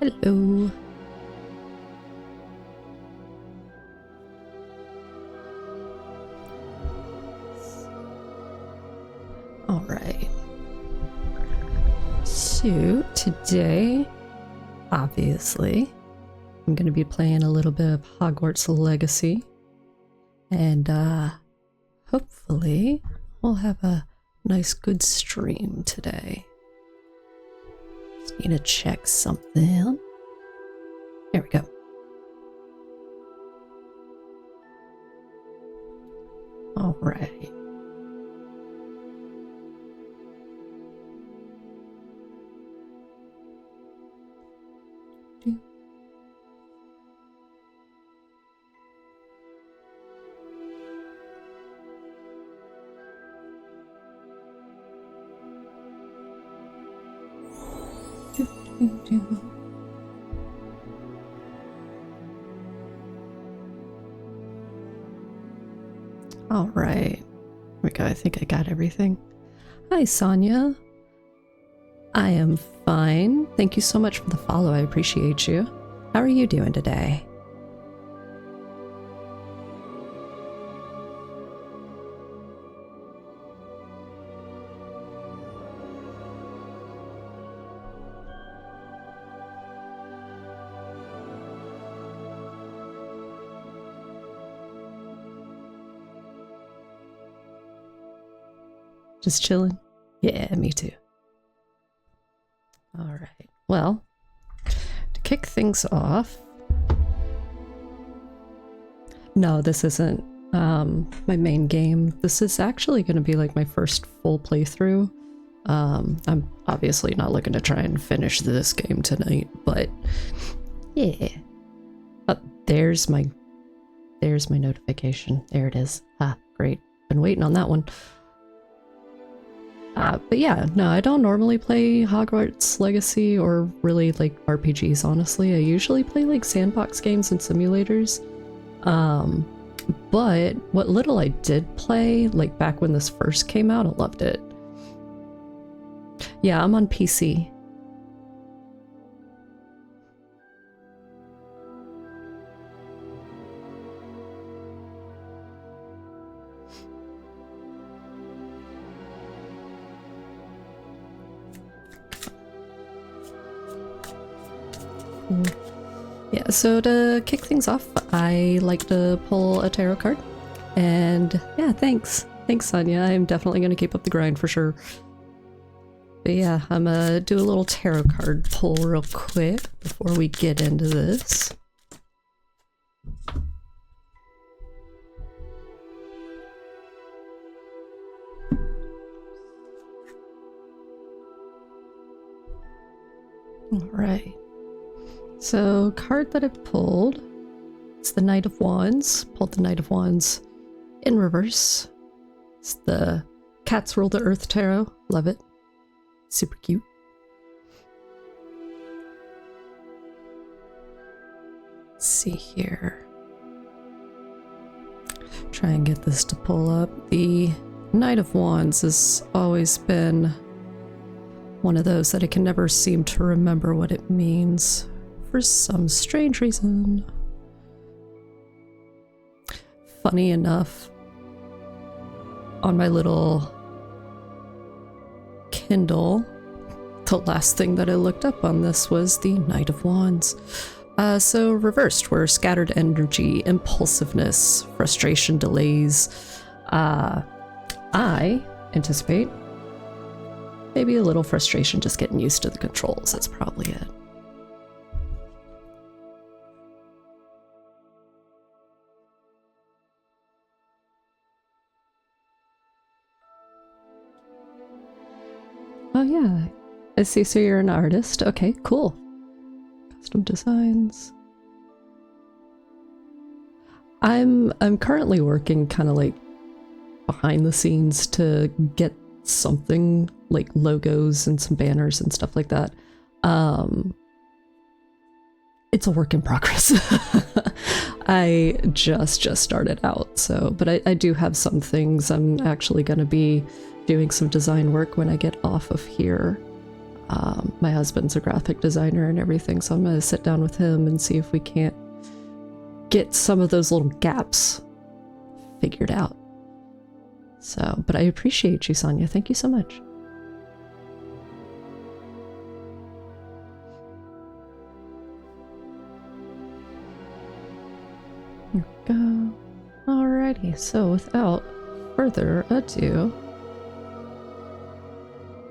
Hello. All right. So today, obviously, I'm going to be playing a little bit of Hogwarts Legacy. And hopefully we'll have a nice good stream today. Just need to check something. There we go. All right. All right. Here we go. I think I got everything. Hi, Sonia. I am fine. Thank you so much for the follow. I appreciate you. How are you doing today? Just chilling? Yeah, me too. All right. Well, to kick things off. No, this isn't my main game. This is actually going to be like my first full playthrough. I'm obviously not looking to try and finish this game tonight, but yeah. Oh, there's my notification. There it is. Ah, great. Been waiting on that one. But yeah, no, I don't normally play Hogwarts Legacy or really like RPGs, honestly. I usually play like sandbox games and simulators. But what little I did play, like back when this first came out, I loved it. Yeah, I'm on PC. Yeah, so to kick things off, I like to pull a tarot card. And yeah, thanks. Thanks, Sonia. I'm definitely going to keep up the grind for sure. But yeah, I'm gonna do a little tarot card pull real quick before we get into this. All right. So, card that I pulled, it's the Knight of Wands. Pulled the Knight of Wands in reverse. It's the Cats Rule the Earth Tarot. Love it. Super cute. Let's see here. Try and get this to pull up. The Knight of Wands has always been one of those that I can never seem to remember what it means. For some strange reason. Funny enough, on my little Kindle, the last thing that I looked up on this was the Knight of Wands. So reversed were scattered energy, impulsiveness, frustration, delays. I anticipate maybe a little frustration just getting used to the controls. That's probably it. Oh yeah, I see. So you're an artist. Okay, cool. Custom designs. I'm currently working kind of like behind the scenes to get something like logos and some banners and stuff like that. It's a work in progress. I just started out, so, but I do have some things. I'm actually going to be doing some design work when I get off of here. My husband's a graphic designer and everything, so I'm going to sit down with him and see if we can't get some of those little gaps figured out. So, but I appreciate you, Sonia. Thank you so much. Here we go. Alrighty, so without further ado...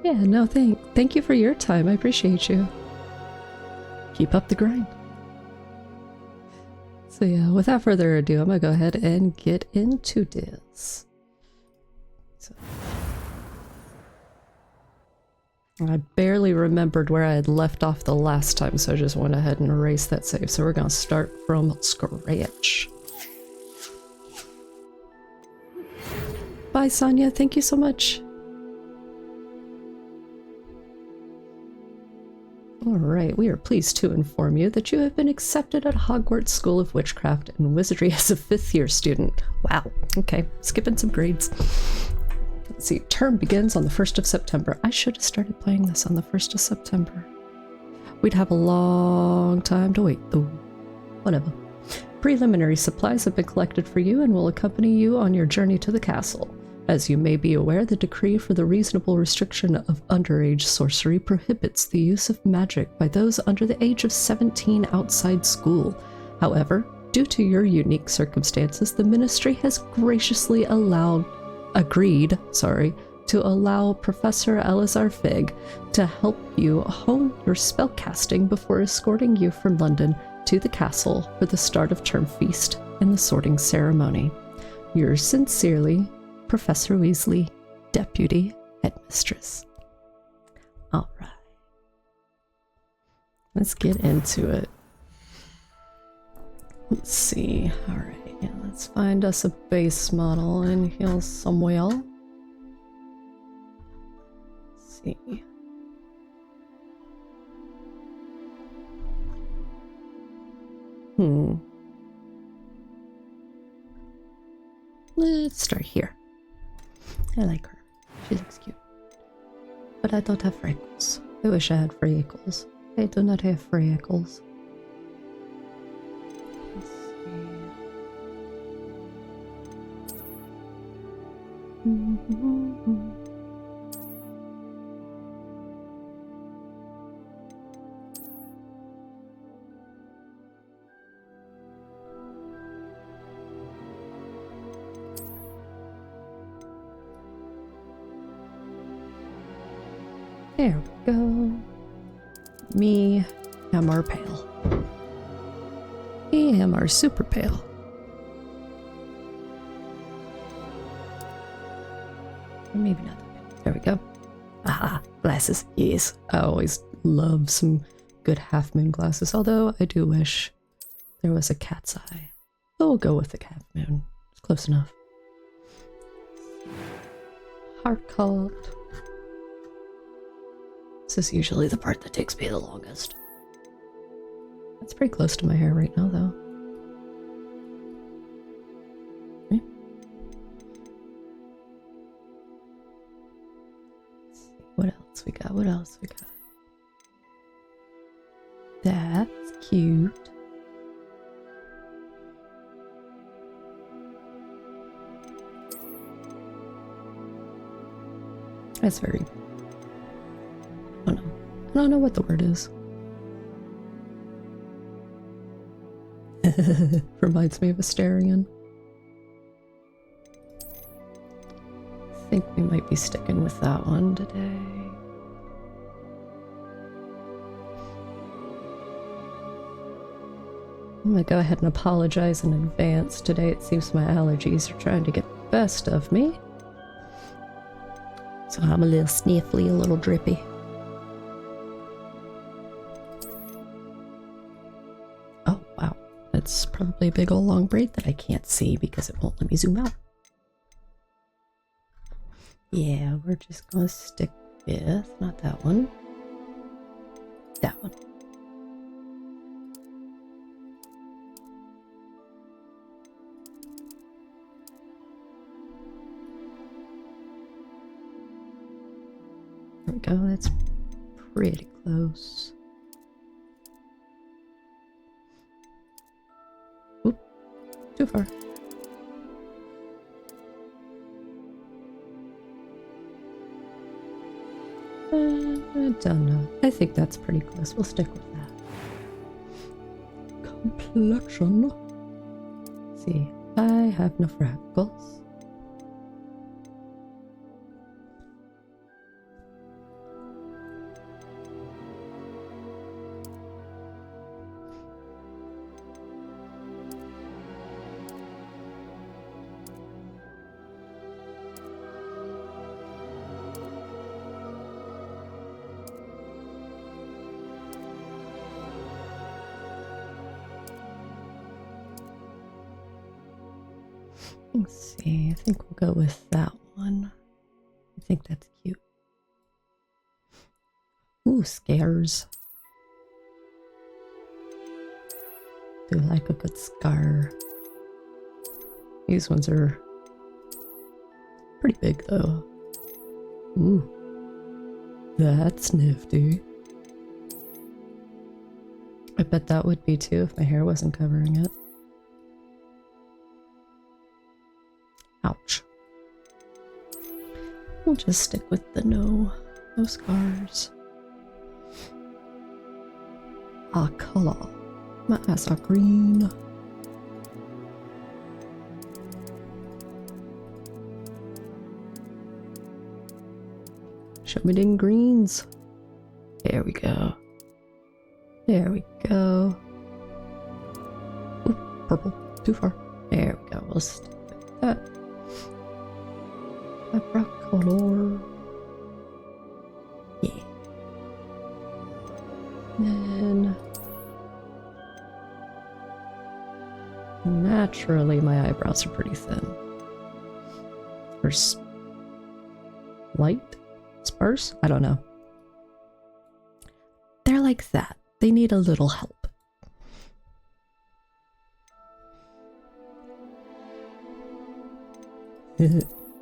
Yeah, no, thank you for your time. I appreciate you. Keep up the grind. So yeah, without further ado, I'm gonna go ahead and get into this. So, I barely remembered where I had left off the last time, so I just went ahead and erased that save. So we're gonna start from scratch. Bye, Sonia. Thank you so much. Alright, we are pleased to inform you that you have been accepted at Hogwarts School of Witchcraft and Wizardry as a 5th year student. Wow, okay, skipping some grades. Let's see, term begins on the 1st of September. I should have started playing this on the 1st of September. We'd have a long time to wait, though. Whatever. Preliminary supplies have been collected for you and will accompany you on your journey to the castle. As you may be aware, the decree for the reasonable restriction of underage sorcery prohibits the use of magic by those under the age of 17 outside school. However, due to your unique circumstances, the ministry has graciously agreed to allow Professor Elazar Fig to help you hone your spellcasting before escorting you from London to the castle for the start of term feast and the sorting ceremony. Yours sincerely, Professor Weasley, Deputy Headmistress. All right. Let's get into it. Let's see. All right. Yeah, let's find us a base model in here somewhere. Let's see. Let's start here. I like her. She looks cute. But I don't have freckles. I wish I had freckles. I do not have freckles. Let's see. There we go. Me am our pale. Me am our super pale. Or maybe not that pale. There we go. Aha, glasses. Yes. I always love some good half moon glasses, although I do wish there was a cat's eye. But we'll go with the half moon. It's close enough. Heart cult. This is usually the part that takes me the longest. That's pretty close to my hair right now, though. Okay. Let's see, what else we got? What else we got? That's cute. That's very... I don't know what the word is. Reminds me of Asterion. I think we might be sticking with that one today. I'm gonna go ahead and apologize in advance. Today it seems my allergies are trying to get the best of me. So I'm a little sniffly, a little drippy. It's probably a big old long braid that I can't see because it won't let me zoom out. Yeah, we're just gonna stick with, not that one, that one. There we go, that's pretty close. Oop, too far. I don't know. I think that's pretty close. We'll stick with that. Complexion. Let's see, I have no freckles. Let's see, I think we'll go with that one. I think that's cute. Ooh, scares. Do like a good scar. These ones are pretty big though. Ooh, that's nifty. I bet that would be too if my hair wasn't covering it. Ouch. We'll just stick with the no scars. Our color. My eyes are green. Show me them greens. There we go. There we go. Ooh, purple. Too far. There we go. We'll stick with that. Fabric color. Yeah. Then naturally my eyebrows are pretty thin. Or light? Sparse? I don't know. They're like that. They need a little help.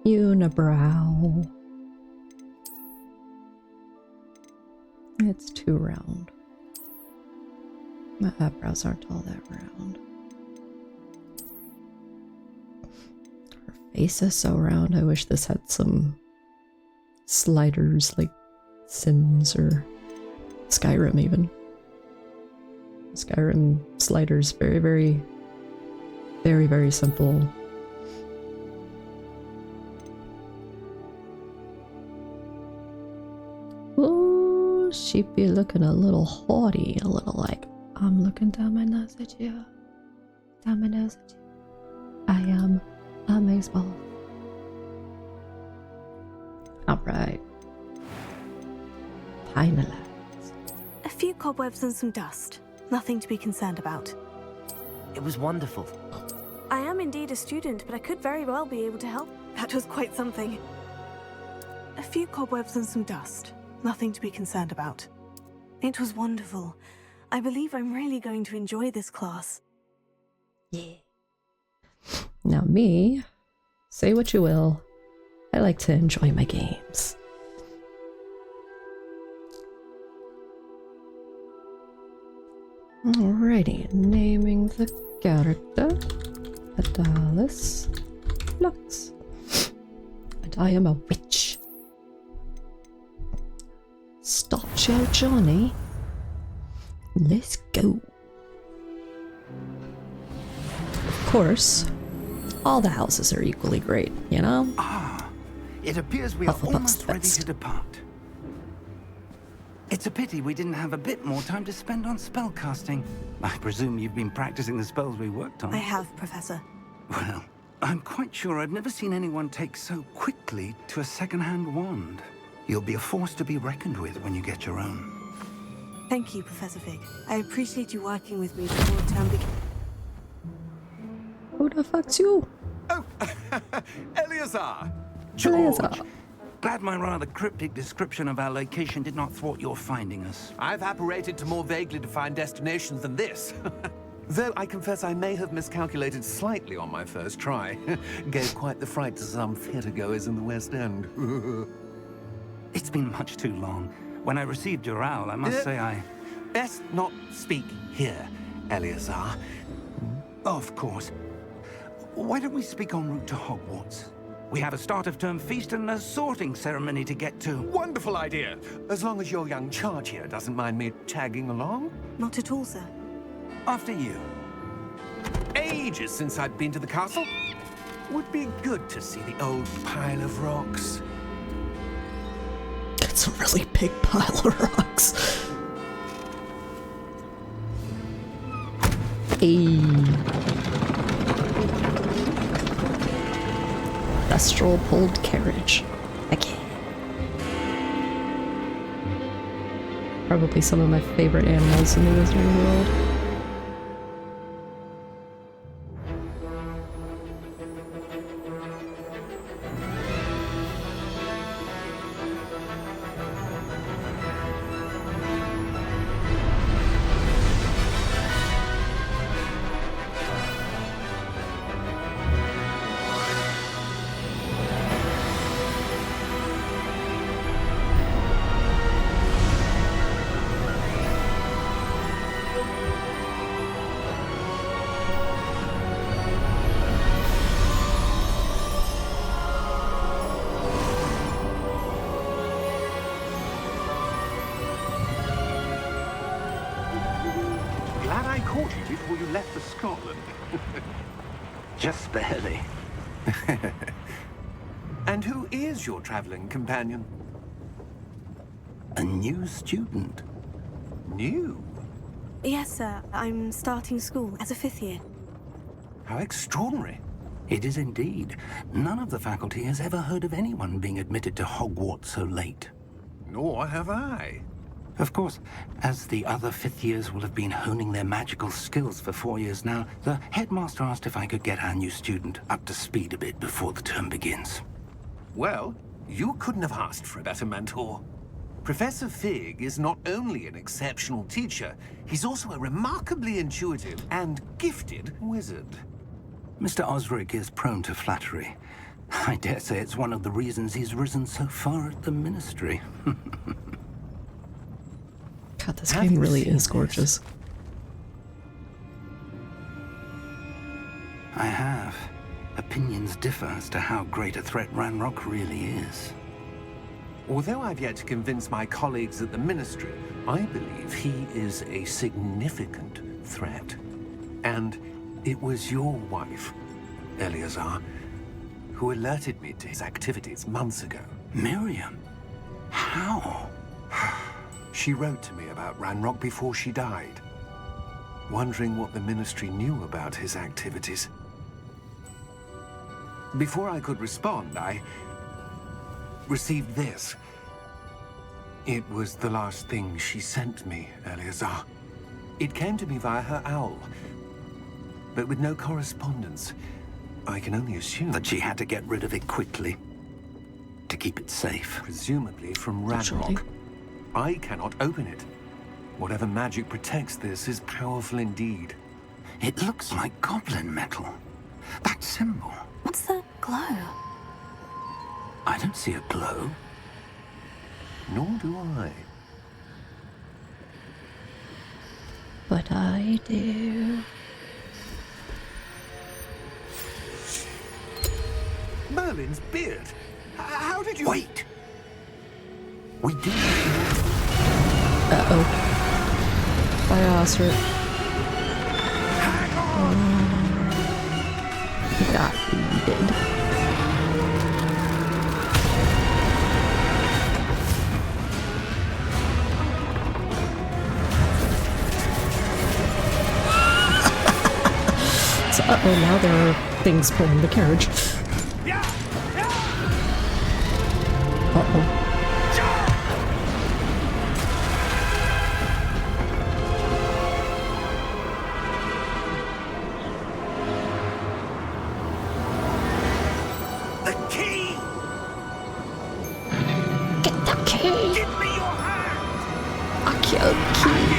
Unibrow. It's too round. My eyebrows aren't all that round. Her face is so round. I wish this had some sliders like Sims or Skyrim even. Skyrim sliders, very, very, very, very simple. Oh, she'd be looking a little haughty, a little like, I'm looking down my nose at you. Down my nose at you. I am amazeball. Alright. Finalized. A few cobwebs and some dust. Nothing to be concerned about. It was wonderful. I am indeed a student, but I could very well be able to help. That was quite something. A few cobwebs and some dust. Nothing to be concerned about. It was wonderful. I believe I'm really going to enjoy this class. Yeah. Now me, say what you will, I like to enjoy my games. Alrighty, naming the character Adalis Lux. And I am a witch. Start your journey. Let's go. Of course, all the houses are equally great, you know? Ah, it appears we are Hufflepuff's almost ready best. to depart. It's a pity we didn't have a bit more time to spend on spellcasting. I presume you've been practicing the spells we worked on. I have, Professor. Well, I'm quite sure I've never seen anyone take so quickly to a second-hand wand. You'll be a force to be reckoned with when you get your own. Thank you, Professor Fig. I appreciate you working with me before term begins. Who the fuck's you? Oh, Eleazar! George, Eleazar. glad my rather cryptic description of our location did not thwart your finding us. I've apparated to more vaguely defined destinations than this. Though I confess I may have miscalculated slightly on my first try. Gave quite the fright to some theatre goers in the West End. It's been much too long. When I received your owl, I must say I... Best not speak here, Eleazar. Of course. Why don't we speak en route to Hogwarts? We have a start-of-term feast and a sorting ceremony to get to. Wonderful idea. As long as your young charge here doesn't mind me tagging along. Not at all, sir. After you. Ages since I'd been to the castle. Would be good to see the old pile of rocks. It's a really big pile of rocks. Thestral pulled carriage. Okay. Probably some of my favorite animals in the Wizarding World. Glad I caught you before you left for Scotland. Just barely. And who is your traveling companion? A new student. New? Yes, sir. I'm starting school as a 5th year. How extraordinary. It is indeed. None of the faculty has ever heard of anyone being admitted to Hogwarts so late. Nor have I. Of course, as the other 5th years will have been honing their magical skills for 4 years now, the headmaster asked if I could get our new student up to speed a bit before the term begins. Well, you couldn't have asked for a better mentor. Professor Fig is not only an exceptional teacher, he's also a remarkably intuitive and gifted wizard. Mr. Osric is prone to flattery. I dare say it's one of the reasons he's risen so far at the Ministry. God, this game really is gorgeous. I have. Opinions differ as to how great a threat Ranrock really is. Although I've yet to convince my colleagues at the Ministry, I believe he is a significant threat. And it was your wife, Eleazar, who alerted me to his activities months ago. Miriam? How? She wrote to me about Ranrock before she died, wondering what the Ministry knew about his activities. Before I could respond, I received this. It was the last thing she sent me, Eleazar. It came to me via her owl, but with no correspondence. I can only assume That she had to get rid of it quickly to keep it safe. presumably from Naturally. Ranrock. I cannot open it. Whatever magic protects this is powerful indeed. It looks like goblin metal. That symbol. What's that glow? I don't see a glow. Nor do I. But I do. Merlin's beard. How did you... Wait! We do. Uh-oh. Bye, Osric. He got eaten. So, uh-oh, now there are things pulling the carriage. Uh-oh. The key! Get the key! Give me your hand! I can't key.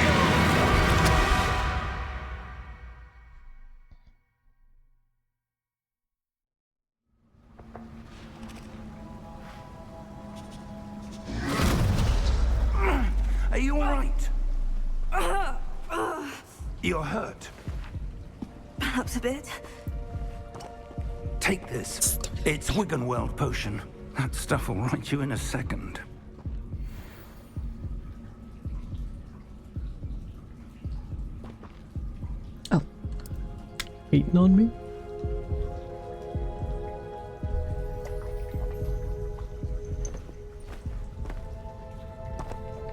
right? You're hurt. Perhaps a bit. Take this. It's Wiggenweld potion. That stuff will right you in a second. Oh. Hating on me?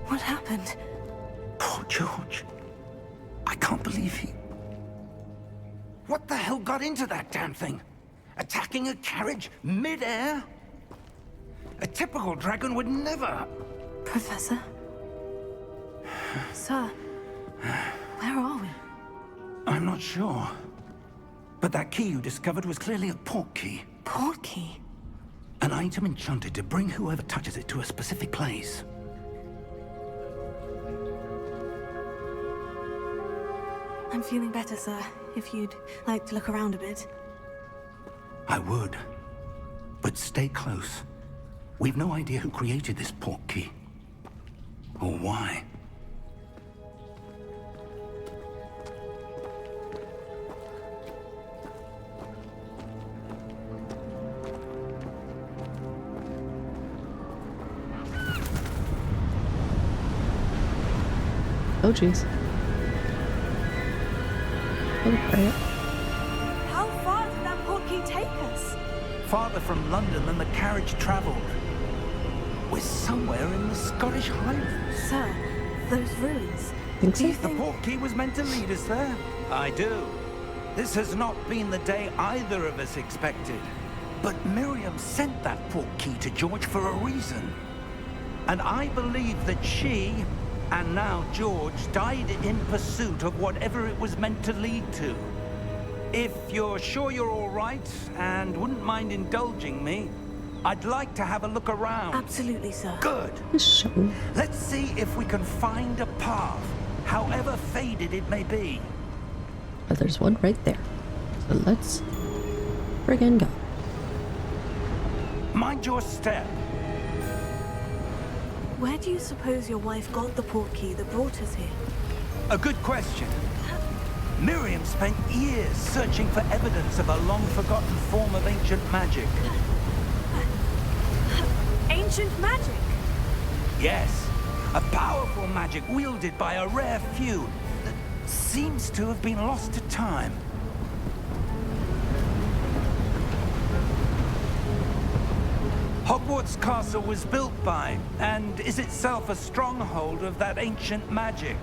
What happened? Poor George. I can't believe he... What the hell got into that damn thing? Attacking a carriage mid-air? A typical dragon would never... Professor? Sir, where are we? I'm not sure. But that key you discovered was clearly a port key. Port key? An item enchanted to bring whoever touches it to a specific place. I'm feeling better, sir. If you'd like to look around a bit. I would. But stay close. We've no idea who created this port key. Or why. Oh, jeez. Okay. How far did that port key take us? Farther from London than the carriage traveled. We're somewhere in the Scottish Highlands. Sir, those ruins. Think Do you so? The think... port key was meant to lead us there. I do. This has not been the day either of us expected. But Miriam sent that port key to George for a reason. And I believe that she, and now George, died in pursuit of whatever it was meant to lead to. If you're sure you're all right and wouldn't mind indulging me, I'd like to have a look around. Absolutely, sir. Good. Sure. Let's see if we can find a path, however faded it may be. Oh, there's one right there. So let's friggin' go. Mind your step. Where do you suppose your wife got the port key that brought us here? A good question. Miriam spent years searching for evidence of a long-forgotten form of ancient magic. Ancient magic? Yes, a powerful magic wielded by a rare few that seems to have been lost to time. Hogwarts Castle was built by, and is itself a stronghold of that ancient magic.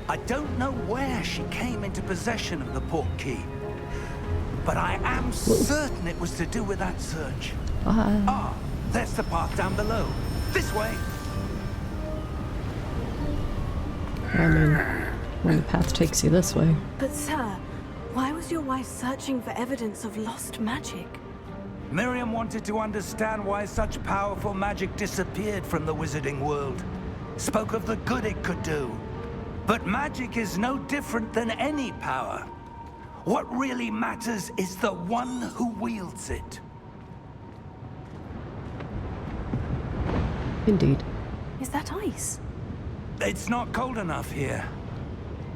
I don't know where she came into possession of the port key, but I am certain it was to do with that search. Ah, there's the path down below. This way. I mean, when the path takes you this way. But sir, why was your wife searching for evidence of lost magic? Miriam wanted to understand why such powerful magic disappeared from the wizarding world. Spoke of the good it could do. But magic is no different than any power. What really matters is the one who wields it. Indeed. Is that ice? It's not cold enough here.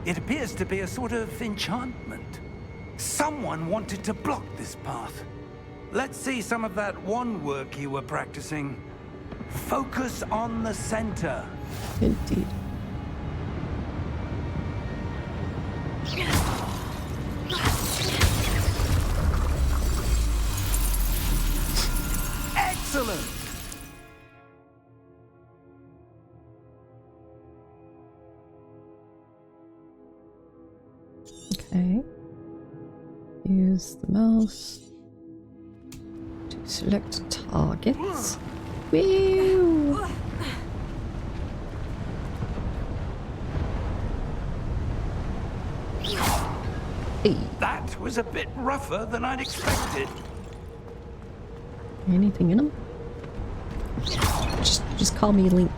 It appears to be a sort of enchantment. Someone wanted to block this path. Let's see some of that wand work you were practicing. Focus on the center. Indeed. Excellent! Okay. Use the mouse to select targets. Woo! Hey. That was a bit rougher than I'd expected. Anything in them? Just call me Link.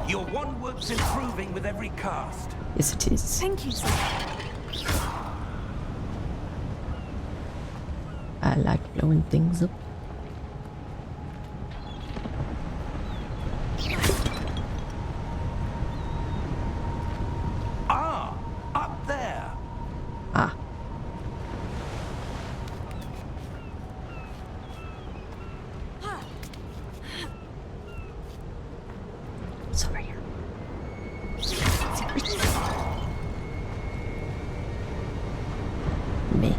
Your wand work's improving with every cast. Yes, it is. Thank you, sir. I like blowing things up. Me.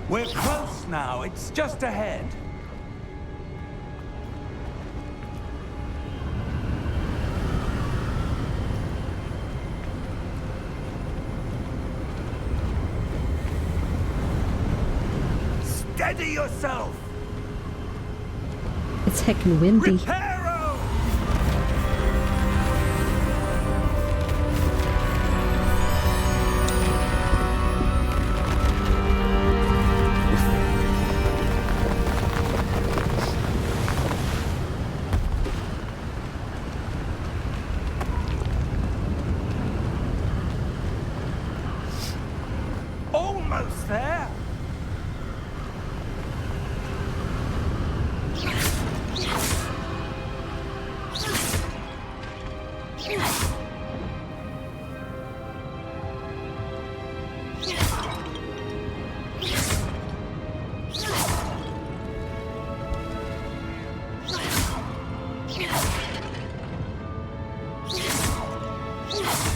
We're close now. It's just ahead. Steady yourself! It's heckin' windy. Reparo! Almost there!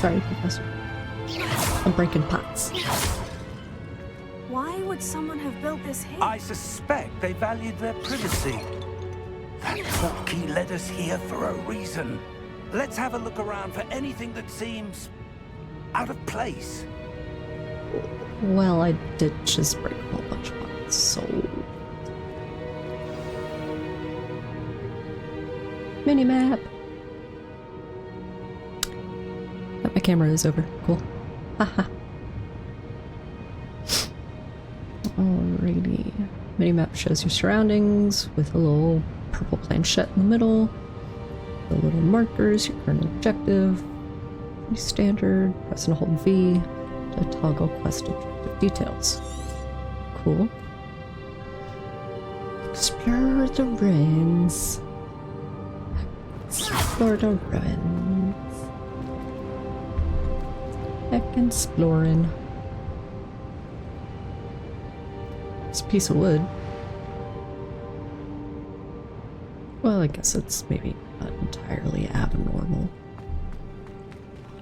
Sorry, Professor. I'm breaking pots. Why would someone have built this here? I suspect they valued their privacy. That portkey led us here for a reason. Let's have a look around for anything that seems out of place. Well, I did just break a whole bunch of pots, so... Mini-map! Oh, my camera is over. Cool. Haha. Alrighty. Minimap shows your surroundings with a little purple planchette in the middle. The little markers, your current objective. Pretty standard. Press and hold V to toggle quest objective details. Cool. Explore the ruins. Explore the ruins. Heck, exploring. It's a piece of wood. Well, I guess it's maybe not entirely abnormal.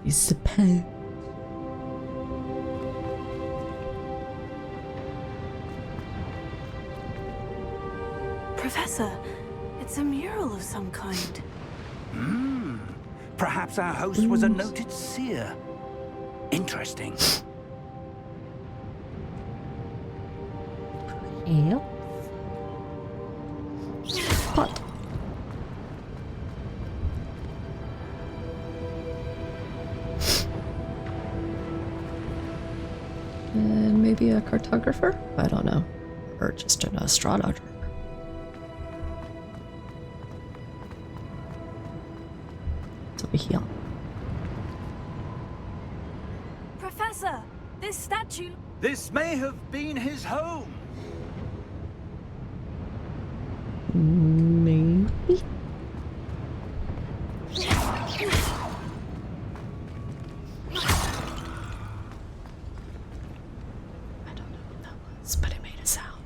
I suppose. Professor, it's a mural of some kind. Perhaps our host was a noted seer. Interesting. Yep. Pot. And maybe a cartographer? I don't know. Or just an astrologer. It's over here. Professor, this statue... This may have been his home. Maybe? I don't know what that was, but it made a sound.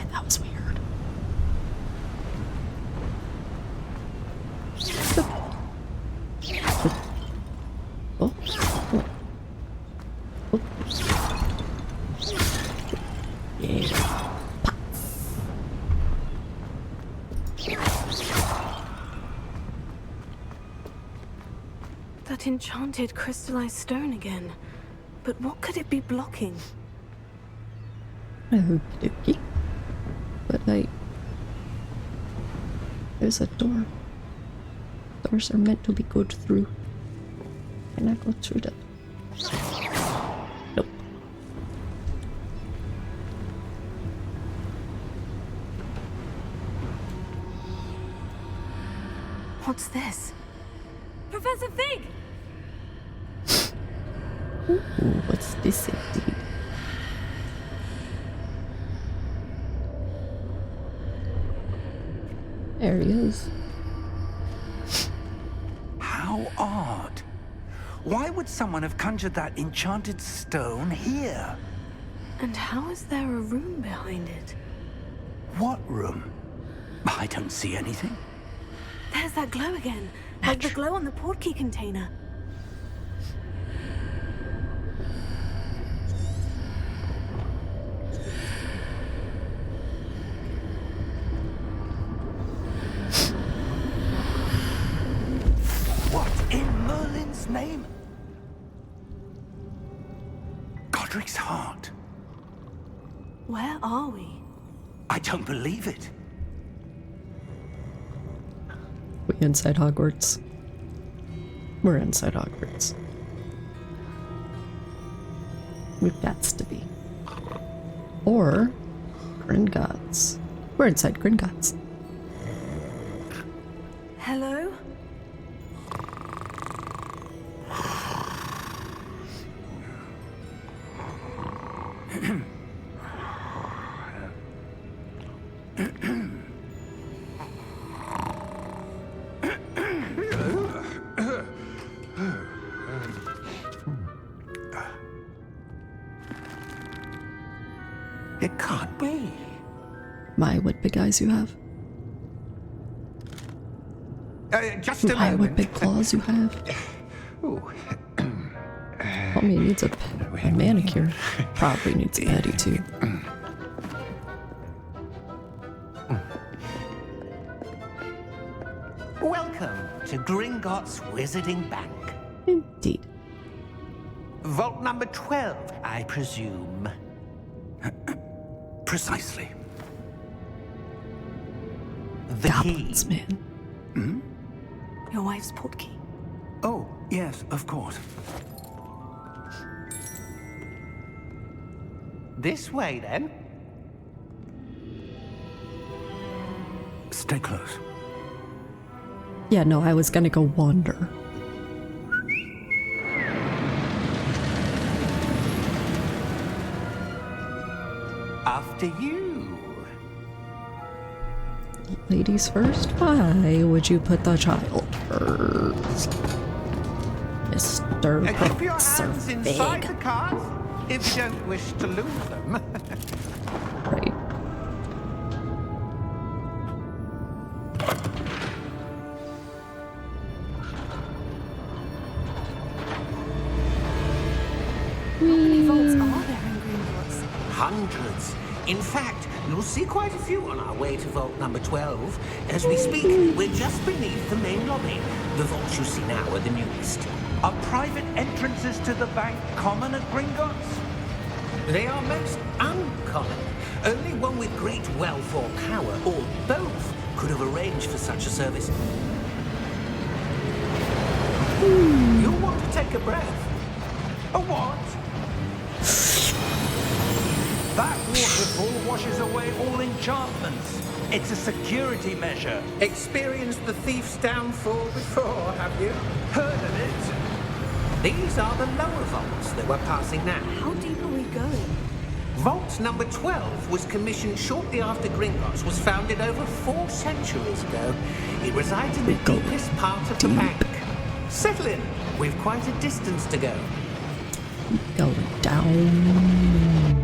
And that was weird. Oh. Oh. Oh. Yeah. That enchanted crystallized stone again. But what could it be blocking? Okie dokie. But there's a door. Doors are meant to be good through. Can I go through that? Nope. What's this? Professor Fig! Ooh, what's this indeed? There he is. How odd. Why would someone have conjured that enchanted stone here? And how is there a room behind it? What room? I don't see anything. There's that glow again. Like the glow on the portkey container. Cedric's heart. Where are we? I don't believe it. We inside Hogwarts. We're inside Hogwarts. We've got to be. Or Gringotts. We're inside Gringotts. Hello? It can't be. My, what big eyes you have. Just a My, what moment. big claws you have. Ooh. Mommy needs a manicure. Probably needs a pedi too. Welcome to Gringotts Wizarding Bank. Indeed. Vault number 12, I presume. Precisely. The Goblins, key. man. Your wife's portkey. Oh, yes, of course. This way, then. Stay close. Yeah, no, I was gonna go wander. After you. Ladies first? Why would you put the child first? Mr. Keep your Professor hands inside Fig. the cards if you don't wish to lose them. Right. How many vaults are there in Gringotts? Hundreds. In fact, you'll see quite a few on our way to vault number 12. As we speak, we're just beneath the main lobby. The vaults you see now are the newest. Are private entrances to the bank common at Gringotts? They are most uncommon. Only one with great wealth or power, or both, could have arranged for such a service. You'll want to take a breath. A what? That waterfall washes away all enchantments. It's a security measure. Experienced the thief's downfall before, have you? Heard of it? These are the lower vaults that we're passing now. How deep are we going? Vault number 12 was commissioned shortly after Gringotts was founded over 4 centuries ago. It resides in the deepest part of the bank. Settle in. We've quite a distance to go. Going down.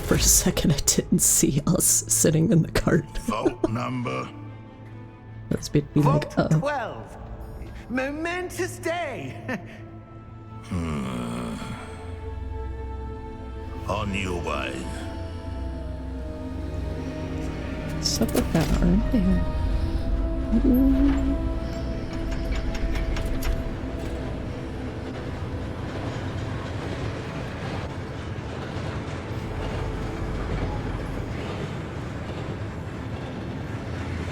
For a second, I didn't see us sitting in the cart. Vault number. That's be like, Vault 12. Momentous day. On your way. what's up with that armband?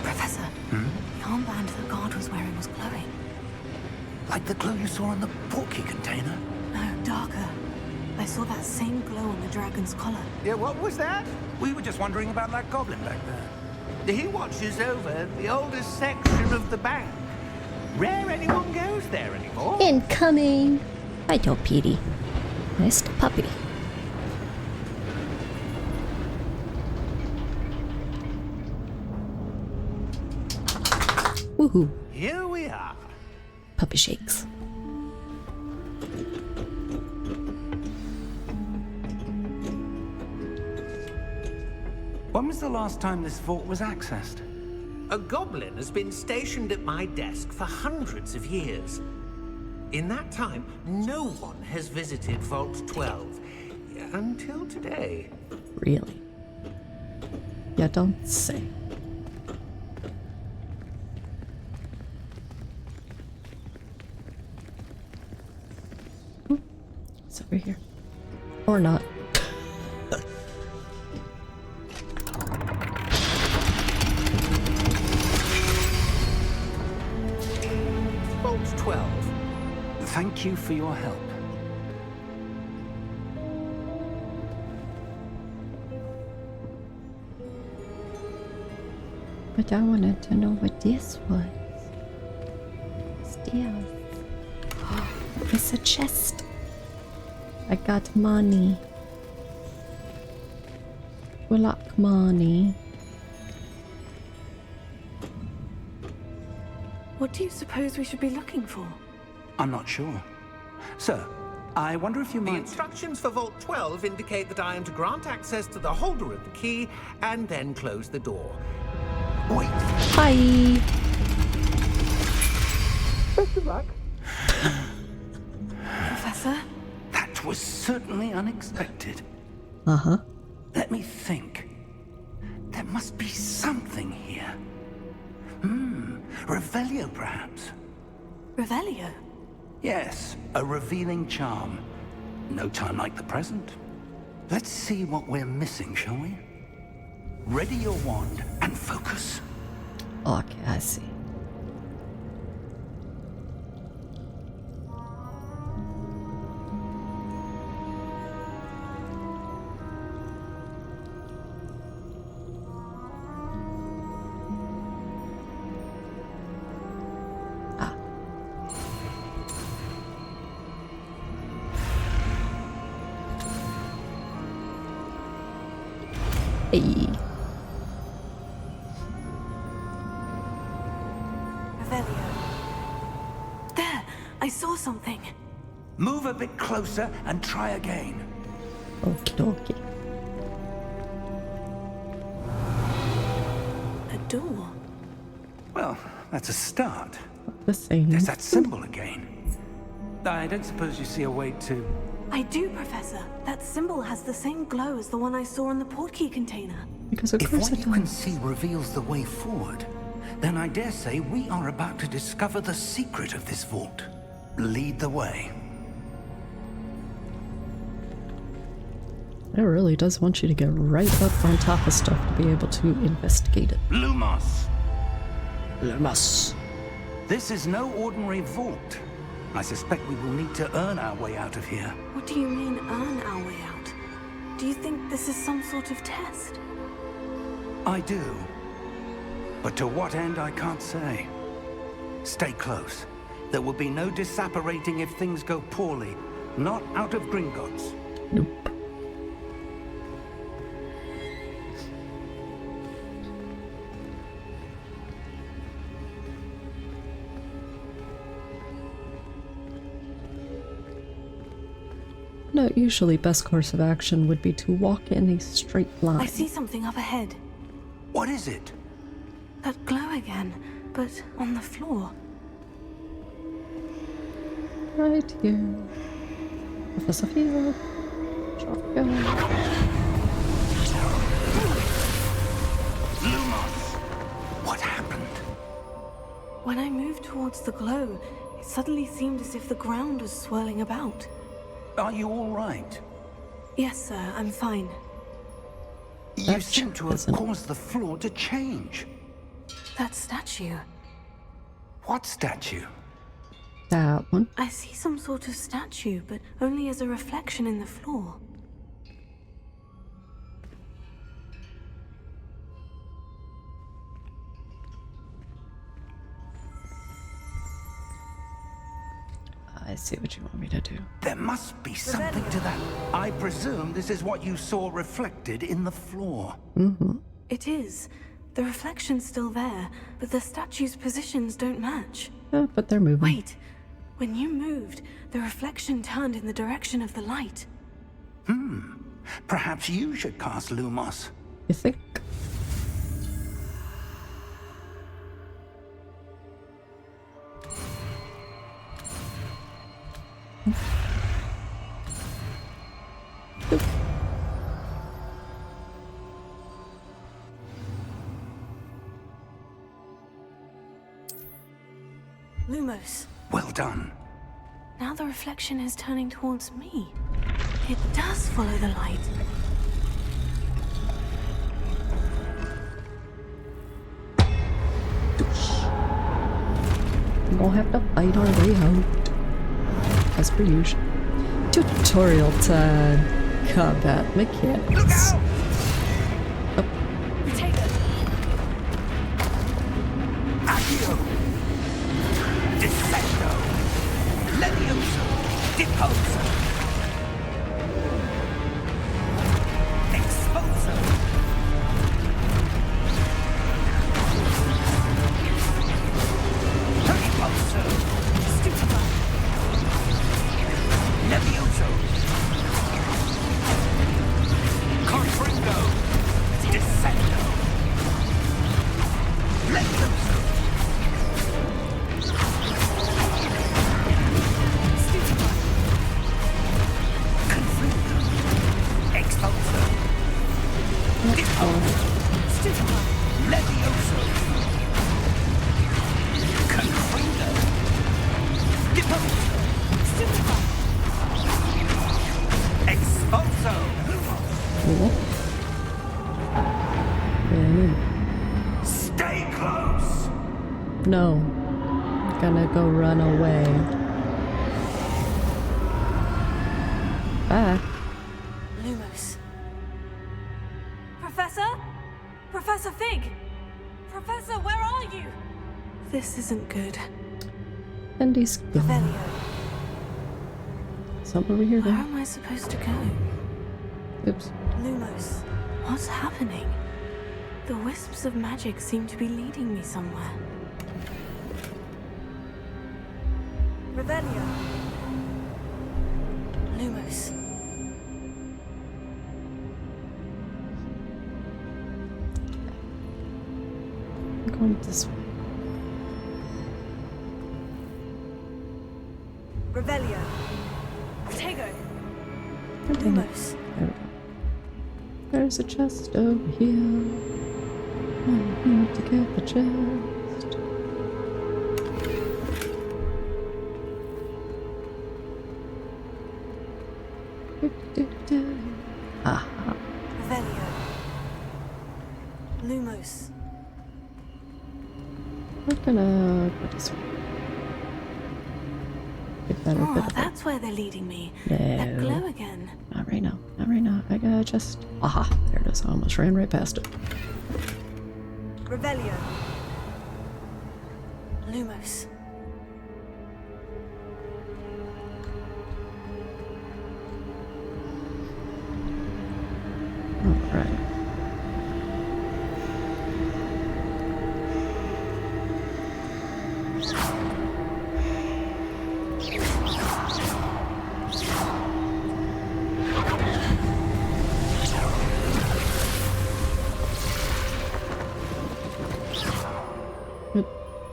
Professor, the armband the guard was wearing was glowing. Like the glow you saw on the portkey container? No, darker. I saw that same glow on the dragon's collar. Yeah, what was that? We were just wondering about that goblin back there. He watches over the oldest section of the bank. Rare anyone goes there anymore. Incoming! Hi, Petey. Nice puppy. Woohoo! Here we are. Puppy shakes. When was the last time this vault was accessed? A goblin has been stationed at my desk for hundreds of years. In that time, no one has visited Vault 12. Until today. Really? Yeah, don't say. over here. Or not. Vault 12. Thank you for your help. But I wanted to know what this was. Still. It's a chest. I got money. Black money. What do you suppose we should be looking for? I'm not sure. Sir, I wonder if you The might... instructions for Vault 12 indicate that I am to grant access to the holder of the key and then close the door. Wait. Hi. Best of luck. Professor? That was certainly unexpected. Uh-huh. Let me think. There must be something here. Revelio, perhaps? Revelio? Yes, a revealing charm. No time like the present. Let's see what we're missing, shall we? Ready your wand and focus. Okay, I see. Hey. Revelio. There! I saw something. Move a bit closer and try again. Okie dokie. A door. Well, that's a start. The same. There's that symbol again. I don't suppose you see a way to... I do, Professor. That symbol has the same glow as the one I saw in the portkey container. Because of If course what it you can does. see reveals the way forward, then I dare say we are about to discover the secret of this vault. Lead the way. It really does want you to get right up on top of stuff to be able to investigate it. Lumos! Lumos. This is no ordinary vault. I suspect we will need to earn our way out of here. What do you mean, earn our way out? Do you think this is some sort of test? I do. But to what end, I can't say. Stay close. There will be no disapparating if things go poorly. Not out of Gringotts. Nope. No, usually best course of action would be to walk in a straight line. I see something up ahead. What is it? That glow again, but on the floor. Right here. Professor Field. Shotgun. Lumos! What happened? When I moved towards the glow, it suddenly seemed as if the ground was swirling about. Are you all right? Yes, sir, I'm fine. You That seem to have isn't- caused the floor to change. That statue. What statue? That one. I see some sort of statue, but only as a reflection in the floor. I see what you want me to do. There must be something to that. I presume this is what you saw reflected in the floor. It is. The reflection's still there, but the statue's positions don't match. But they're moving. Wait. When you moved, the reflection turned in the direction of the light. Perhaps you should cast Lumos. You think? Lumos. Well done. Now the reflection is turning towards me. It does follow the light. We're gonna have to fight our way out. As per usual. Tutorial time. Combat mechanics. Look out! Take it. Accio! Descendo! Levioso! Deposo! Exposo! Periposo! Stupefy. Levioso! Confringo! Descendo! Levioso! Stupefy. Confringo! Exposo! Deposo! Stupefy. Levioso! Confringo! Deposo! Stupefy. Exposo! Cool. And Stay close! no. Gonna go run away. Bye. Lumos. Professor? Professor Fig? Professor, where are you? This isn't good. And he's gone. Revelio. Something over here Where now. am I supposed to go? Oops. Lumos, what's happening? The wisps of magic seem to be leading me somewhere. Revelio. Lumos. I'm going this way. Revelio. Tego. God dang it. Lumos. There we go. There's a chest over here. I'm here to get the chest. Aha. Revelio. Lumos. We're gonna go this way. Get better, Oh, better. that's where they're leading me. No. That glow again. Not right now. Not right now. I gotta just. Aha. There it is. I almost ran right past it. Revelio. Lumos. Alright.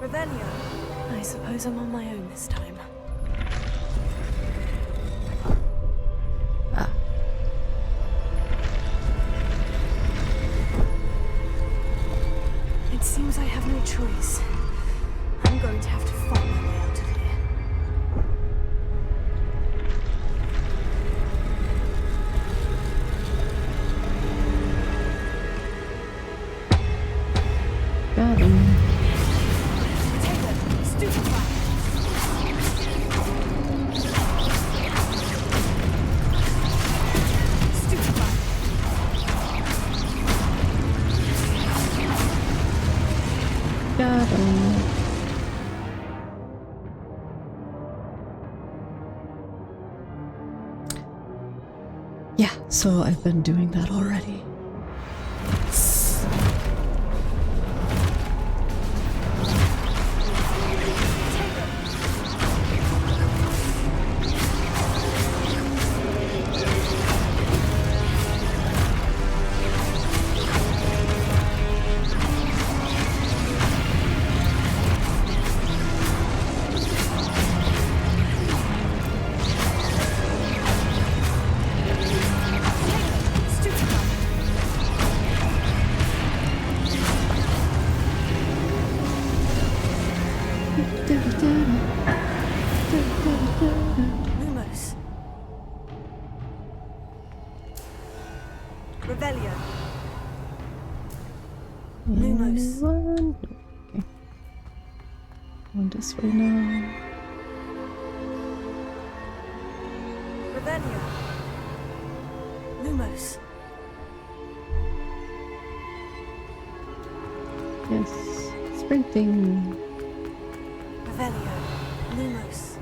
Revelio. I suppose I'm on my own this time. Ah. It seems I have no choice. I'm going to have to find my way out of here. Got him. Taylor, stupefy. Stupefy. Got him. Yeah, so I've been doing that already. Lumos. Lumos. anyone? Okay. Going this way now. Revelio. Lumos. Yes. Sprinting. Revelio. Lumos.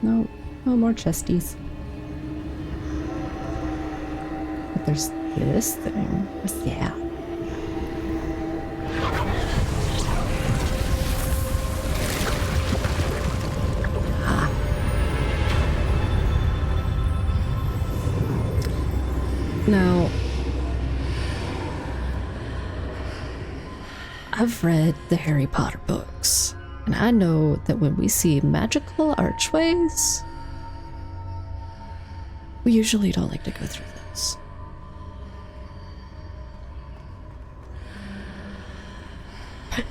No. No more chesties. But there's this thing. What's that? Ah. Now, I've read the Harry Potter books, and I know that when we see magical archways, we usually don't like to go through those.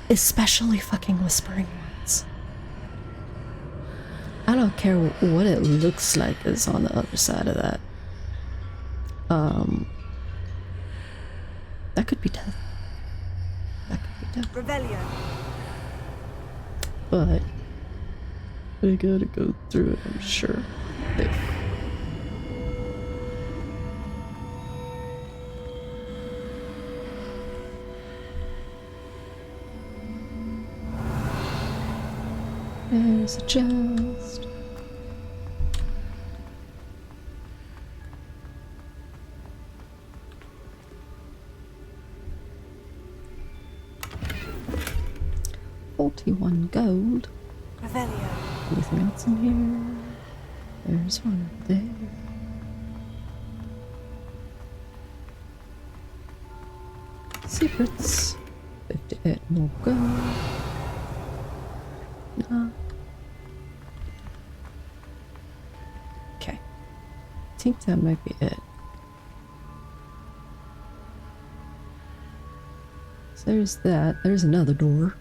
Especially fucking whispering ones. I don't care what it looks like is on the other side of that. That could be death. That could be death. Revelio. But I gotta go through it, I'm sure. There's a chest. $41 gold. Revelio. Anything else in here? There's one right there. Secrets. 58 more gold. No. Okay. I think that might be it. So there's that. There's another door.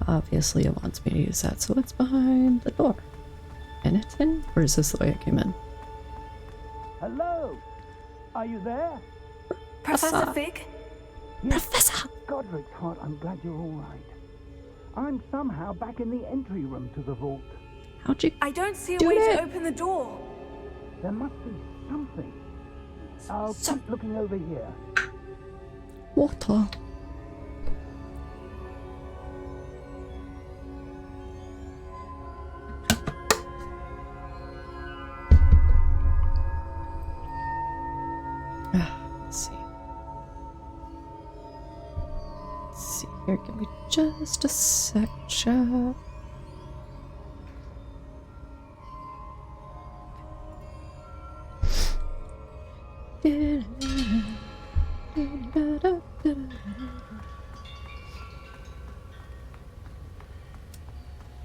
Obviously it wants me to use that, so it's behind the door. And it's in? Or is this the way I came in? Hello? Are you there? Professor Fig? Professor! Godric's heart, I'm glad you're all right. I'm somehow back in the entry room to the vault. How'd you I don't see a do way it? to open the door. There must be something. I'll keep looking over here. Water. Let's see. Let's see here. Give me just a sec, chat.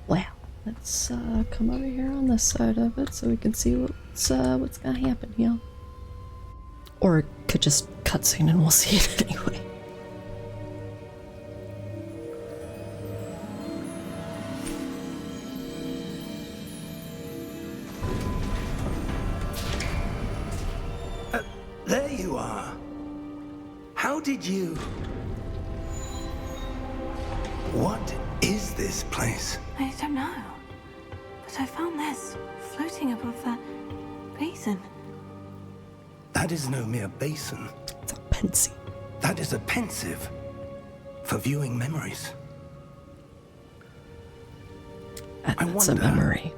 Well, let's come over here on this side of it so we can see what's gonna happen here. Or it could just cutscene and we'll see it anyway. There you are. How did you... What is this place? I don't know. But I found this floating above that basin. That is no mere basin. It's a pensy. That is a pensive for viewing memories. And I that's a wonder- memory.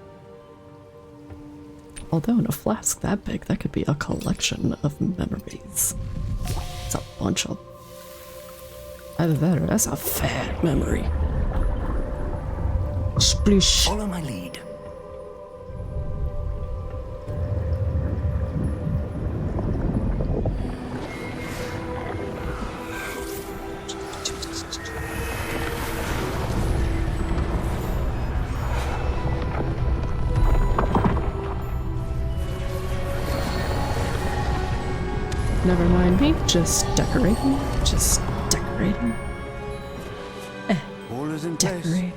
Although in a flask that big, that could be a collection of memories. It's a bunch of... Either that or that's a fat memory. Splish. Follow my lead. Never mind me, just decorating. Just decorating. All is in place. Decorating.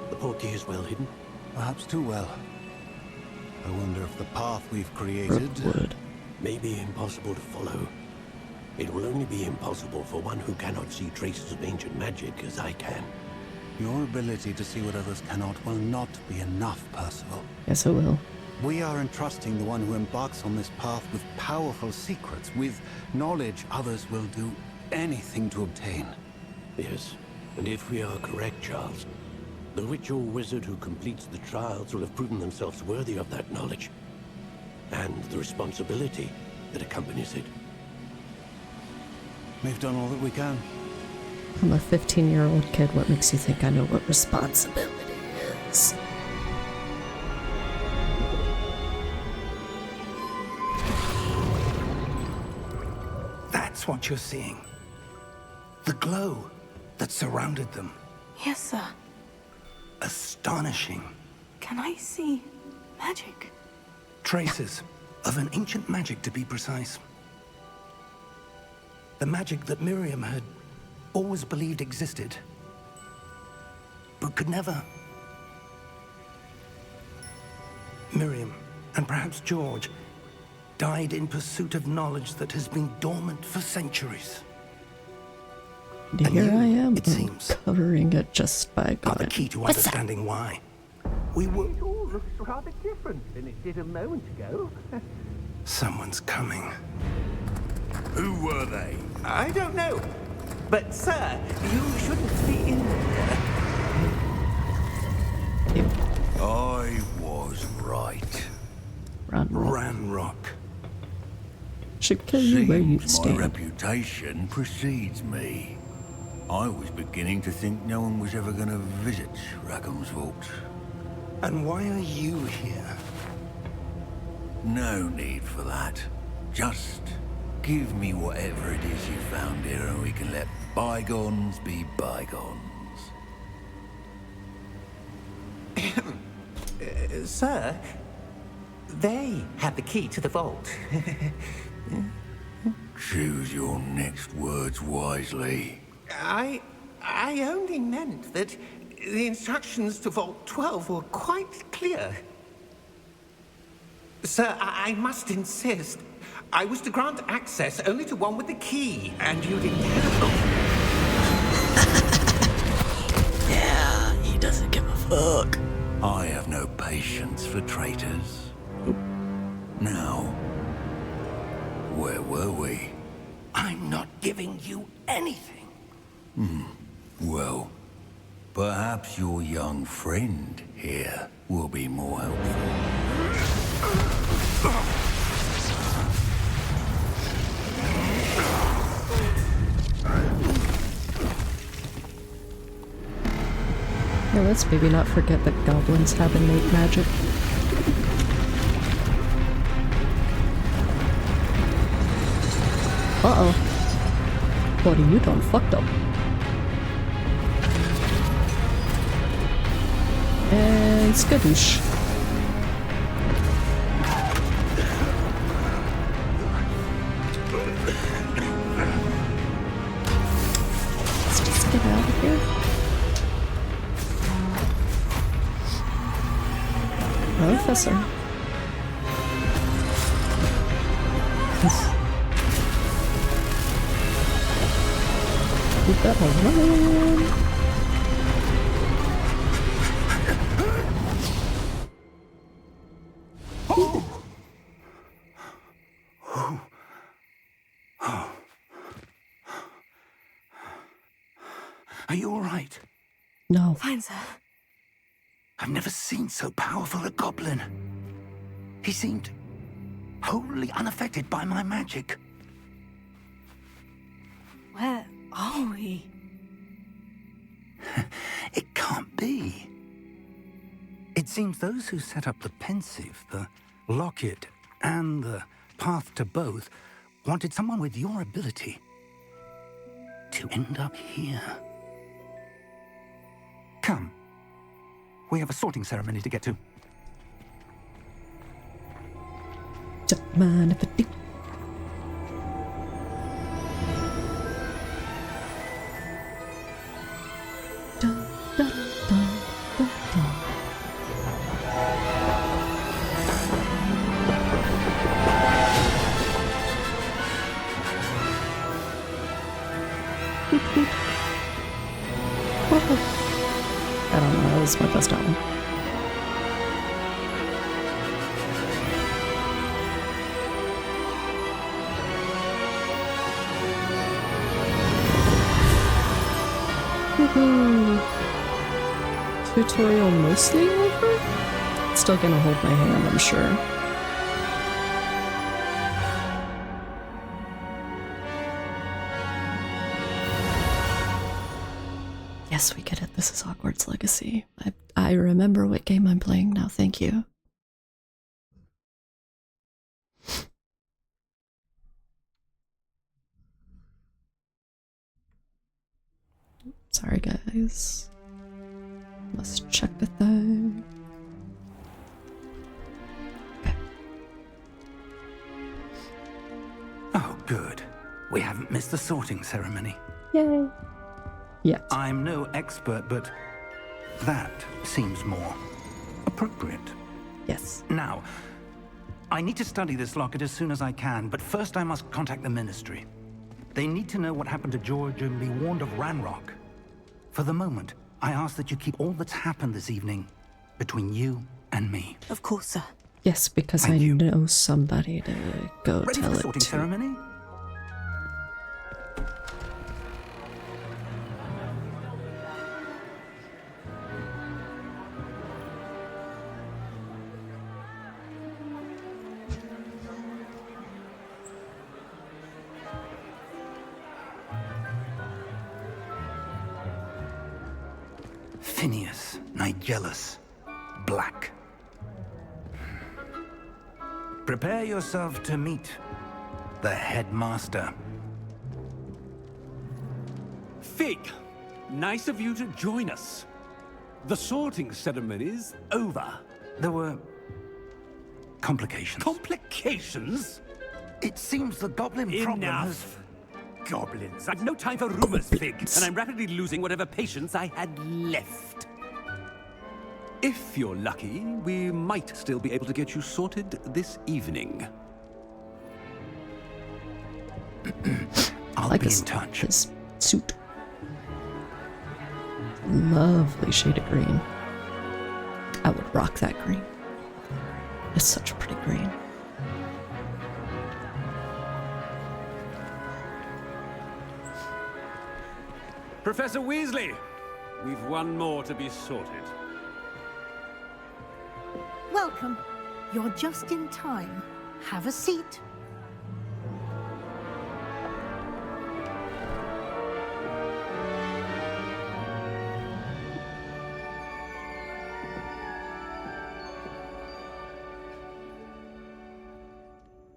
The portkey is well hidden. Perhaps too well. I wonder if the path we've created Wood. may be impossible to follow. It will only be impossible for one who cannot see traces of ancient magic as I can. Your ability to see what others cannot will not be enough, Percival. Yes, it will. We are entrusting the one who embarks on this path with powerful secrets, with knowledge others will do anything to obtain. Yes, and if we are correct, Charles, the witch or wizard who completes the trials will have proven themselves worthy of that knowledge, and the responsibility that accompanies it. We've done all that we can. I'm a 15-year-old kid. What makes you think I know what responsibility is? That's what you're seeing. The glow that surrounded them. Yes, sir. Astonishing. Can I see magic? Traces of an ancient magic, to be precise. The magic that Miriam had always believed existed, but could never. Miriam, and perhaps George, died in pursuit of knowledge that has been dormant for centuries. And here you, I am, it seems, covering it just by are the God. key to understanding why. We were... It all looks rather different than it did a moment ago. Someone's coming. Who were they? I don't know. But, sir, you shouldn't be in there. I was right. Ranrock. Should kill you where you Seems my stand. reputation precedes me. I was beginning to think no one was ever going to visit Rackham's Vault. And why are you here? No need for that. Just give me whatever it is you found here and we can let bygones be bygones. Sir, they had the key to the vault. Choose your next words wisely. I only meant that the instructions to Vault 12 were quite clear. Sir, I must insist. I was to grant access only to one with the key, and you didn't have Yeah, he doesn't give a fuck. I have no patience for traitors. Now, where were we? I'm not giving you anything. Well, perhaps your young friend here will be more helpful. Yeah, let's maybe not forget that goblins have innate magic. Uh-oh. Buddy, you done fucked up. And skadoosh. Let's just get out of here. Professor. You better run. Are you all right? No. Fine, sir. I've never seen so powerful a goblin. He seemed wholly unaffected by my magic. Where are we? It can't be. It seems those who set up the pensive, the locket, and the path to both wanted someone with your ability to end up here. Come. We have a sorting ceremony to get to. Don't mind if I do. Dun, dun, dun, dun, dun. I don't know, that was my best album. Woohoo! Tutorial mostly over? Still gonna hold my hand, I'm sure. Yes, we get it. This is Hogwarts Legacy. I remember what game I'm playing now, thank you. Sorry, guys. Must check the thing. Okay. Oh, good. We haven't missed the sorting ceremony. Yay. Yes. I'm no expert, but that seems more appropriate. Yes. Now, I need to study this locket as soon as I can, but first I must contact the Ministry. They need to know what happened to George and be warned of Ranrock. For the moment, I ask that you keep all that's happened this evening between you and me. Of course, sir. Yes, because Thank I you. know somebody to go Ready tell for the it sorting to. ceremony? Phineas, Nigellus, Black. Prepare yourself to meet the headmaster. Fig, nice of you to join us. The sorting ceremony's over. There were complications. Complications? It seems the goblin problem has... Enough. Goblins. I've no time for rumors, Fig, and I'm rapidly losing whatever patience I had left. If you're lucky, we might still be able to get you sorted this evening. I'll Like be his, in touch. his suit. Lovely shade of green. I would rock that green. It's such a pretty green. Professor Weasley, we've one more to be sorted. Welcome. You're just in time. Have a seat.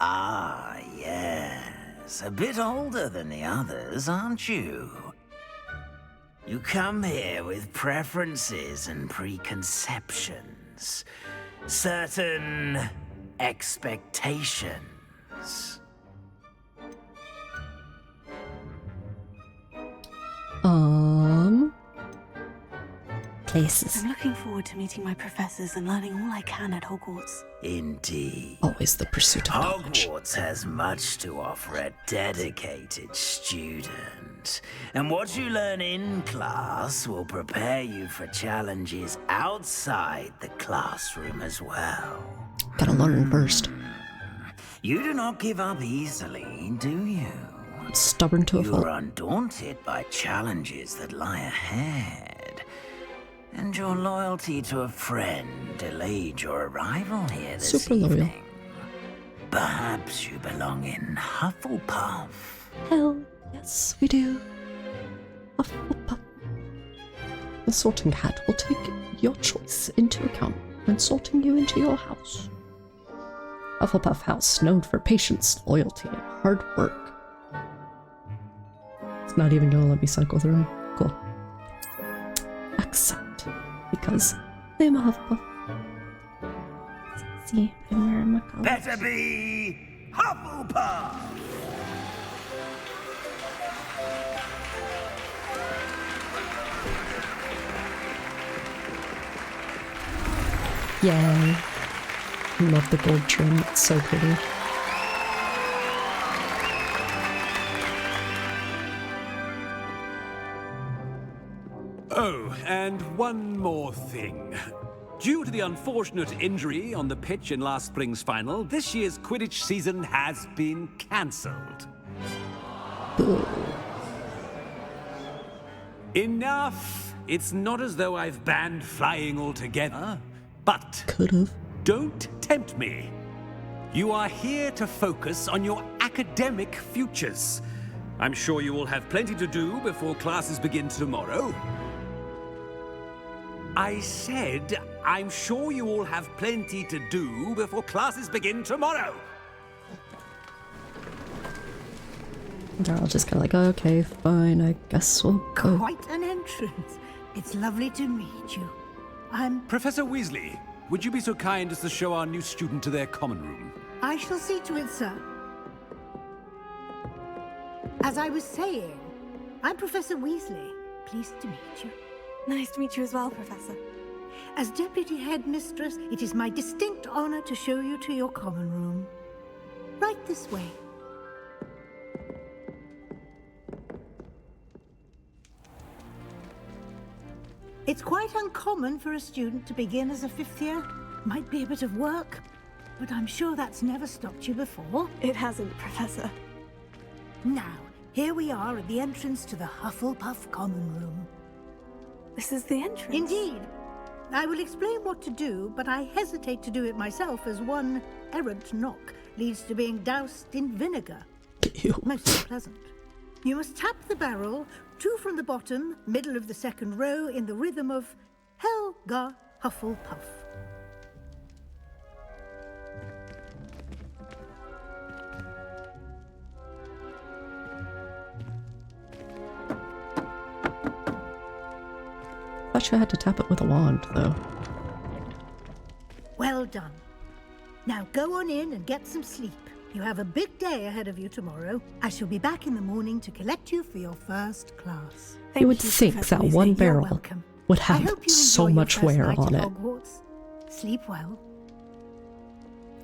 Ah, yes. A bit older than the others, aren't you? You come here with preferences and preconceptions. Certain expectations. Places. I'm looking forward to meeting my professors and learning all I can at Hogwarts. Indeed. Always the pursuit of knowledge. Hogwarts has much to offer a dedicated student. And what you learn in class will prepare you for challenges outside the classroom as well. Gotta learn first. You do not give up easily, do you? Stubborn to a You're fault. undaunted by challenges that lie ahead. And your loyalty to a friend delayed your arrival here this Super loyal. evening. Perhaps you belong in Hufflepuff. Hell, yes, we do. Hufflepuff. The sorting hat will take your choice into account when sorting you into your house. Hufflepuff House, known for patience, loyalty, and hard work. It's not even gonna let me cycle through. Cool. Accept, because I'm a Hufflepuff. See, I'm wearing my collar. Better be Hufflepuff! Yay. I love the gold trim, it's so pretty. Oh, and one more thing. Due to the unfortunate injury on the pitch in last spring's final, this year's Quidditch season has been cancelled. Enough! It's not as though I've banned flying altogether, but Could've. don't tempt me. You are here to focus on your academic futures. I'm sure you will have plenty to do before classes begin tomorrow. I said, I'm sure you all have plenty to do before classes begin tomorrow. They're all just kind of like, okay, fine, I guess we'll go. Quite an entrance. It's lovely to meet you. I'm... Professor Weasley, would you be so kind as to show our new student to their common room? I shall see to it, sir. As I was saying, I'm Professor Weasley. Pleased to meet you. Nice to meet you as well, Professor. As Deputy Headmistress, it is my distinct honor to show you to your common room. Right this way. It's quite uncommon for a student to begin as a fifth year. Might be a bit of work, but I'm sure that's never stopped you before. It hasn't, Professor. Now, here we are at the entrance to the Hufflepuff common room. This is the entrance? Indeed. I will explain what to do, but I hesitate to do it myself as one errant knock leads to being doused in vinegar. Ew. Most unpleasant. You must tap the barrel, 2 from the bottom, middle of the second row, in the rhythm of Helga Hufflepuff. I thought you had to tap it with a wand, though. Well done. Now go on in and get some sleep. You have a big day ahead of you tomorrow. I shall be back in the morning to collect you for your first class. You would think Professor that Weasley. one You're barrel welcome. would I have hope you so enjoy much your first wear night on at it. Hogwarts. Sleep well.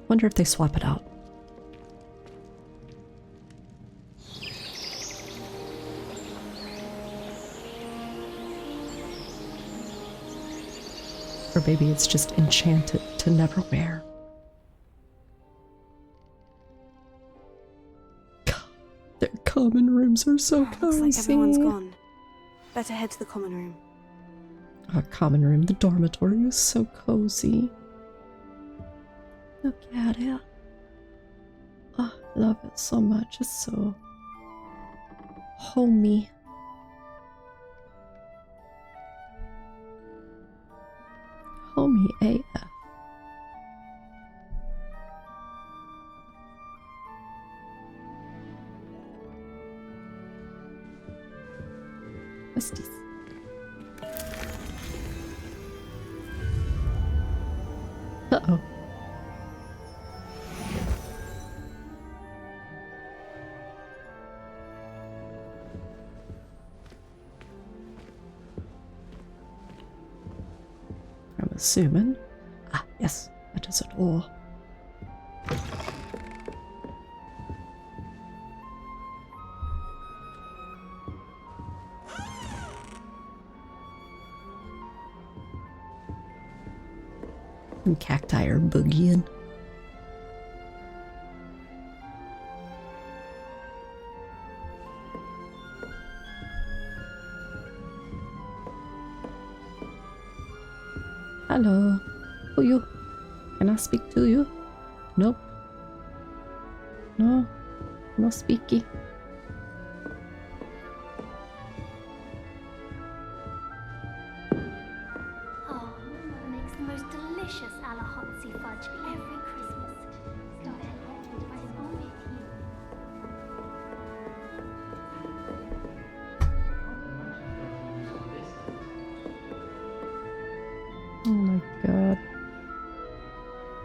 Wonder if they swap it out. Or maybe it's just enchanted to never wear. God, their common rooms are so cozy. Looks like everyone's gone. Better head to the common room. Our common room, the dormitory, is so cozy. Look at it. Oh, I love it so much. It's so homey. Homey AF. What's this? Uh-oh. I'm assuming. Ah, yes, that is a door. And cacti are boogieing. Hello. Who you? Can I speak to you? Nope. No. No speaky. Oh, Mama makes the most delicious Alahotsy fudge every Christmas. Go ahead, it's all with you. Oh my god.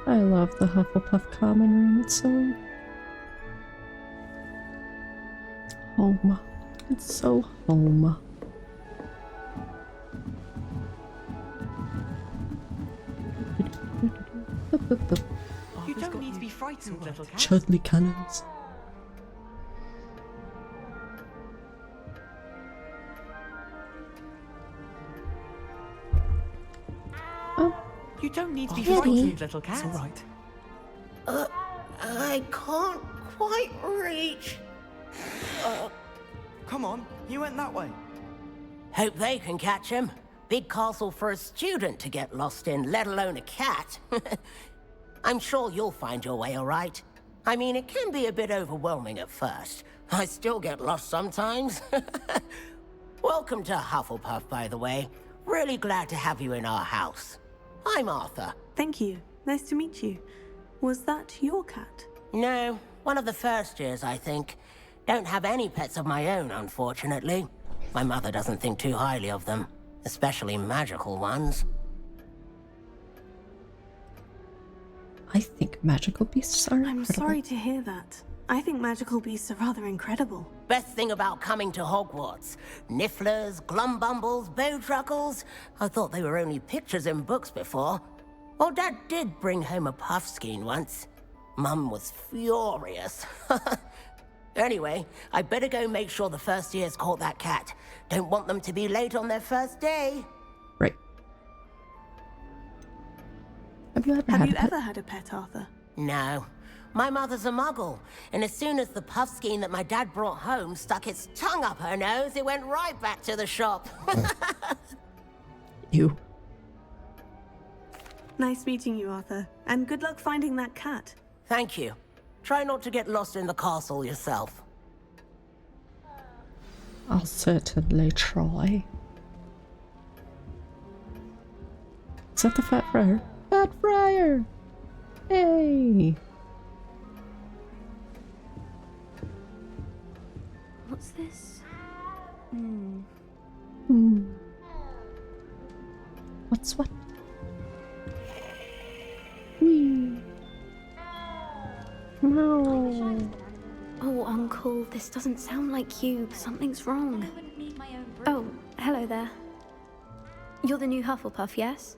I love the Hufflepuff common room. It's so home. It's so home. You don't need to be frightened, little cat. Chudley cannons. don't need to be Kitty. frightened, little cat. It's all right. I can't quite reach. Come on, you went that way. Hope they can catch him. Big castle for a student to get lost in, let alone a cat. I'm sure you'll find your way all right. I mean, it can be a bit overwhelming at first. I still get lost sometimes. Welcome to Hufflepuff, by the way. Really glad to have you in our house. I'm Arthur. Thank you. Nice to meet you. Was that your cat? No, one of the first years, I think. Don't have any pets of my own, unfortunately. My mother doesn't think too highly of them, especially magical ones. I think magical beasts are I'm incredible. sorry to hear that. I think magical beasts are rather incredible. Best thing about coming to Hogwarts. Nifflers, glumbumbles, bowtruckles. I thought they were only pictures in books before. Well, Dad did bring home a puffskein once. Mum was furious. Anyway, I better go make sure the first years caught that cat. Don't want them to be late on their first day. Right. Have you ever had a pet, Arthur? No. My mother's a muggle, and as soon as the puffskein that my dad brought home stuck its tongue up her nose, it went right back to the shop. You. Nice meeting you, Arthur. And good luck finding that cat. Thank you. Try not to get lost in the castle yourself. I'll certainly try. Is that the Fat Friar? Fat Friar! Hey! What's this? What's what? Whee! No. Oh, Uncle, this doesn't sound like you. Something's wrong. Oh, hello there. You're the new Hufflepuff, yes?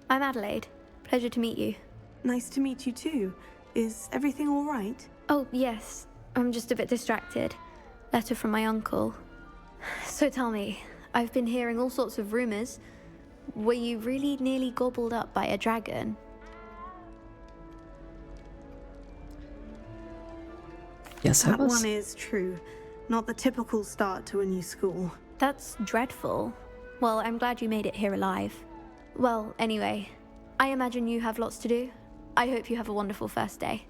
I'm Adelaide. Pleasure to meet you. Nice to meet you too. Is everything all right? Oh, yes. I'm just a bit distracted. Letter from my uncle. So tell me, I've been hearing all sorts of rumors. Were you really nearly gobbled up by a dragon? Yes, I that was. one is true. Not the typical start to a new school. That's dreadful. Well, I'm glad you made it here alive. Well, anyway, I imagine you have lots to do. I hope you have a wonderful first day.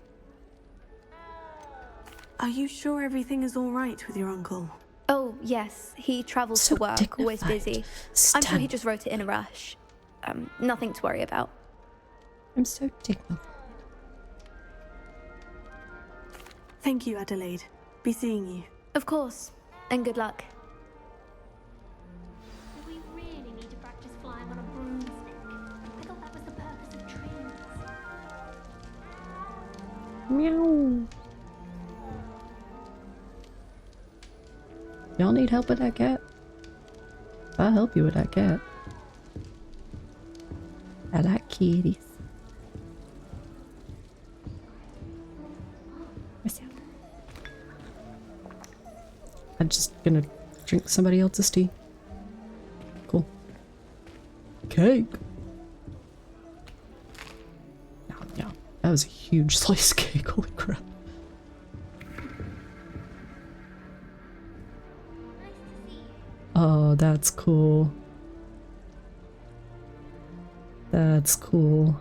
Are you sure everything is all right with your uncle? Oh, yes. He travels So to work, always busy. I'm sure he just wrote it in a rush. Nothing to worry about. I'm so dignified. Thank you, Adelaide. Be seeing you. Of course. And good luck. Do we really need to practice flying on a broomstick? I thought that was the purpose of trains. Meow. Y'all need help with that cat? I'll help you with that cat. I like kitties. I'm just gonna drink somebody else's tea. Cool. Cake! No, that was a huge slice of cake, holy crap. Oh, that's cool. That's cool.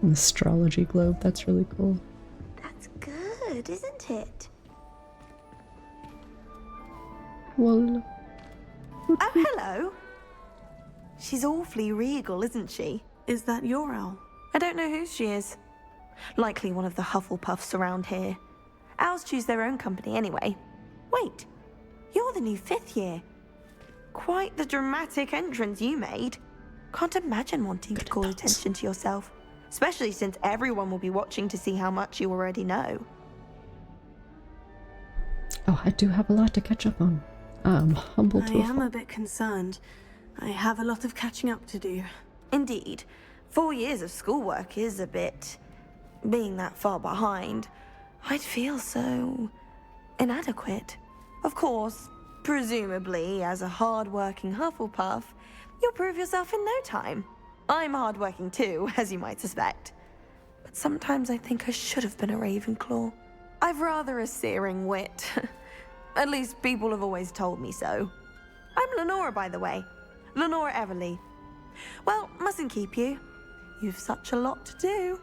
An astrology globe, that's really cool. That's good, isn't it? Well. Oh, hello. She's awfully regal, isn't she? Is that your owl? I don't know who she is. Likely one of the Hufflepuffs around here. Owls choose their own company anyway. Wait, you're the new 5th year. Quite the dramatic entrance you made. Can't imagine wanting to call attention to yourself, especially since everyone will be watching to see how much you already know. Oh, I do have a lot to catch up on. I'm humbled to I am a bit concerned. I have a lot of catching up to do. Indeed. 4 years of schoolwork is a bit... being that far behind. I'd feel so... inadequate. Of course, Presumably, as a hard-working Hufflepuff, you'll prove yourself in no time. I'm hard-working too, as you might suspect. But sometimes I think I should have been a Ravenclaw. I've rather a searing wit. At least people have always told me so. I'm Lenora, by the way. Lenora Everly. Well, mustn't keep you. You've such a lot to do.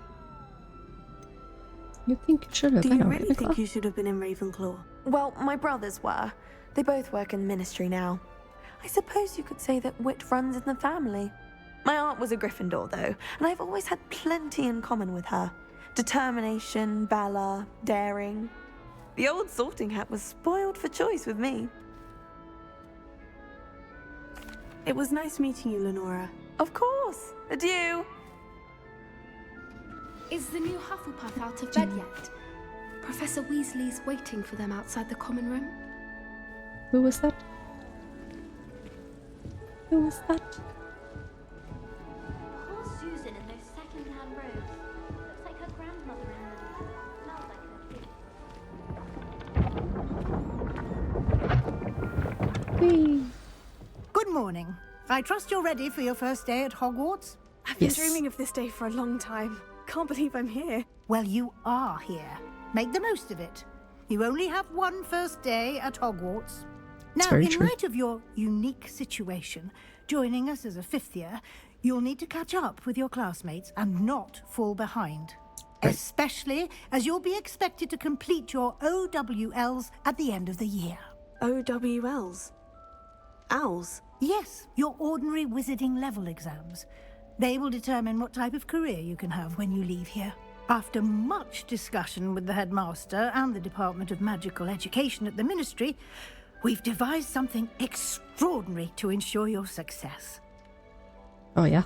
You think you should have Do been you a really Ravenclaw? think you should have been in Ravenclaw? Well, my brothers were. They both work in ministry now. I suppose you could say that wit runs in the family. My aunt was a Gryffindor, though, and I've always had plenty in common with her. Determination, valor, daring. The old sorting hat was spoiled for choice with me. It was nice meeting you, Lenora. Of course. Adieu. Is the new Hufflepuff out of bed yet? Professor Weasley's waiting for them outside the common room. Who was that? Who was that? Poor Susan in those second-hand robes. Looks like her grandmother in them. Smells like her too. Good morning. I trust you're ready for your first day at Hogwarts? I've been dreaming of this day for a long time. Can't believe I'm here. Well, you are here. Make the most of it. You only have one first day at Hogwarts. Now, in light of your unique situation, joining us as a fifth year, you'll need to catch up with your classmates and not fall behind. Especially as you'll be expected to complete your OWLs at the end of the year. OWLs? Owls? Yes, your ordinary wizarding level exams. They will determine what type of career you can have when you leave here. After much discussion with the headmaster and the Department of Magical Education at the Ministry, we've devised something extraordinary to ensure your success. Oh, yeah.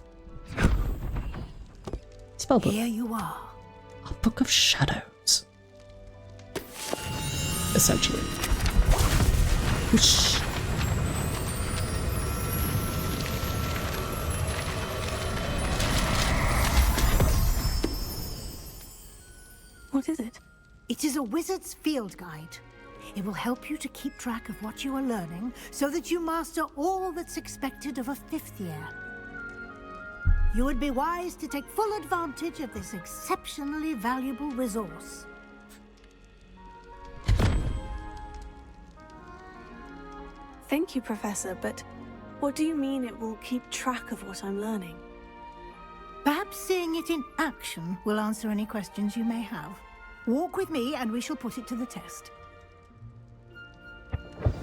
Spellbook. Here you are. A book of shadows. Essentially. Whoosh. What is it? It is a wizard's field guide. It will help you to keep track of what you are learning so that you master all that's expected of a fifth year. You would be wise to take full advantage of this exceptionally valuable resource. Thank you, Professor, but what do you mean it will keep track of what I'm learning? Perhaps seeing it in action will answer any questions you may have. Walk with me and we shall put it to the test.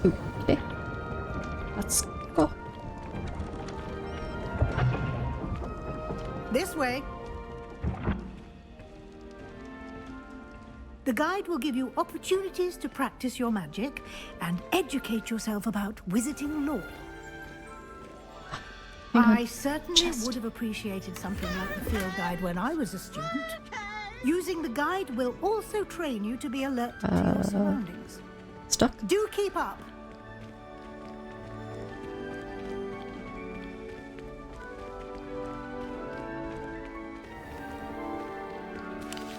Okay. Let's go. This way. The guide will give you opportunities to practice your magic and educate yourself about wizarding lore. I certainly would have appreciated something like the field guide when I was a student. Using the guide will also train you to be alert to your surroundings. Stuck? Do keep up.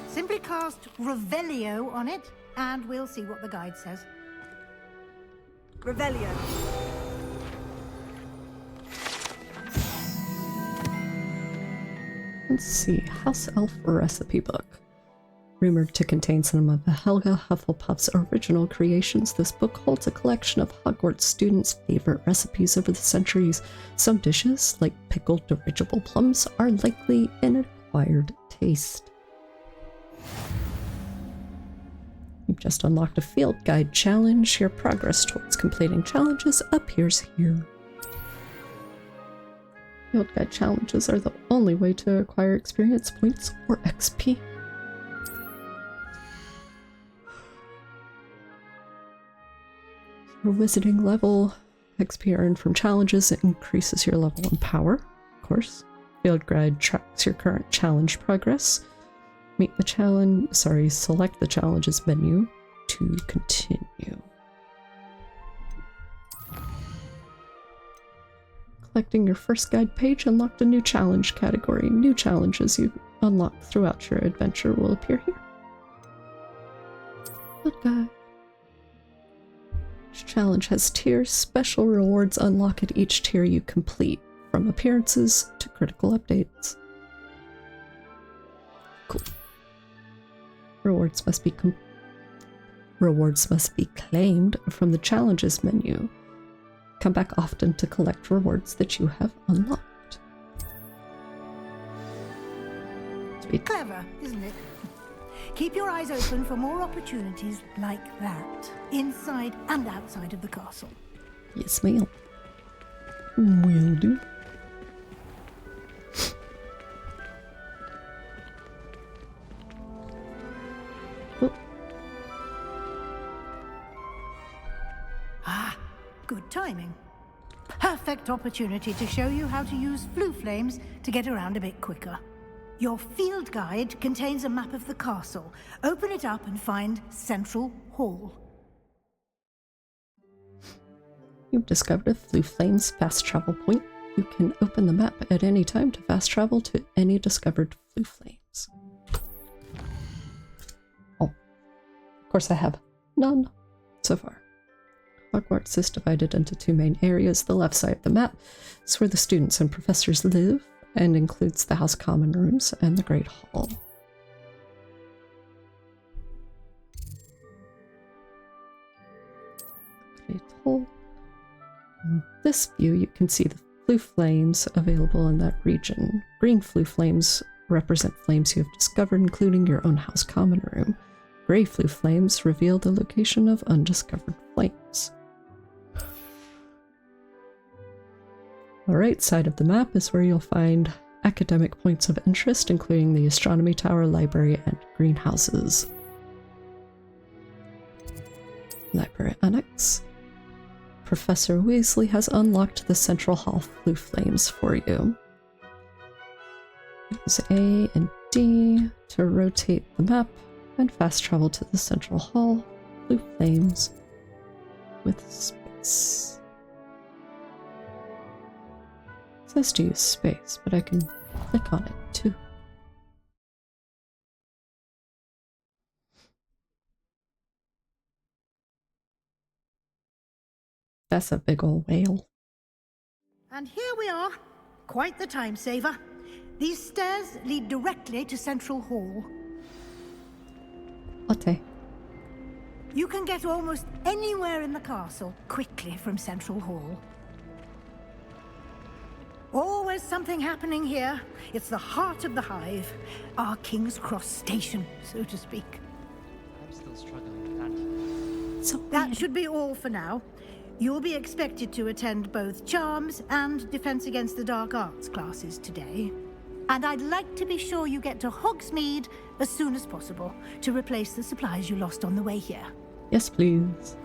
Simply cast Revelio on it, and we'll see what the guide says. Revelio. Let's see. House Elf Recipe Book. Rumored to contain some of Helga Hufflepuff's original creations, this book holds a collection of Hogwarts students' favorite recipes over the centuries. Some dishes, like pickled dirigible plums, are likely an acquired taste. You've just unlocked a field guide challenge. Your progress towards completing challenges appears here. Field guide challenges are the only way to acquire experience points or XP. Your wizarding level, XP earned from challenges, it increases your level and power, of course. Field guide tracks your current challenge progress. Select the challenges menu to continue. Collecting your first guide page unlocked a new challenge category. New challenges you unlock throughout your adventure will appear here. Field guide. Each challenge has tiers. Special rewards unlock at each tier you complete, from appearances to critical updates. Cool. Rewards must be claimed from the challenges menu. Come back often to collect rewards that you have unlocked. Sweet. Clever, isn't it? Keep your eyes open for more opportunities like that, inside and outside of the castle. Yes, ma'am. Will do. Oh. Ah, good timing. Perfect opportunity to show you how to use flue flames to get around a bit quicker. Your field guide contains a map of the castle. Open it up and find Central Hall. You've discovered a Flue Flames fast travel point. You can open the map at any time to fast travel to any discovered Flue Flames. Oh, of course I have none so far. Hogwarts is divided into two main areas. The left side of the map is where the students and professors live, and includes the House Common Rooms and the Great Hall. Great Hall. In this view, you can see the Flue Flames available in that region. Green Flue Flames represent flames you have discovered, including your own House Common Room. Gray Flue Flames reveal the location of undiscovered flames. The right side of the map is where you'll find academic points of interest, including the Astronomy Tower, Library, and greenhouses. Library Annex. Professor Weasley has unlocked the Central Hall Flue Flames for you. Use A and D to rotate the map and fast travel to the Central Hall Flue Flames with space. It says to use space, but I can click on it too. That's a big old whale. And here we are. Quite the time saver. These stairs lead directly to Central Hall. Latte. You can get almost anywhere in the castle quickly from Central Hall. Always something happening here. It's the heart of the hive. Our King's Cross station, so to speak. I'm still struggling with that. So that should be all for now. You'll be expected to attend both Charms and Defense Against the Dark Arts classes today. And I'd like to be sure you get to Hogsmeade as soon as possible to replace the supplies you lost on the way here. Yes, please.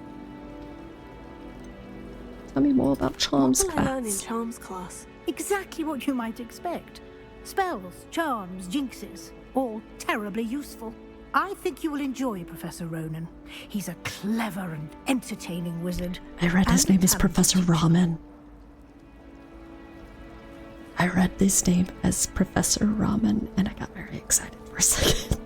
Tell me more about Charms class. What will I learn in Charms class? Exactly what you might expect. Spells, charms, jinxes, all terribly useful. I think you will enjoy Professor Ronan. He's a clever and entertaining wizard. I read his name is Professor Ramen. I read this name as Professor Ramen, and I got very excited for a second.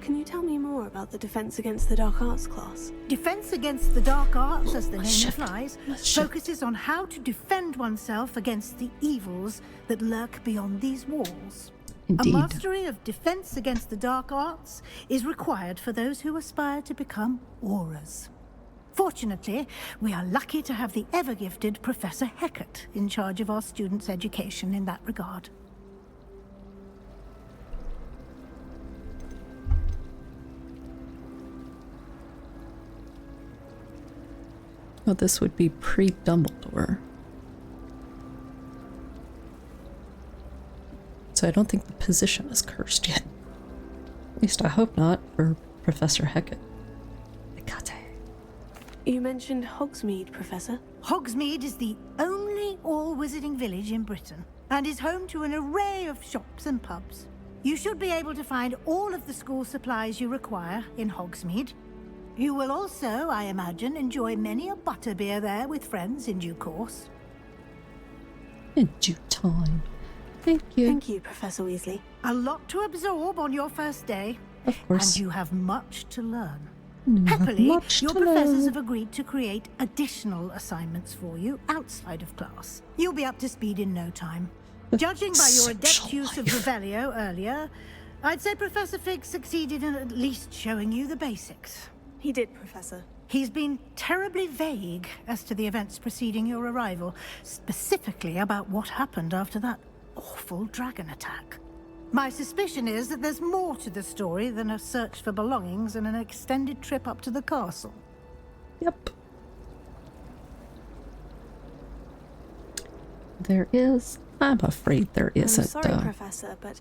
Can you tell me more about the Defense Against the Dark Arts class? Defense Against the Dark Arts, as the name implies, focuses on how to defend oneself against the evils that lurk beyond these walls. Indeed. A mastery of Defense Against the Dark Arts is required for those who aspire to become Aurors. Fortunately, we are lucky to have the ever-gifted Professor Hecat in charge of our students' education in that regard. Well, this would be pre-Dumbledore. So I don't think the position is cursed yet. At least I hope not for Professor Hecat. You mentioned Hogsmeade, Professor. Hogsmeade is the only all-wizarding village in Britain and is home to an array of shops and pubs. You should be able to find all of the school supplies you require in Hogsmeade. You will also, I imagine, enjoy many a butterbeer there with friends in due course. In due time. Thank you. Thank you, Professor Weasley. A lot to absorb on your first day. Of course. And you have much to learn. Happily, much your to professors know. have agreed to create additional assignments for you outside of class. You'll be up to speed in no time. Judging by your adept use of Revelio earlier, I'd say Professor Fig succeeded in at least showing you the basics. He did, Professor. He's been terribly vague as to the events preceding your arrival, specifically about what happened after that awful dragon attack. My suspicion is that there's more to the story than a search for belongings and an extended trip up to the castle. Yep. There is. I'm afraid there isn't. I'm sorry, Professor, but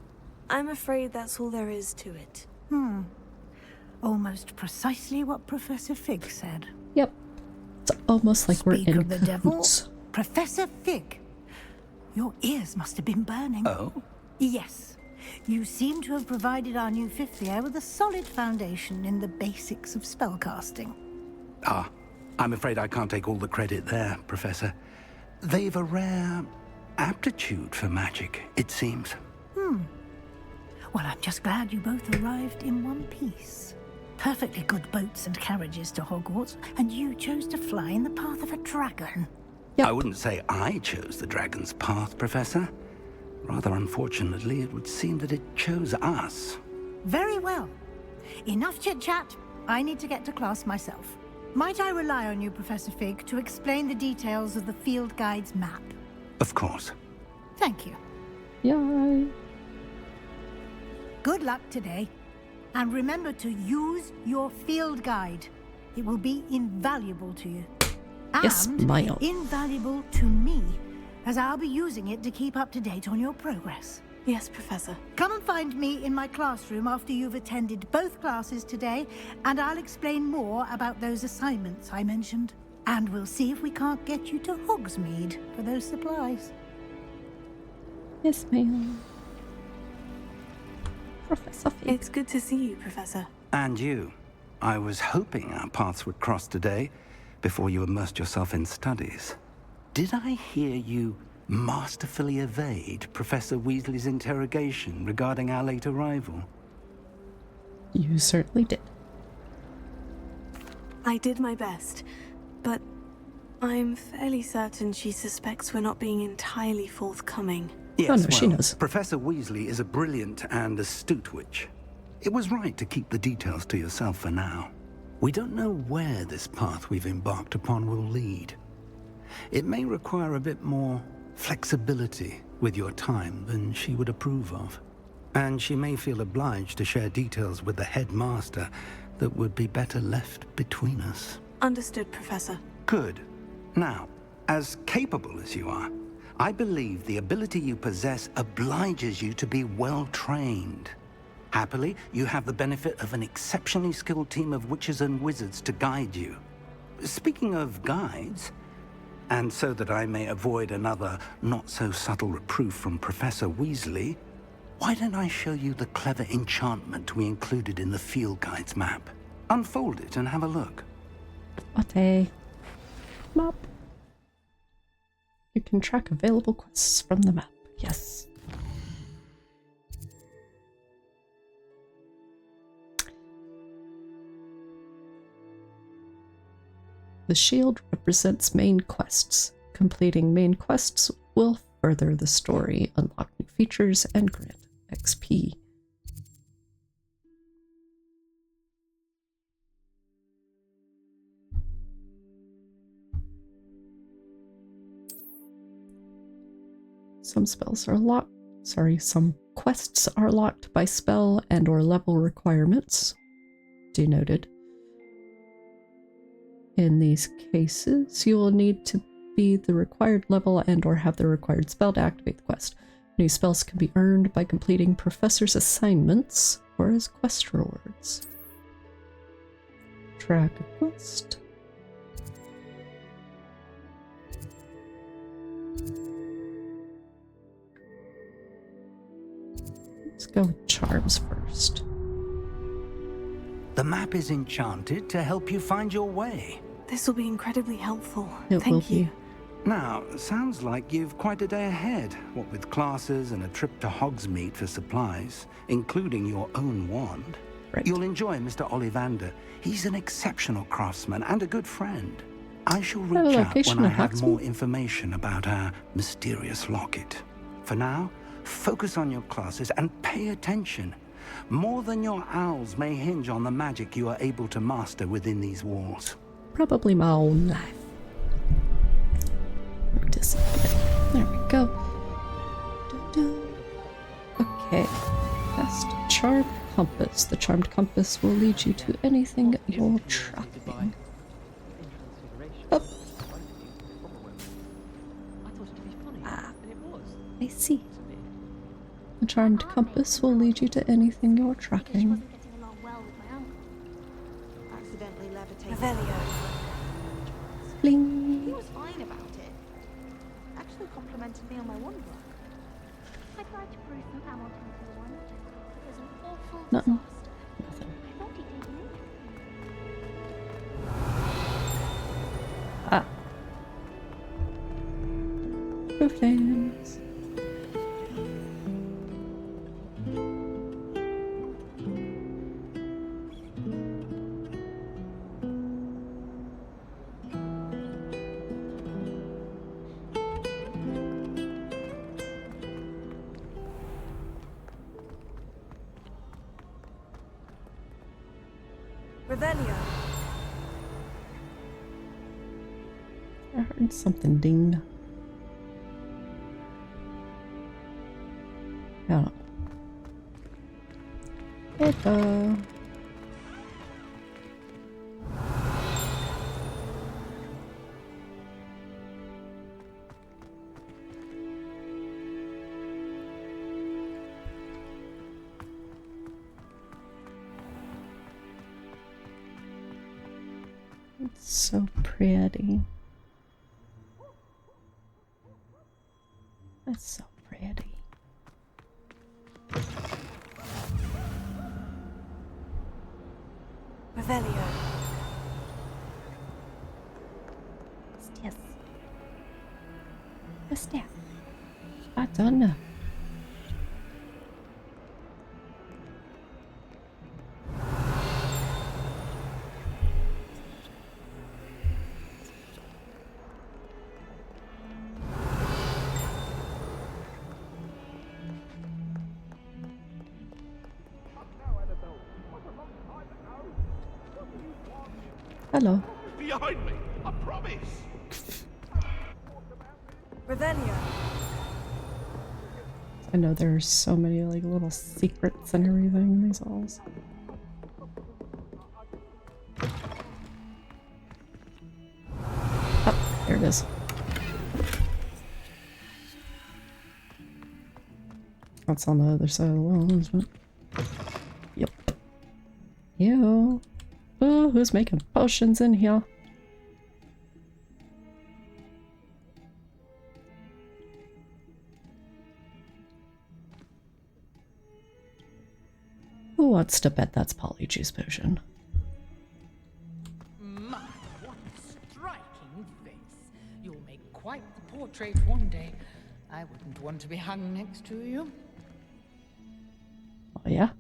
I'm afraid that's all there is to it. Almost precisely what Professor Fig said. Yep. It's almost like we're Speak in of the devil, cahoots. Professor Fig. Your ears must have been burning. Oh? Yes. You seem to have provided our new fifth year with a solid foundation in the basics of spellcasting. Ah, I'm afraid I can't take all the credit there, Professor. They've a rare aptitude for magic, it seems. Well, I'm just glad you both arrived in one piece. Perfectly good boats and carriages to Hogwarts, and you chose to fly in the path of a dragon. I wouldn't say I chose the dragon's path, Professor. Rather unfortunately, it would seem that it chose us. Very well. Enough chit-chat. I need to get to class myself. Might I rely on you, Professor Fig, to explain the details of the field guide's map? Of course. Thank you. Yay. Good luck today. And remember to use your field guide. It will be invaluable to you. Yes, and ma'am. invaluable to me, as I'll be using it to keep up to date on your progress. Yes, Professor. Come and find me in my classroom after you've attended both classes today, and I'll explain more about those assignments I mentioned. And we'll see if we can't get you to Hogsmeade for those supplies. Yes, ma'am. Professor Fig. It's good to see you, Professor. And you. I was hoping our paths would cross today, before you immersed yourself in studies. Did I hear you masterfully evade Professor Weasley's interrogation regarding our late arrival? You certainly did. I did my best, but I'm fairly certain she suspects we're not being entirely forthcoming. Yes, she knows. Professor Weasley is a brilliant and astute witch. It was right to keep the details to yourself for now. We don't know where this path we've embarked upon will lead. It may require a bit more flexibility with your time than she would approve of. And she may feel obliged to share details with the headmaster that would be better left between us. Understood, Professor. Good. Now, as capable as you are, I believe the ability you possess obliges you to be well trained. Happily, you have the benefit of an exceptionally skilled team of witches and wizards to guide you. Speaking of guides, and so that I may avoid another not-so-subtle reproof from Professor Weasley, why don't I show you the clever enchantment we included in the field guide's map? Unfold it and have a look. What a map. You can track available quests from the map. Yes. The shield represents main quests. Completing main quests will further the story, unlock new features, and grant XP. Some spells are locked. Some quests are locked by spell and or level requirements, denoted. In these cases, you will need to be the required level and or have the required spell to activate the quest. New spells can be earned by completing professor's assignments or as quest rewards. Track a quest. Let's go with charms first. The map is enchanted to help you find your way. This will be incredibly helpful. It will Thank you. be. Now, sounds like you've quite a day ahead, what with classes and a trip to Hogsmeade for supplies, including your own wand. You'll enjoy Mr. Ollivander. He's an exceptional craftsman and a good friend. I shall reach out when I have more information about our mysterious locket. For now, focus on your classes and pay attention. More than your owls may hinge on the magic you are able to master within these walls. Probably my own life. Discipline. There we go. Okay. Cast Charmed Compass. The Charmed Compass will lead you to anything you're tracking. Oh. Ah, I see. The Charmed Compass will lead you to anything you're tracking. Accidentally levitated. Revelio. Bling. He was fine about it. Actually complimented me on my wand work. I tried to brew some ammo into the wand. It was an awful Nothing. disaster. I thought he'd taken it. Ah. Profanes. Revelio. I heard something ding. Oh. Hello. It's so pretty. That's so pretty. Revelio. Yes. What's that? I don't know. Hello. Behind me, I promise. Revelio. I know there's so many like little secrets and everything in these halls. Oh, there it is. That's on the other side of the wall, isn't it? Yep. Ew. Oh, who's making potions in here? Who wants to bet that's Polyjuice potion? My, what a striking face. You'll make quite the portrait one day. I wouldn't want to be hung next to you. Oh, yeah?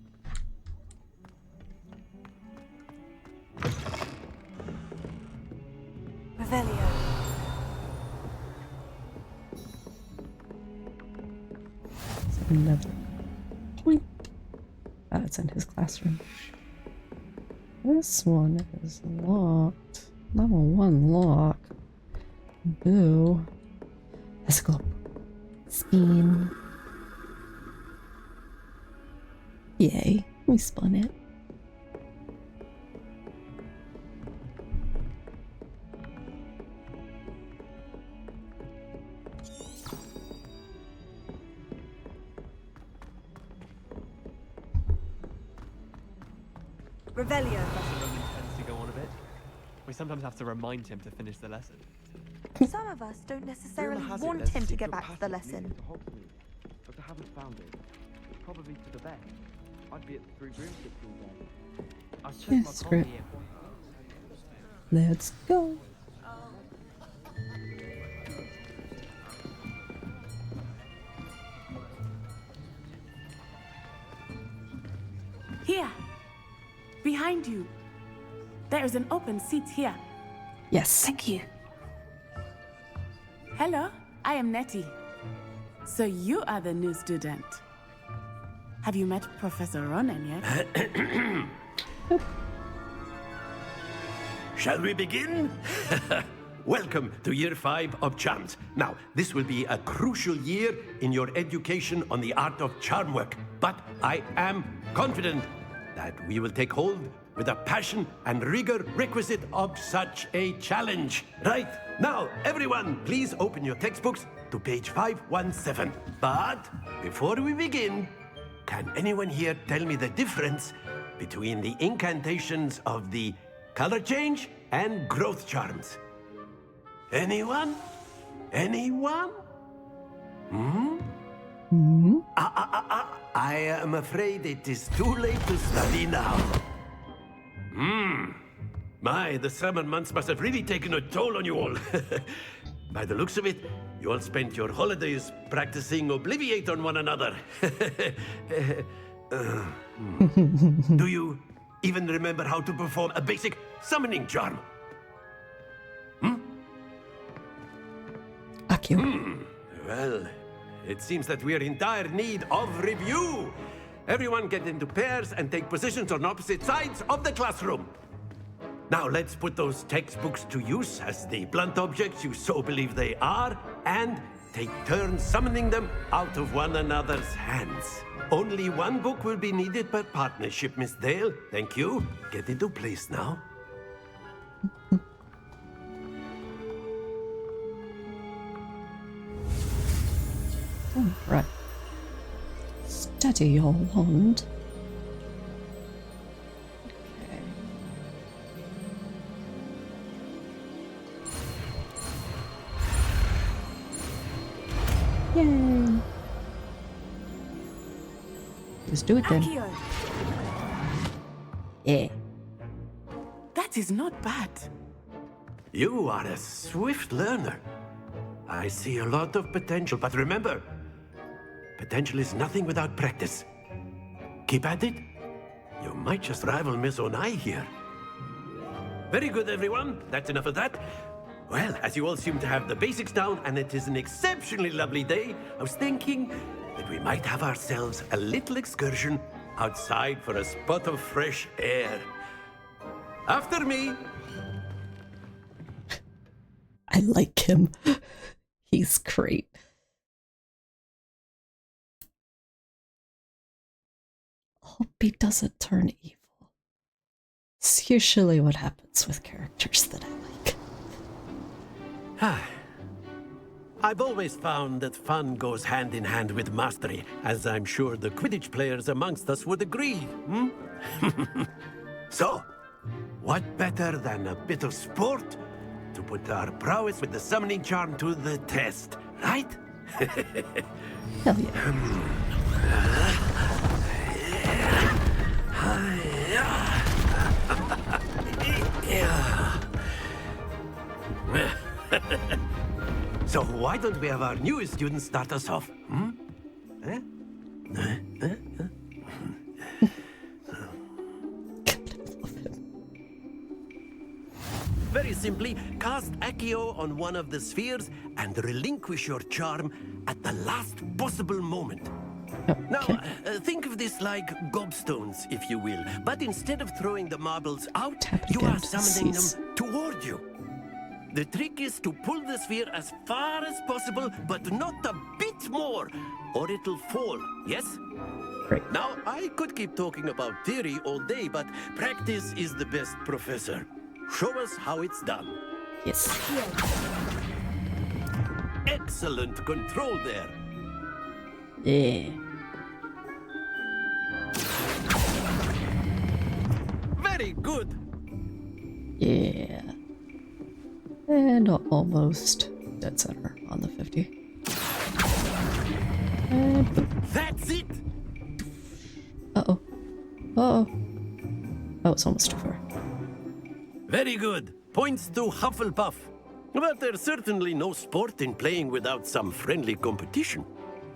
Revelio. Another point. That's in his classroom. This one is locked. Level 1 lock. Boo. Let's go. Scheme. Yay. We spun it. Revelio. Professor Roman tends to go on a bit. We sometimes have to remind him to finish the lesson. Some of us don't necessarily want him to get back to the lesson. But I haven't found it. It's probably to the vet. I'd be at the 3 broomsticks all day. I checked my Yes, copy right. here. Let's go. Here. behind you. There is an open seat here. Yes. Thank you. Hello, I am Nettie. So you are the new student. Have you met Professor Ronan yet? Shall we begin? Welcome to Year 5 of Charms. Now, this will be a crucial year in your education on the art of charm work. But I am confident that we will take hold with the passion and rigor requisite of such a challenge. Right, now, everyone, please open your textbooks to page 517. But before we begin, can anyone here tell me the difference between the incantations of the color change and growth charms? Anyone? Anyone? I am afraid it is too late to study now. My, the summer months must have really taken a toll on you all. By the looks of it, you all spent your holidays practicing Obliviate on one another. Do you even remember how to perform a basic summoning charm? Well, it seems that we are in dire need of review. Everyone get into pairs and take positions on opposite sides of the classroom. Now let's put those textbooks to use as the blunt objects you so believe they are, and take turns summoning them out of one another's hands. Only one book will be needed per partnership, Miss Dale. Thank you. Get into place now. Right. Steady your wand. Okay. Yay! Let's do it then. Accio. Yeah. That is not bad. You are a swift learner. I see a lot of potential, but remember, potential is nothing without practice. Keep at it. You might just rival Miss Onai here. Very good, everyone. That's enough of that. Well, as you all seem to have the basics down, and it is an exceptionally lovely day, I was thinking that we might have ourselves a little excursion outside for a spot of fresh air. After me. I like him. He's great. Hope he doesn't turn evil. It's usually what happens with characters that I like. I've always found that fun goes hand in hand with mastery, as I'm sure the Quidditch players amongst us would agree. So, what better than a bit of sport to put our prowess with the summoning charm to the test, right? Hell yeah. So why don't we have our newest student start us off? Very simply, cast Accio on one of the spheres and relinquish your charm at the last possible moment. Now, think of this like gobstones, if you will. But instead of throwing the marbles out, you are summoning them toward you. The trick is to pull the sphere as far as possible, but not a bit more, or it'll fall, yes? Great. Now, I could keep talking about theory all day, but practice is the best professor. Show us how it's done. Yes. Excellent control there. Yeah. Very good. Yeah. And almost dead center on the 50. And boom. That's it. Uh-oh. Uh-oh. Oh, it's almost too far. Very good. Points to Hufflepuff. But there's certainly no sport in playing without some friendly competition.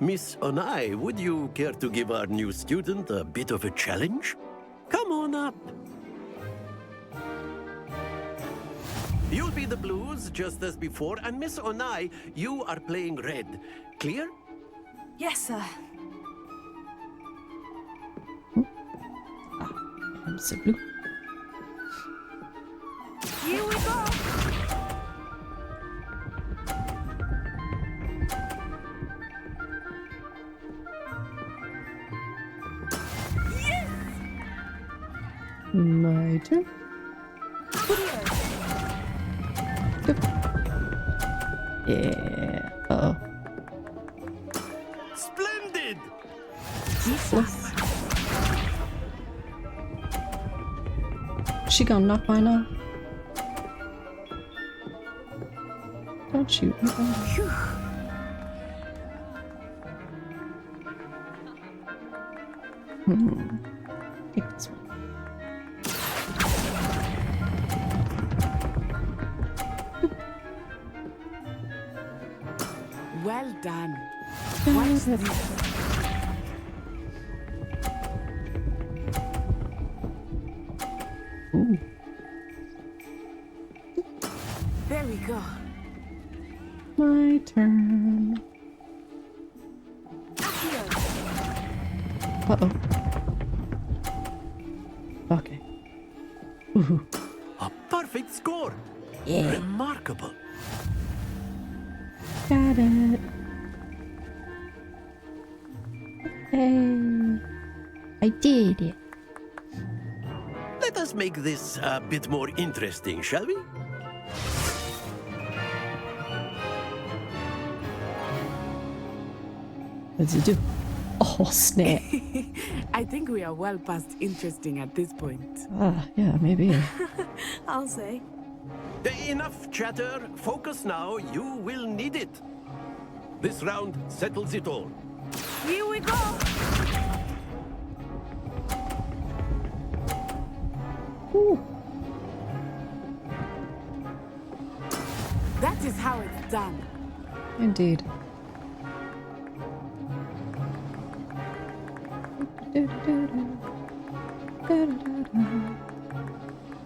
Miss Onai, would you care to give our new student a bit of a challenge? Come on up. You'll be the blues, just as before, and Miss Onai, you are playing red. Clear? Yes, sir. I'm so blue. Here we go! My turn. Yeah. Uh-oh. Splendid! Jesus. She gonna knock mine off? Don't shoot me. Take this one. Well done. Watch this. Ooh. There we go. My turn. Uh-oh. Okay. Ooh. A perfect score. Yeah. Remarkable. Got it. Hey. I did it. Let us make this a bit more interesting, shall we? What does it do? Oh, snap. I think we are well past interesting at this point. Yeah, maybe. I'll say. Enough chatter. Focus now. You will need it. This round settles it all. Here we go! Ooh. That is how it's done. Indeed.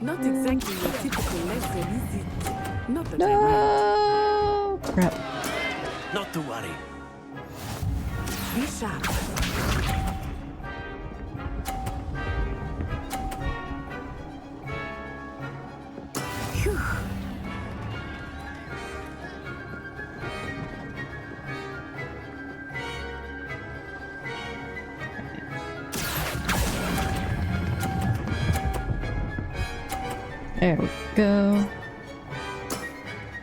Not exactly your typical lesson, is it? Not that No! Crap. Not to worry. Be sharp. Phew. There we go.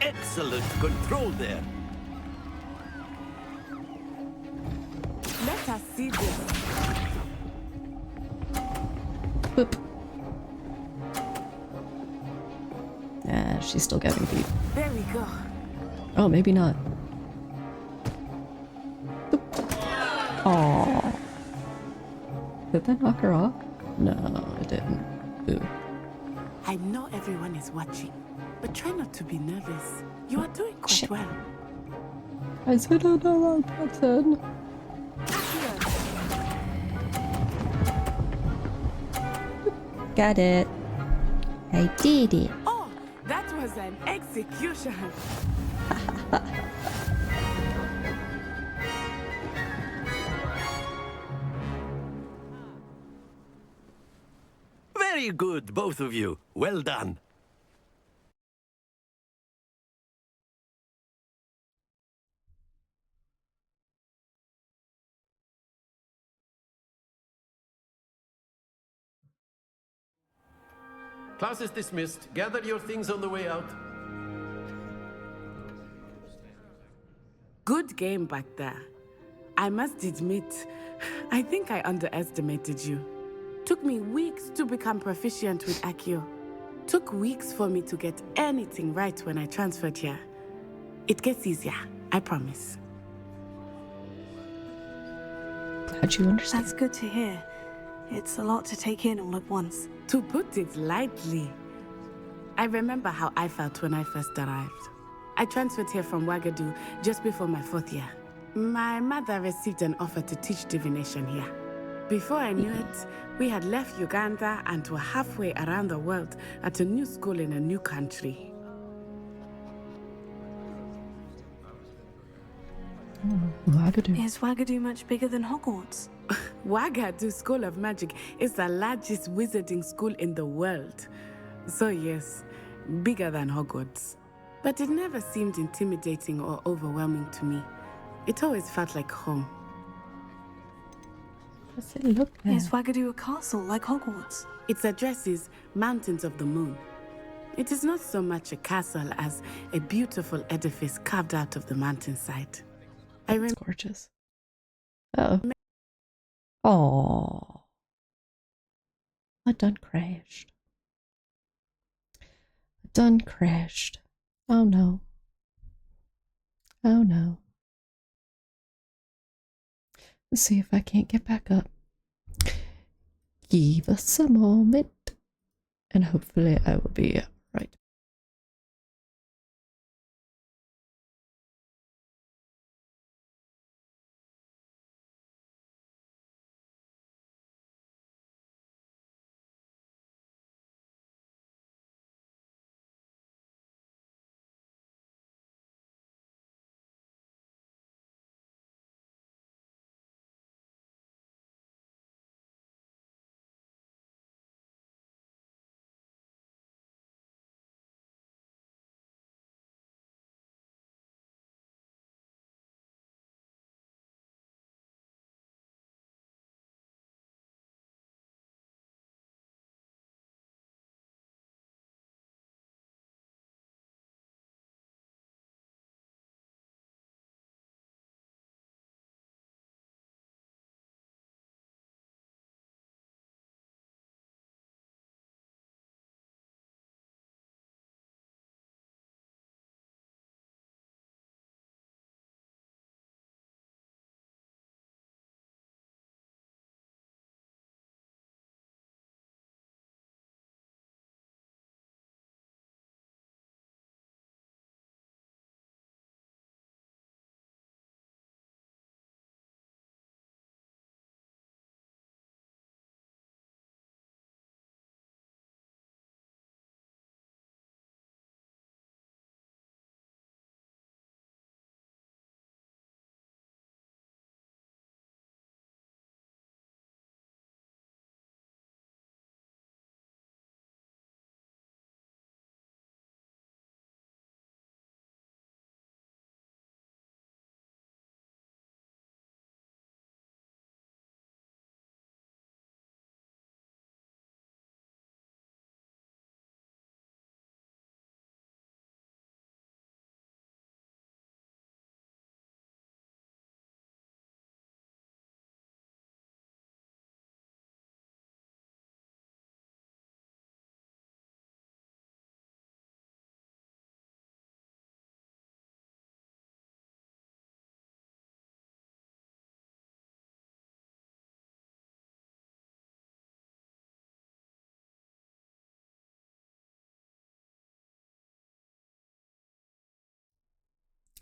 Excellent control there. Let us see this. Boop. She's still getting beat. There we go. Oh, maybe not. Aww. Did that knock her off? No, it didn't. Boo. I know everyone is watching, but try not to be nervous. You are doing quite well. I said I'm the wrong button. Got it. I did it. Oh, that was an execution. Very good, both of you. Well done. Class is dismissed. Gather your things on the way out. Good game back there. I must admit, I think I underestimated you. Took me weeks to become proficient with Accio. Took weeks for me to get anything right when I transferred here. It gets easier, I promise. Glad you understand. That's good to hear. It's a lot to take in all at once. To put it lightly, I remember how I felt when I first arrived. I transferred here from Wagadu just before my 4th year. My mother received an offer to teach divination here. Before I knew it, we had left Uganda and were halfway around the world at a new school in a new country. Wagadoo. Is Wagadoo much bigger than Hogwarts? Wagadoo School of Magic is the largest wizarding school in the world. So yes, bigger than Hogwarts. But it never seemed intimidating or overwhelming to me. It always felt like home. Does it look like? Is Wagadoo a castle like Hogwarts? Its address is Mountains of the Moon. It is not so much a castle as a beautiful edifice carved out of the mountainside. It's gorgeous. Oh, I done crashed. Oh no. Oh no. Let's see if I can't get back up. Give us a moment, and hopefully I will be right.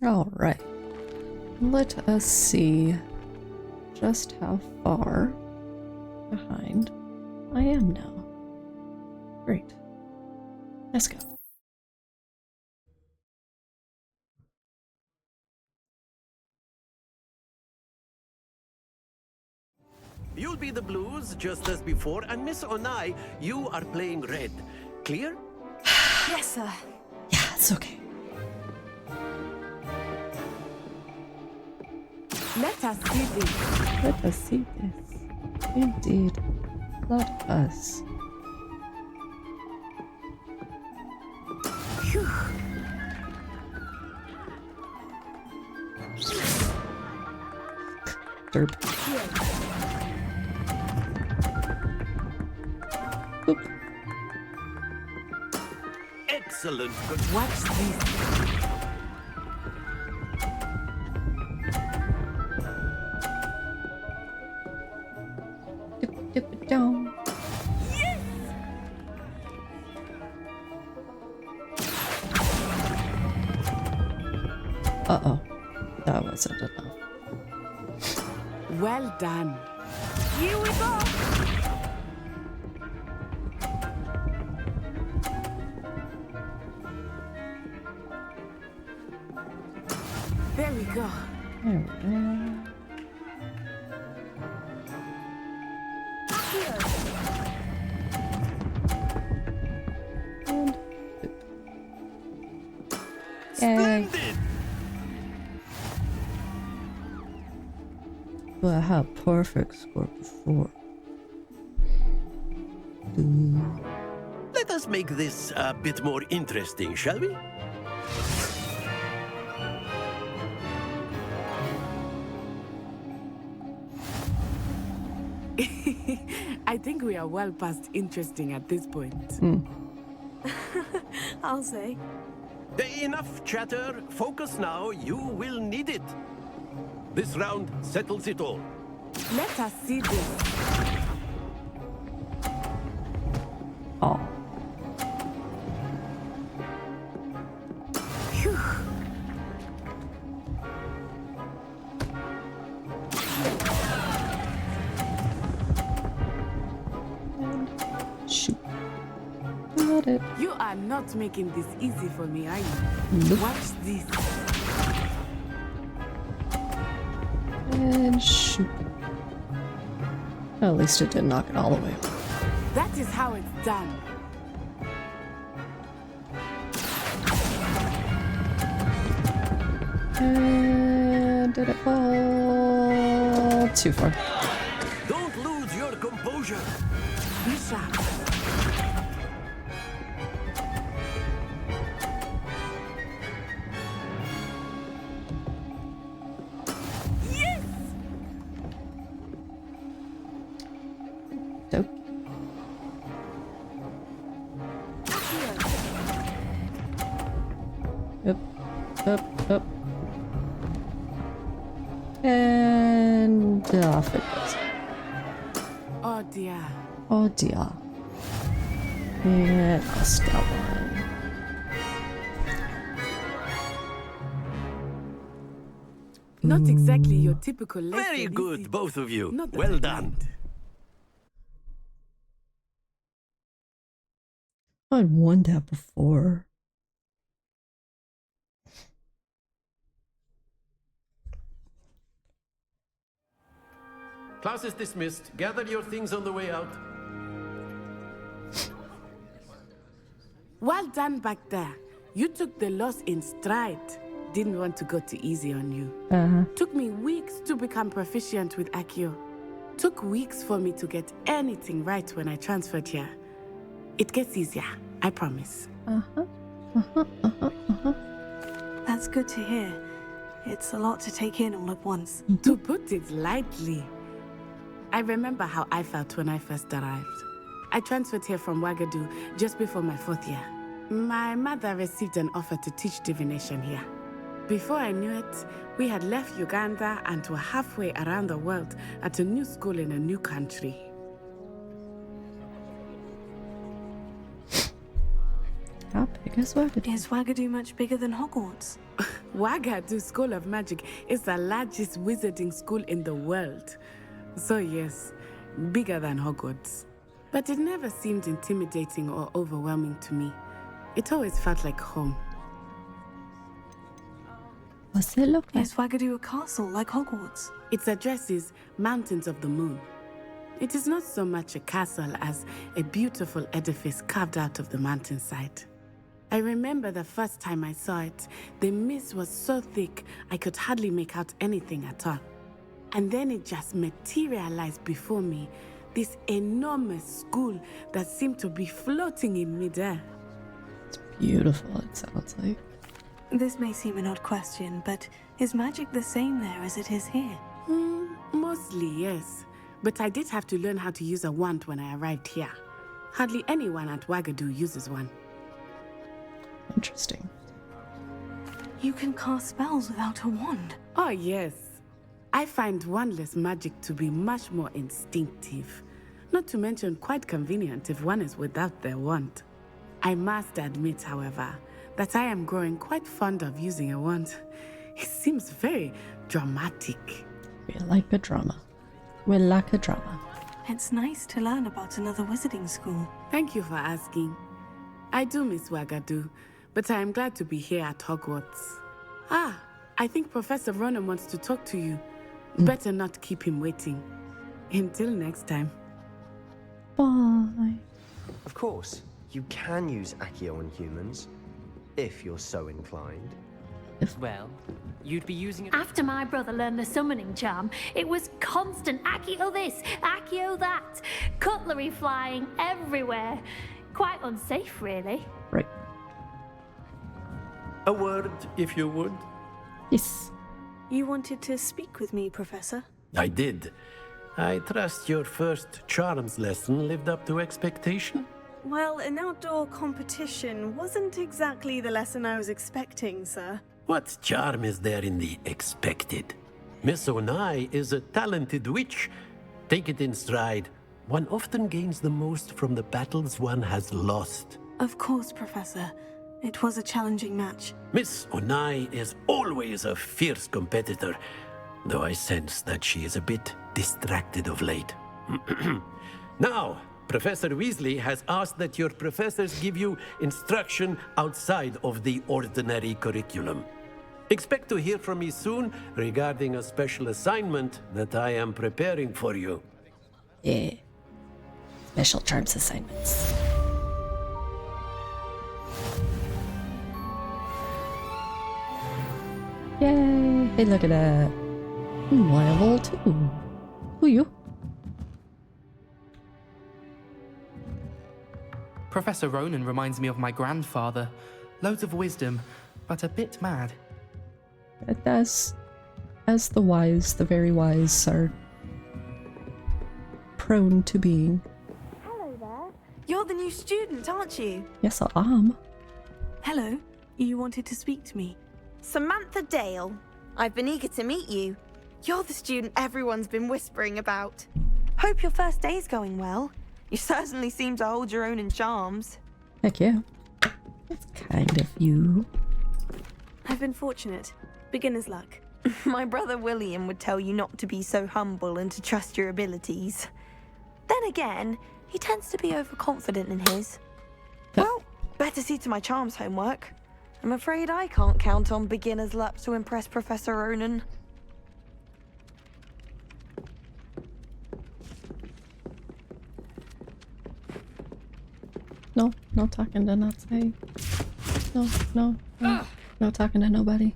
All right. Let us see just how far behind I am now. Great. Let's go. You'll be the blues just as before, and Miss Onai, you are playing red. Clear? Yes, sir. Yeah, it's okay. Let us see this. Let us see this. Indeed. Let us. Phew. Derp. Oop. Excellent. Good. Watch this. Dip it down. Yes! Uh-oh. That wasn't enough. Well done. Here we go! There we go. There we go. Splendid! Well, I had a perfect score before. Let us make this a bit more interesting, shall we? I think we are well past interesting at this point. I'll say. Enough chatter. Focus now. You will need it. This round settles it all. Let us see this. Oh. Phew. Shoot. Got it. You are not making this easy for me, are you? Nope. Watch this. And shoot. Well, at least it didn't knock it all the way off. That is how it's done. And did it fall too far? Don't lose your composure. Be sharp. Yes! Dope. Up. And off it goes. Oh dear. Oh dear. And lost that one. Not exactly your typical lesson. Very good, is it? both of you. Not that Well I done. mind. I'd won that before. Class is dismissed. Gather your things on the way out. Well done back there. You took the loss in stride. Didn't want to go too easy on you. Took me weeks to become proficient with Accio. Took weeks for me to get anything right when I transferred here. It gets easier, I promise. That's good to hear. It's a lot to take in all at once. To put it lightly, I remember how I felt when I first arrived. I transferred here from Wagadu just before my 4th year. My mother received an offer to teach divination here. Before I knew it, we had left Uganda and were halfway around the world at a new school in a new country. How big is Wagadu? Is Wagadu much bigger than Hogwarts? Wagadu School of Magic is the largest wizarding school in the world. So yes, bigger than Hogwarts. But it never seemed intimidating or overwhelming to me. It always felt like home. What's it look like? Is Wagadu a castle like Hogwarts? Its address is Mountains of the Moon. It is not so much a castle as a beautiful edifice carved out of the mountainside. I remember the first time I saw it, the mist was so thick I could hardly make out anything at all. And then it just materialized before me, this enormous school that seemed to be floating in midair. It's beautiful, it sounds like. This may seem an odd question, but is magic the same there as it is here? Mostly, yes. But I did have to learn how to use a wand when I arrived here. Hardly anyone at Wagadu uses one. Interesting. You can cast spells without a wand? Oh, yes. I find wandless magic to be much more instinctive. Not to mention quite convenient if one is without their wand. I must admit, however, that I am growing quite fond of using a wand. It seems very dramatic. We like a drama. We like a drama. It's nice to learn about another wizarding school. Thank you for asking. I do miss Wagadu, but I am glad to be here at Hogwarts. I think Professor Ronan wants to talk to you. Better not keep him waiting. Until next time. Bye. Of course, you can use Accio on humans, if you're so inclined. Well, you'd be using it... After my brother learned the summoning charm, it was constant Accio this, Accio that. Cutlery flying everywhere. Quite unsafe, really. Right. A word, if you would. Yes. You wanted to speak with me, Professor? I did. I trust your first charms lesson lived up to expectation? Well, an outdoor competition wasn't exactly the lesson I was expecting, sir. What charm is there in the expected? Miss Onai is a talented witch. Take it in stride. One often gains the most from the battles one has lost. Of course, Professor. It was a challenging match. Miss Onai is always a fierce competitor, though I sense that she is a bit distracted of late. Now, Professor Weasley has asked that your professors give you instruction outside of the ordinary curriculum. Expect to hear from me soon regarding a special assignment that I am preparing for you. Yeah. Special charms assignments. Yay! Hey, look at that. I have all two. Who you? Professor Ronan reminds me of my grandfather. Loads of wisdom, but a bit mad. It does. As the wise, the very wise, are prone to being. Hello there. You're the new student, aren't you? Yes, I am. Hello. You wanted to speak to me? Samantha Dale. I've been eager to meet you. You're the student everyone's been whispering about. Hope your first day's going well. You certainly seem to hold your own in charms. Heck yeah. That's kind of you. I've been fortunate. Beginner's luck. My brother William would tell you not to be so humble and to trust your abilities. Then again, he tends to be overconfident in his. Well, better see to my charms homework. I'm afraid I can't count on beginner's luck to impress Professor Ronan. No, no talking to Natsai. No talking to nobody.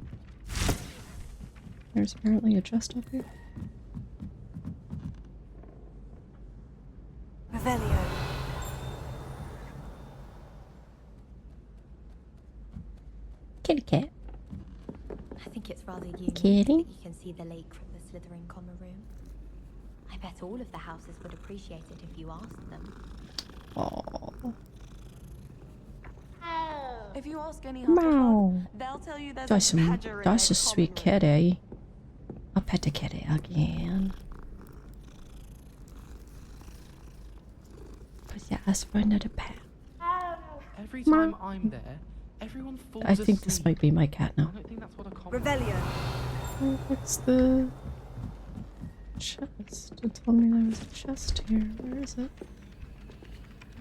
There's apparently a chest up here. Revelio. Kitty cat. I think it's rather unique Kitty? that you can see the lake from the Slytherin common room. I bet all of the houses would appreciate it if you asked them. Aww. If you ask any Meow. they'll tell you there's That's a badger in a their sweet kitty. I'll pet the kitty again. Cause you asked for another pet. Every time I'm there, everyone falls I think asleep. this might be my cat now. I don't think that's what a common... Revelio. What's the chest? It told me there was a chest here. Where is it?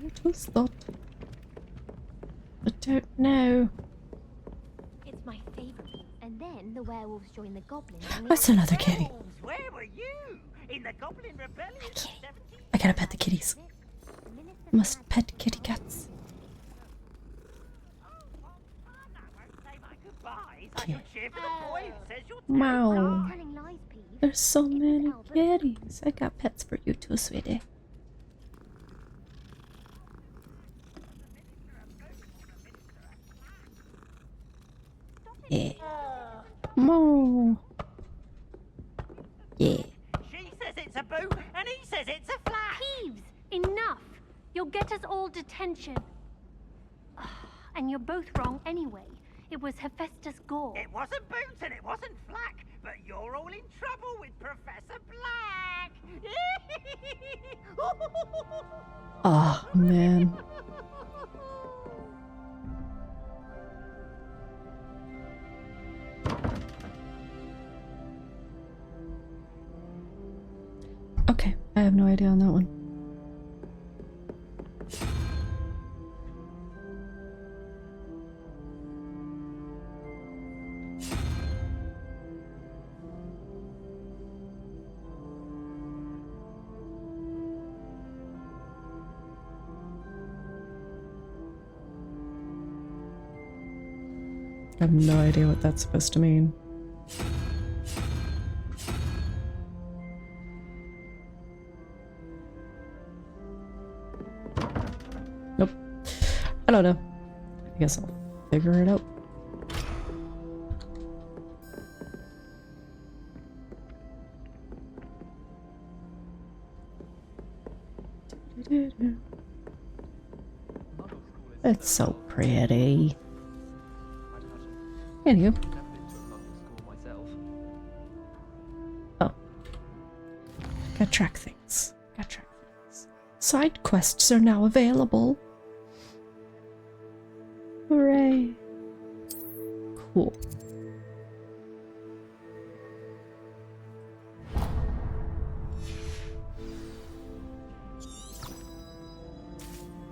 What was that? I don't know. It's my favorite. And then the werewolves join the goblins. That's another kitty. Where were you? In the Goblin Rebellion of 17... I gotta pet the kitties. Must pet kitty cats. Wow. There's so many kitties. I got pets for you too, sweetie. Yeah. Moo. Yeah. She says it's a boot, and he says it's a flat. Peeves! Enough! You'll get us all detention. And you're both wrong anyway. It was Hephaestus Gore. It wasn't Boots and it wasn't Flack, but you're all in trouble with Professor Black. Oh, man. Okay, I have no idea on that one. I have no idea what that's supposed to mean. Nope. I don't know. I guess I'll figure it out. It's so pretty. Anywho. Oh. Gotta track things. Side quests are now available. Hooray. Cool.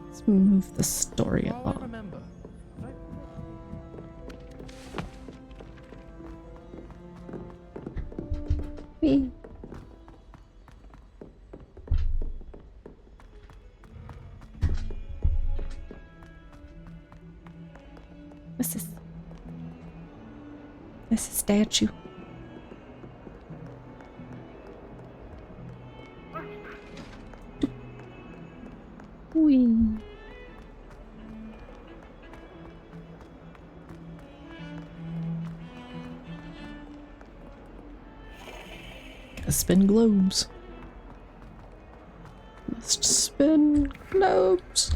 Let's move the story along. Whee. What's this? This is a statue. Whee. Gotta spin globes. Must spin globes.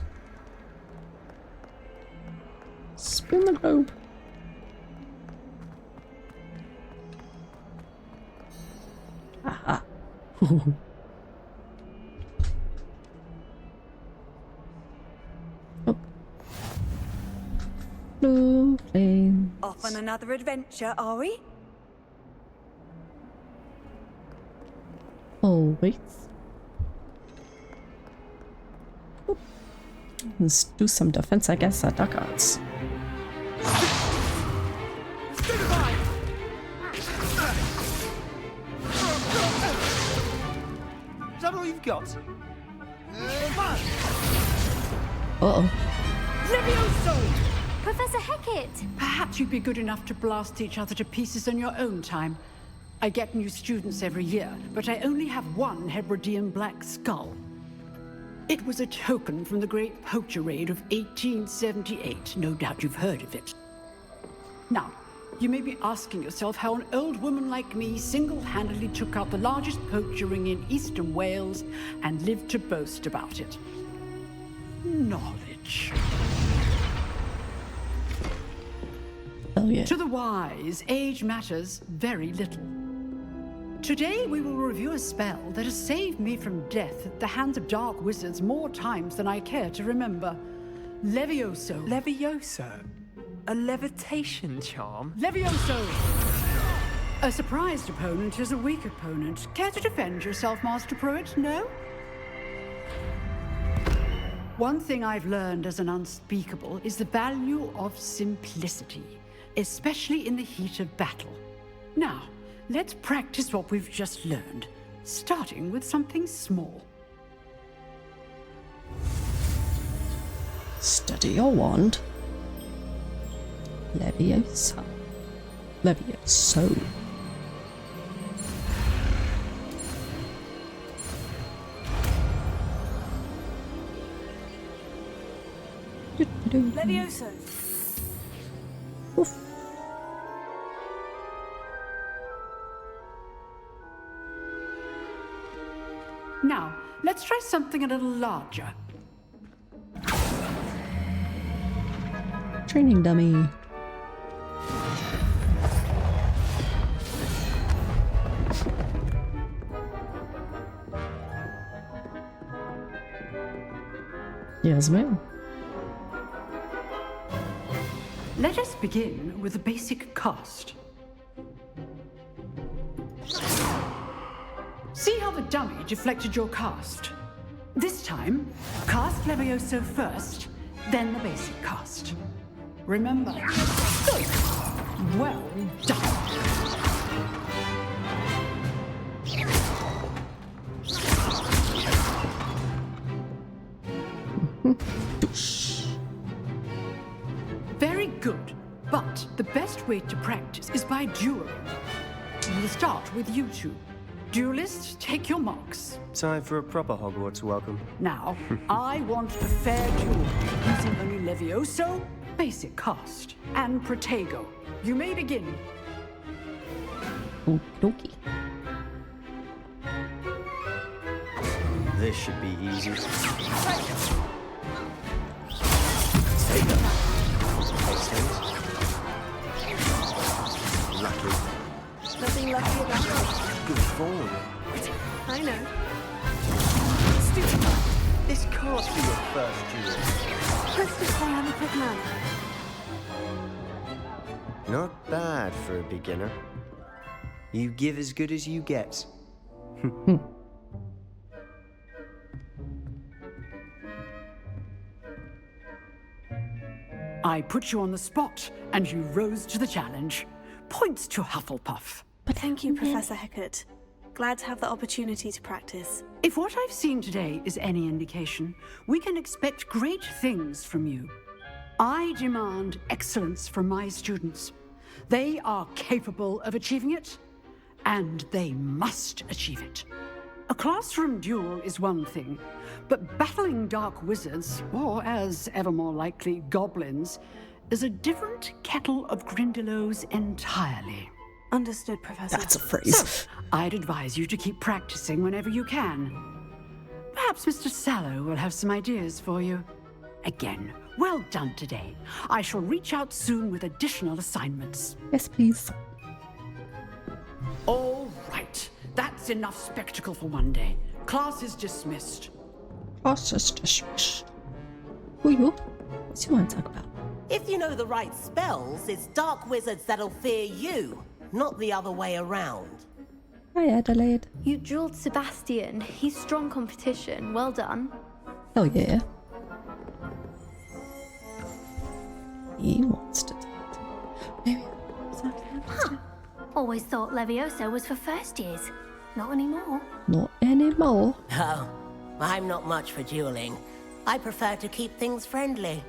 Spin the globe. Aha. Oh. Blue flames. Off on another adventure, are we? Always. Oop. Let's do some defense, I guess, at Hogwarts. Is that all you've got? Uh-oh. Levioso! Professor Hecat! Perhaps you'd be good enough to blast each other to pieces in your own time. I get new students every year, but I only have one Hebridean black skull. It was a token from the Great Poacher Raid of 1878. No doubt you've heard of it. Now, you may be asking yourself how an old woman like me single-handedly took out the largest poacher ring in eastern Wales and lived to boast about it. Knowledge. Oh, yeah. To the wise, age matters very little. Today we will review a spell that has saved me from death at the hands of dark wizards more times than I care to remember. Levioso. Levioso? A levitation charm? Levioso! A surprised opponent is a weak opponent. Care to defend yourself, Master Pruitt? No? One thing I've learned as an unspeakable is the value of simplicity, especially in the heat of battle. Now, let's practice what we've just learned, starting with something small. Study your wand. Levioso. Levioso. Levioso. Oof. Now, let's try something a little larger. Training dummy. Yes, ma'am. Let us begin with the basic cast. See how the dummy deflected your cast? This time, cast Levioso first, then the basic cast. Remember. Good. Well done. Very good. But the best best way to practice is by dueling. We'll start with you two. Duelists, take your marks. Time for a proper Hogwarts welcome. Now, I want a fair duel, using only Levioso, basic cast, and Protego. You may begin. Okey-dokey. This should be easy. Lucky. Nothing lucky about that. Good form. I know. This can't be your first duel. Let's just say I'm a quick man. Not bad for a beginner. You give as good as you get. I put you on the spot, and you rose to the challenge. Points to Hufflepuff. But thank you, Professor Hecat. Glad to have the opportunity to practice. If what I've seen today is any indication, we can expect great things from you. I demand excellence from my students. They are capable of achieving it, and they must achieve it. A classroom duel is one thing, but battling dark wizards, or as ever more likely, goblins, is a different kettle of Grindylows entirely. Understood, Professor. That's a phrase. So, I'd advise you to keep practicing whenever you can. Perhaps Mr. Sallow will have some ideas for you. Again, well done today. I shall reach out soon with additional assignments. Yes, please. All right. That's enough spectacle for one day. Class is dismissed. Class is dismissed. Who you? What's you want to talk about? If you know the right spells, it's dark wizards that'll fear you, not the other way around. Hi, Adelaide. You dueled Sebastian. He's strong competition. Well done. Oh, yeah. He wants to talk to me. Maybe. Huh. Always thought Levioso was for first years. Not anymore. Not anymore. Oh, I'm not much for dueling. I prefer to keep things friendly.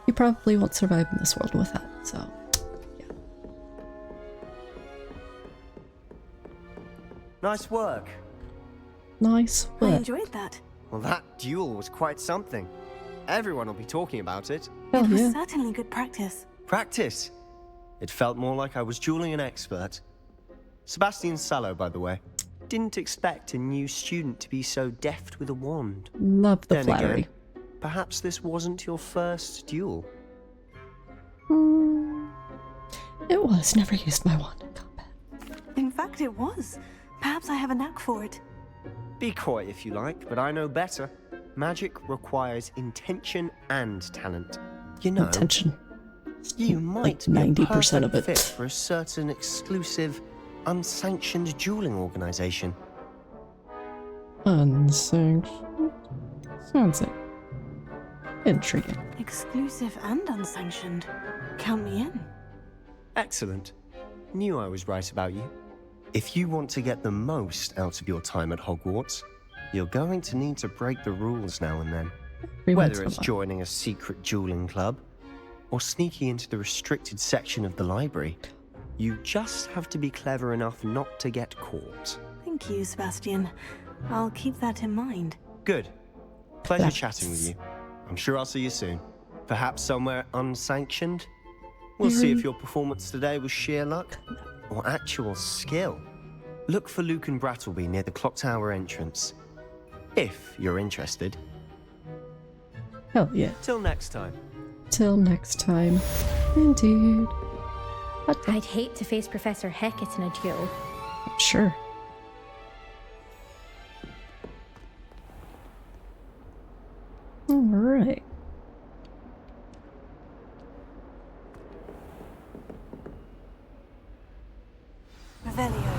You probably won't survive in this world with that, so yeah. Nice work. Nice I work. enjoyed that. Well, that duel was quite something. Everyone will be talking about it. It was certainly good practice. Practice? It felt more like I was dueling an expert. Sebastian Sallow, by the way. Didn't expect a new student to be so deft with a wand. Love the Then flattery. Again, perhaps this wasn't your first duel. It was. Never used my wand in combat. In fact, it was. Perhaps I have a knack for it. Be coy if you like, but I know better. Magic requires intention and talent. You know, Intention. you might Like be a 90% of perfect it. fit for a certain exclusive, unsanctioned dueling organization. Unsanctioned. Sounds like intriguing. Exclusive and unsanctioned. Count me in. Excellent. Knew I was right about you. If you want to get the most out of your time at Hogwarts, you're going to need to break the rules now and then. Whether it's joining a secret dueling club or sneaking into the restricted section of the library, you just have to be clever enough not to get caught. Thank you, Sebastian. I'll keep that in mind. Good. Pleasure chatting with you. I'm sure I'll see you soon. Perhaps somewhere unsanctioned? We'll see if your performance today was sheer luck or actual skill. Look for Luke and Brattleby near the clock tower entrance. If you're interested. Hell yeah. Till next time. Till next time. Indeed. I'd hate to face Professor Hecat in a duel. Sure. Alright. Revelio.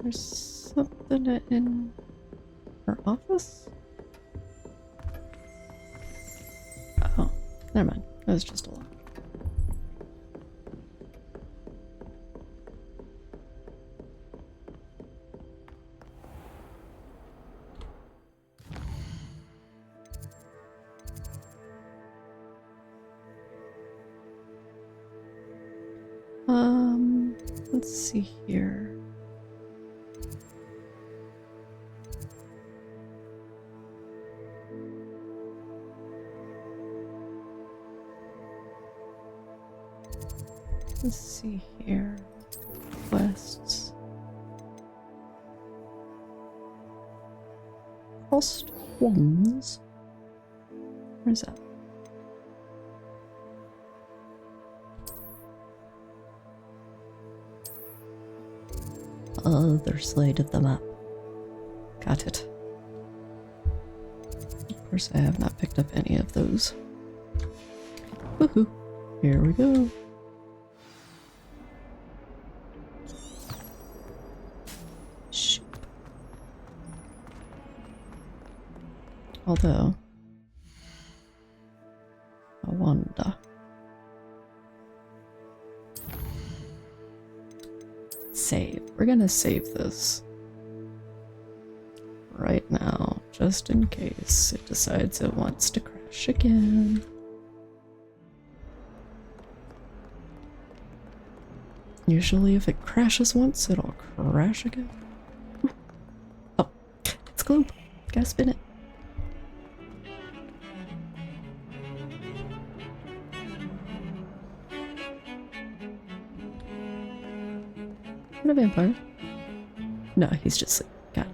There's something in her office? Oh, never mind. That was just a lot. Let's see here. Let's see here. Quests. Lost Wands. Where's that? Other side of the map. Got it. Of course, I have not picked up any of those. Woohoo! Here we go. Shoop. Although, I wonder. Save. We're gonna save this right now, just in case it decides it wants to crash again. Usually if it crashes once, it'll crash again. Ooh. Oh, it's globe. Gotta spin it. A vampire? No, he's just asleep. Got it.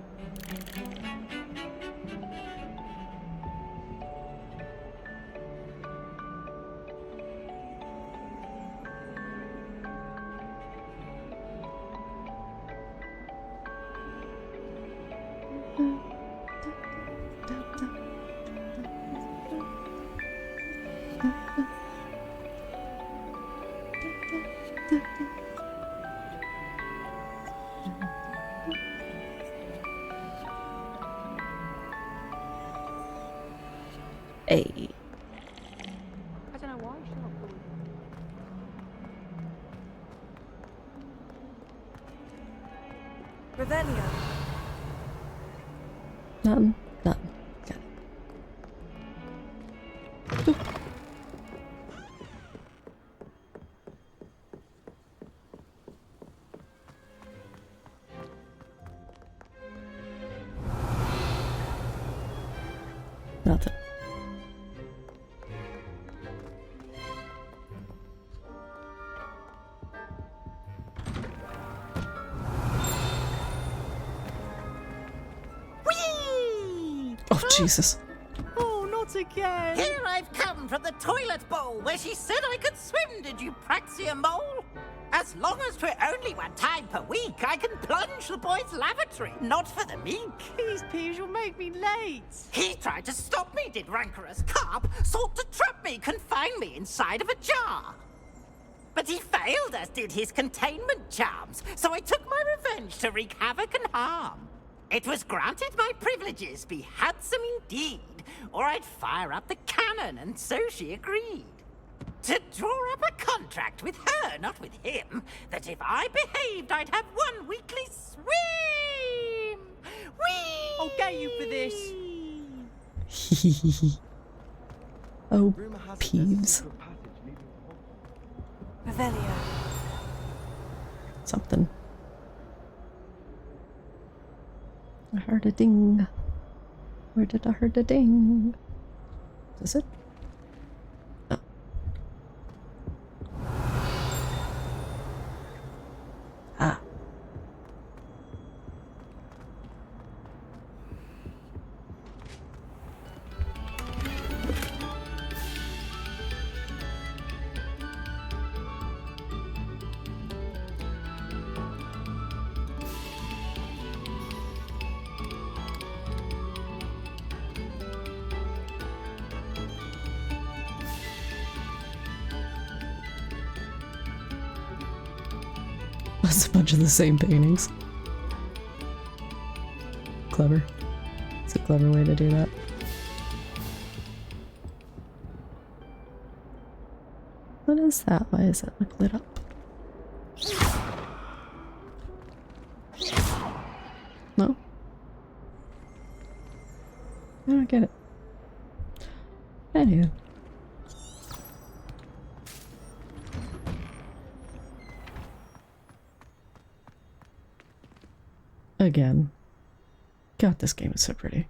Hey. I don't know why she's not cool. Revelio. Nothing. Got it. Ooh. Nothing. Oh, Jesus. Oh, not again. Here I've come from the toilet bowl where she said I could swim, did you Praxia mole? As long as 'twere only one time per week, I can plunge the boy's lavatory, not for the meek. These peas will make me late. He tried to stop me, did rancorous carp, sought to trap me, confine me inside of a jar. But he failed, as did his containment charms, so I took my revenge to wreak havoc and harm. It was granted my privileges be handsome indeed, or I'd fire up the cannon, and so she agreed. To draw up a contract with her, not with him, that if I behaved, I'd have one weekly swim! Whee! I'll get you for this! Oh, peeves. Revelio. Something. I heard a ding. Where did I heard a ding? Is it? Oh. Ah. That's a bunch of the same paintings. Clever. It's a clever way to do that. What is that? Why is it like lit up? No? I don't get it. Anywho. again. God, this game is so pretty.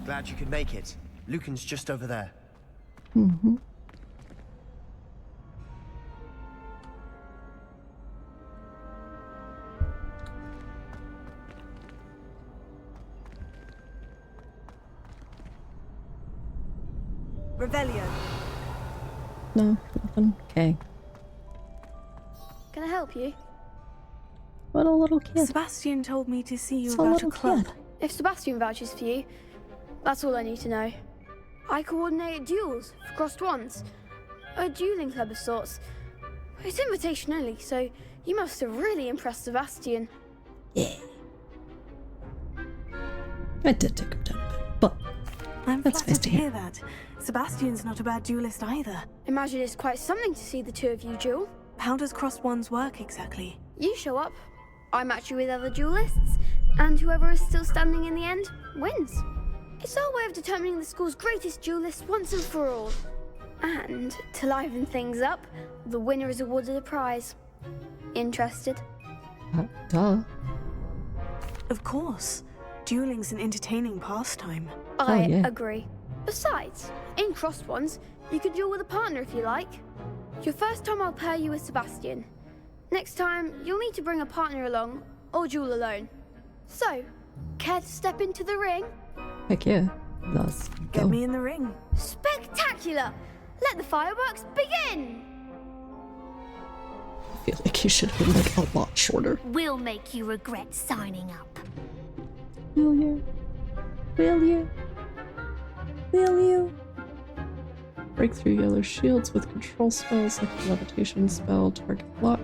Glad you could make it. Lucan's just over there. Mm-hmm. Revelio. No, nothing. Okay. Can I help you? What a little kid. Sebastian told me to see you It's a about a little club. kid. If Sebastian vouches for you, that's all I need to know. I coordinate duels for crossed wands. A dueling club of sorts. It's invitation only, so you must have really impressed Sebastian. Yeah. I did take him down a bit, but I'm that's flattered nice to hear that. Sebastian's not a bad duelist either. Imagine it's quite something to see the two of you duel. How does crossed wands work exactly? You show up, I match you with other duelists, and whoever is still standing in the end wins. It's our way of determining the school's greatest duelist once and for all. And to liven things up, the winner is awarded a prize. Interested? Duh. Of course. Dueling's an entertaining pastime. I yeah. agree. Besides, in crossed ones, you could duel with a partner if you like. Your first time I'll pair you with Sebastian. Next time, you'll need to bring a partner along, or duel alone. So, care to step into the ring? Heck yeah. Let's Get go. me in the ring. Spectacular! Let the fireworks begin! I feel like you should have been like a lot shorter. We'll make you regret signing up. Will you? Will you? Will you? Break through yellow shields with control spells like the levitation spell, target lock.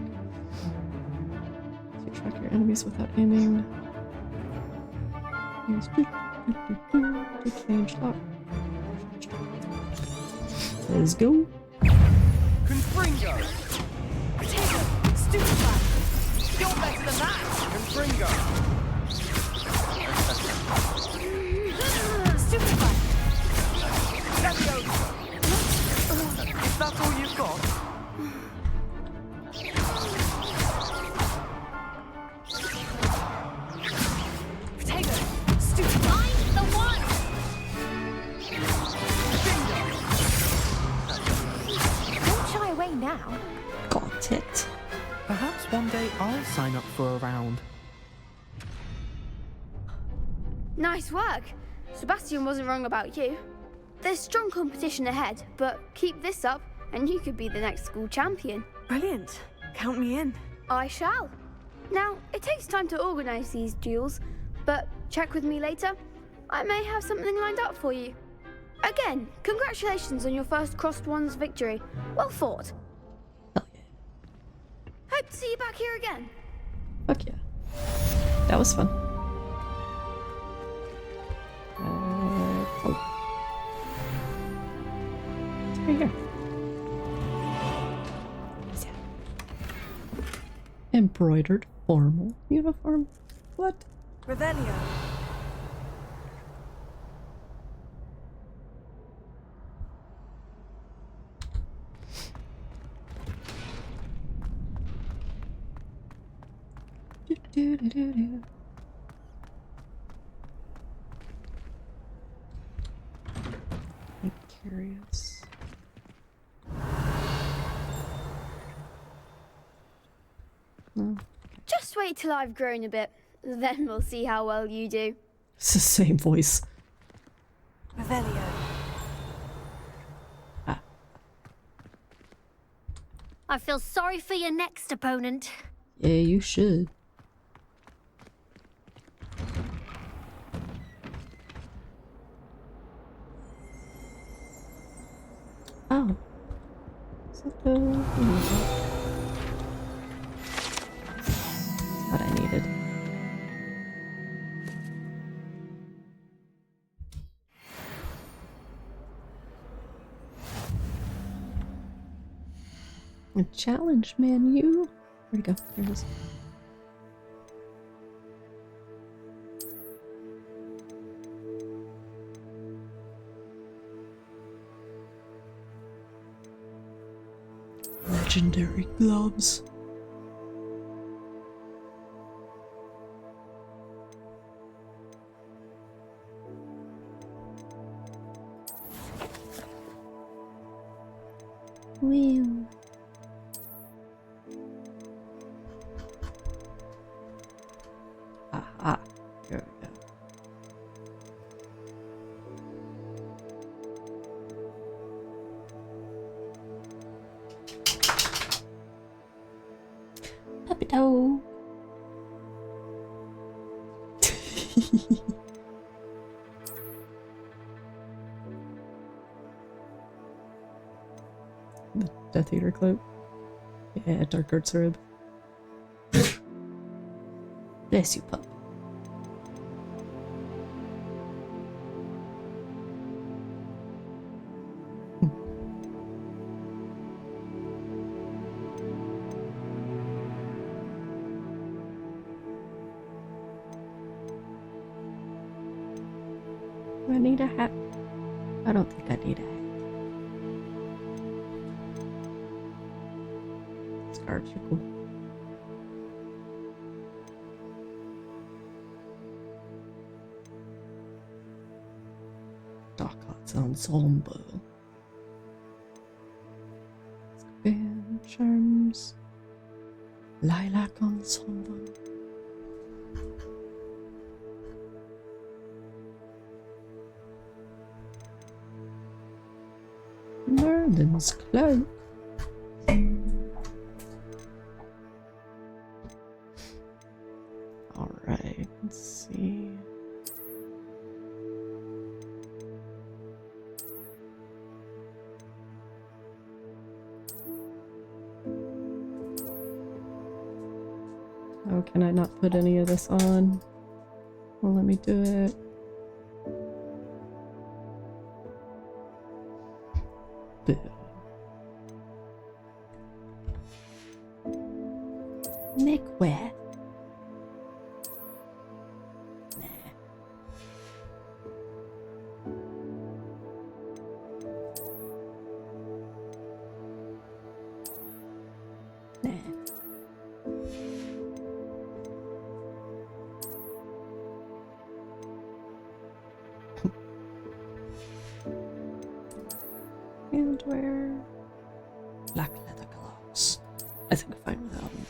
You track your enemies without aiming. Use to change lock. Let's go. Confringo! Potato! Stupefy! You're better than that! Confringo! Stupefy! Leviosa! If that's all you've got. Potato! Stupefy! I'm the one! Don't shy away now. Got it. Perhaps one day I'll sign up for a round. Nice work! Sebastian wasn't wrong about you. There's strong competition ahead, but keep this up and you could be the next school champion. Brilliant. Count me in. I shall. Now, it takes time to organise these duels, but check with me later. I may have something lined up for you. Again, congratulations on your first crossed wands victory. Well fought. Hope to see you back here again. Fuck yeah. That was fun. Oh. It's right here. Embroidered formal uniform. What? Revelio. Do-do-do-do-do. I'm curious. No. Just wait till I've grown a bit, then we'll see how well you do. It's the same voice. Revelio. I feel sorry for your next opponent. Yeah, you should. Oh. Is that the... That's what I needed. A challenge menu. Where'd it go? There it is. legendary gloves. Wheel. Aha. Here we go. Puppy toe. The Death Eater cloak. Yeah, Dark Arts robe. Bless you, pup. Do I need a hat? I don't think I need a hat. Scarves are cool. Dark Arts Ensemble. Band Charms. Lilac Ensemble. Merlin's Cloak. Alright, let's see. Oh, can I not put any of this on? Well, let me do it. Neckwear. Handwear. Black leather gloves. I think I'm fine without them.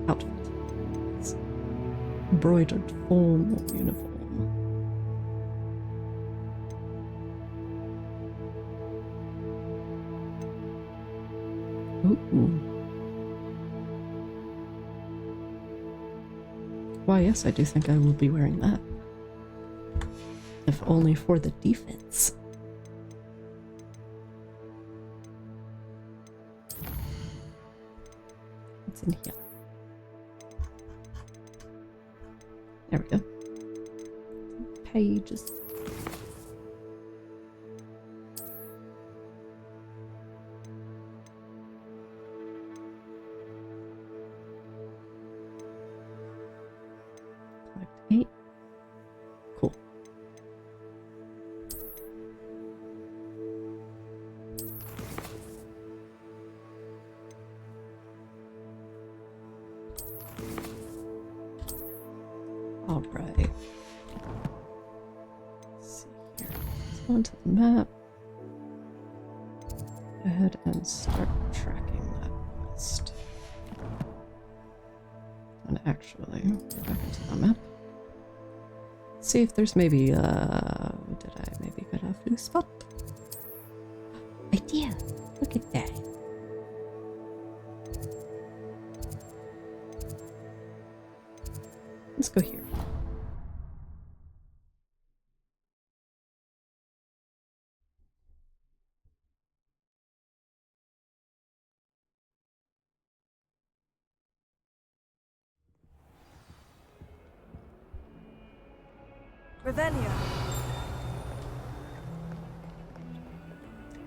Outfit. It's embroidered formal uniform. Ooh. Why, yes, I do think I will be wearing that. If only for the defense. What's in here? There we go. Pages. Collect 8. Cool. All right. Let's see here. Let's go onto the map. Go ahead and start tracking that quest. And actually, go back into the map. See if there's maybe, did I maybe get a blue spot? Idea. Look at that. Let's go here. Revelio.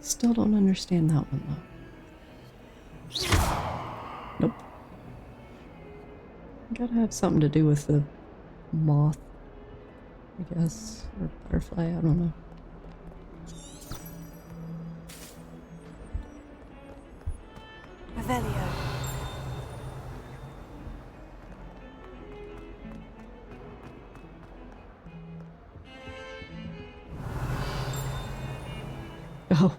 Still don't understand that one though. Nope. Gotta have something to do with the moth, I guess, or butterfly, I don't know. Revelio. Oh.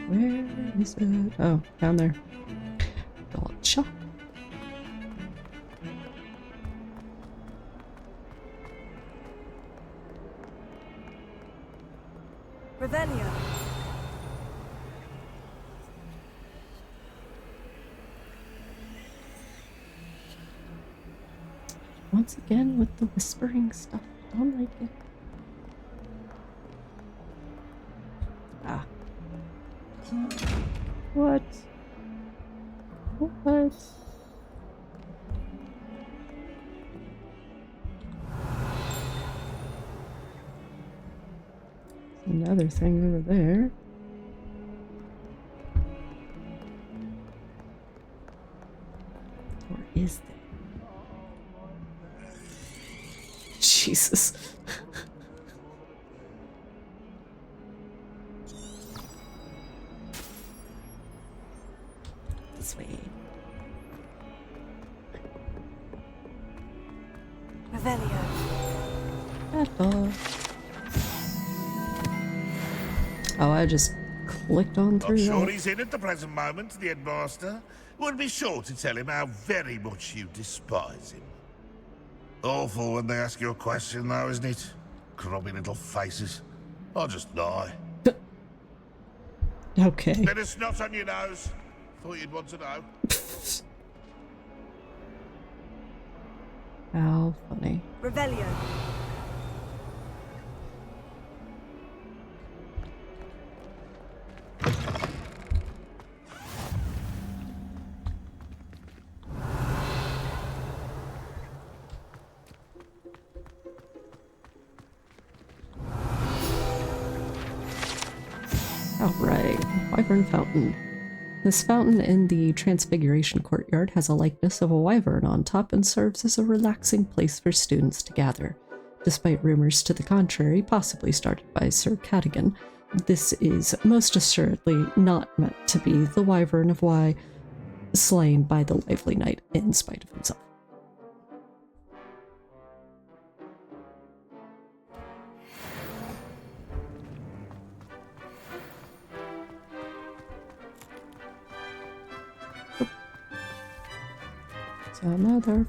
Where is it? Oh, down there. Gotcha. Revelio. Once again with the whispering stuff. I don't like it. Ah. What? What? Another thing over there. Or is there? Jesus. This way. Revelio. Hello. Oh, I just clicked on through I'm sure that. he's in at the present moment, the headmaster. Would be sure to tell him how very much you despise him. Awful when they ask you a question, though, isn't it? Grubby little faces. I'll just die. Okay. Bit of snot on your nose. Thought you'd want to know. How funny. Revelio. Alright, Wyvern Fountain. This fountain in the Transfiguration Courtyard has a likeness of a wyvern on top and serves as a relaxing place for students to gather. Despite rumors to the contrary, possibly started by Sir Cadogan, this is most assuredly not meant to be the wyvern of Wye, slain by the lively knight in spite of himself. It's another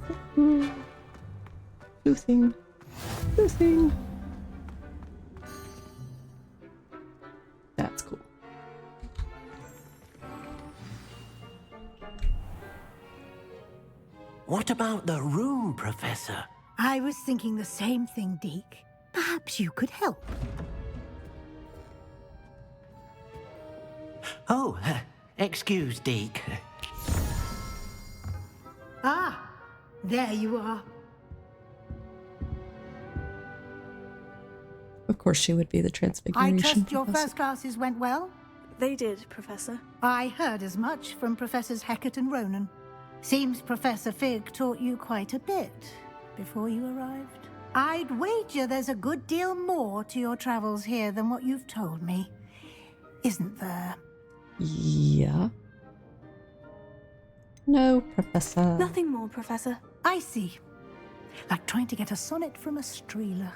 sleuthing. That's cool. What about the room, Professor? I was thinking the same thing, Deke. Perhaps you could help. Oh, excuse, Deke. Ah, there you are. Of course she would be the I Transfiguration trust your professor. first classes went well? They did, Professor. I heard as much from Professors Hecat and Ronan. Seems Professor Fig taught you quite a bit before you arrived. I'd wager there's a good deal more to your travels here than what you've told me. Isn't there? Yeah. No, Professor. Nothing more, Professor. I see. Like trying to get a sonnet from a streeler.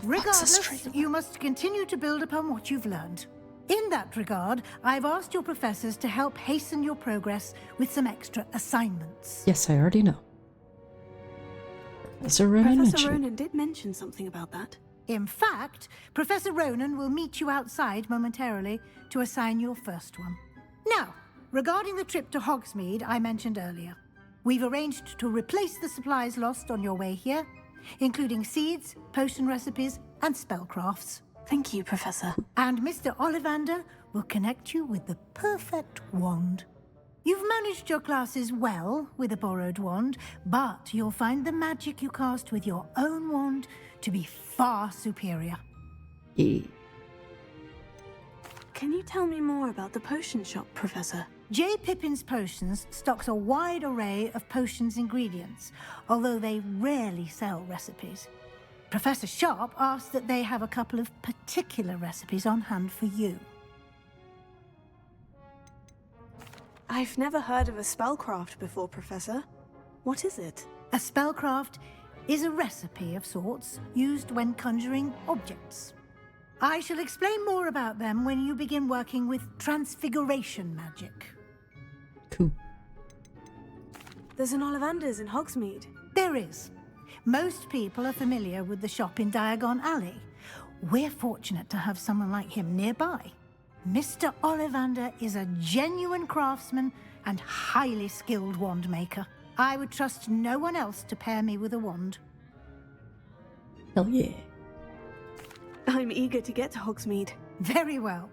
Regardless, you must continue to build upon what you've learned. In that regard, I've asked your professors to help hasten your progress with some extra assignments. Yes, I already know. Professor Ronan did mention something about that. In fact, Professor Ronan will meet you outside momentarily to assign your first one. Now, regarding the trip to Hogsmeade I mentioned earlier, we've arranged to replace the supplies lost on your way here, including seeds, potion recipes, and spellcrafts. Thank you, Professor. And Mr. Ollivander will connect you with the perfect wand. You've managed your classes well with a borrowed wand, but you'll find the magic you cast with your own wand to be far superior. Yeah. Can you tell me more about the potion shop, Professor? J. Pippin's Potions stocks a wide array of potions ingredients, although they rarely sell recipes. Professor Sharp asked that they have a couple of particular recipes on hand for you. I've never heard of a spellcraft before, Professor. What is it? A spellcraft is a recipe of sorts used when conjuring objects. I shall explain more about them when you begin working with transfiguration magic. Cool. There's an Ollivander's in Hogsmeade. There is. Most people are familiar with the shop in Diagon Alley. We're fortunate to have someone like him nearby. Mr. Ollivander is a genuine craftsman and highly skilled wand maker. I would trust no one else to pair me with a wand. Hell yeah. I'm eager to get to Hogsmeade. Very well.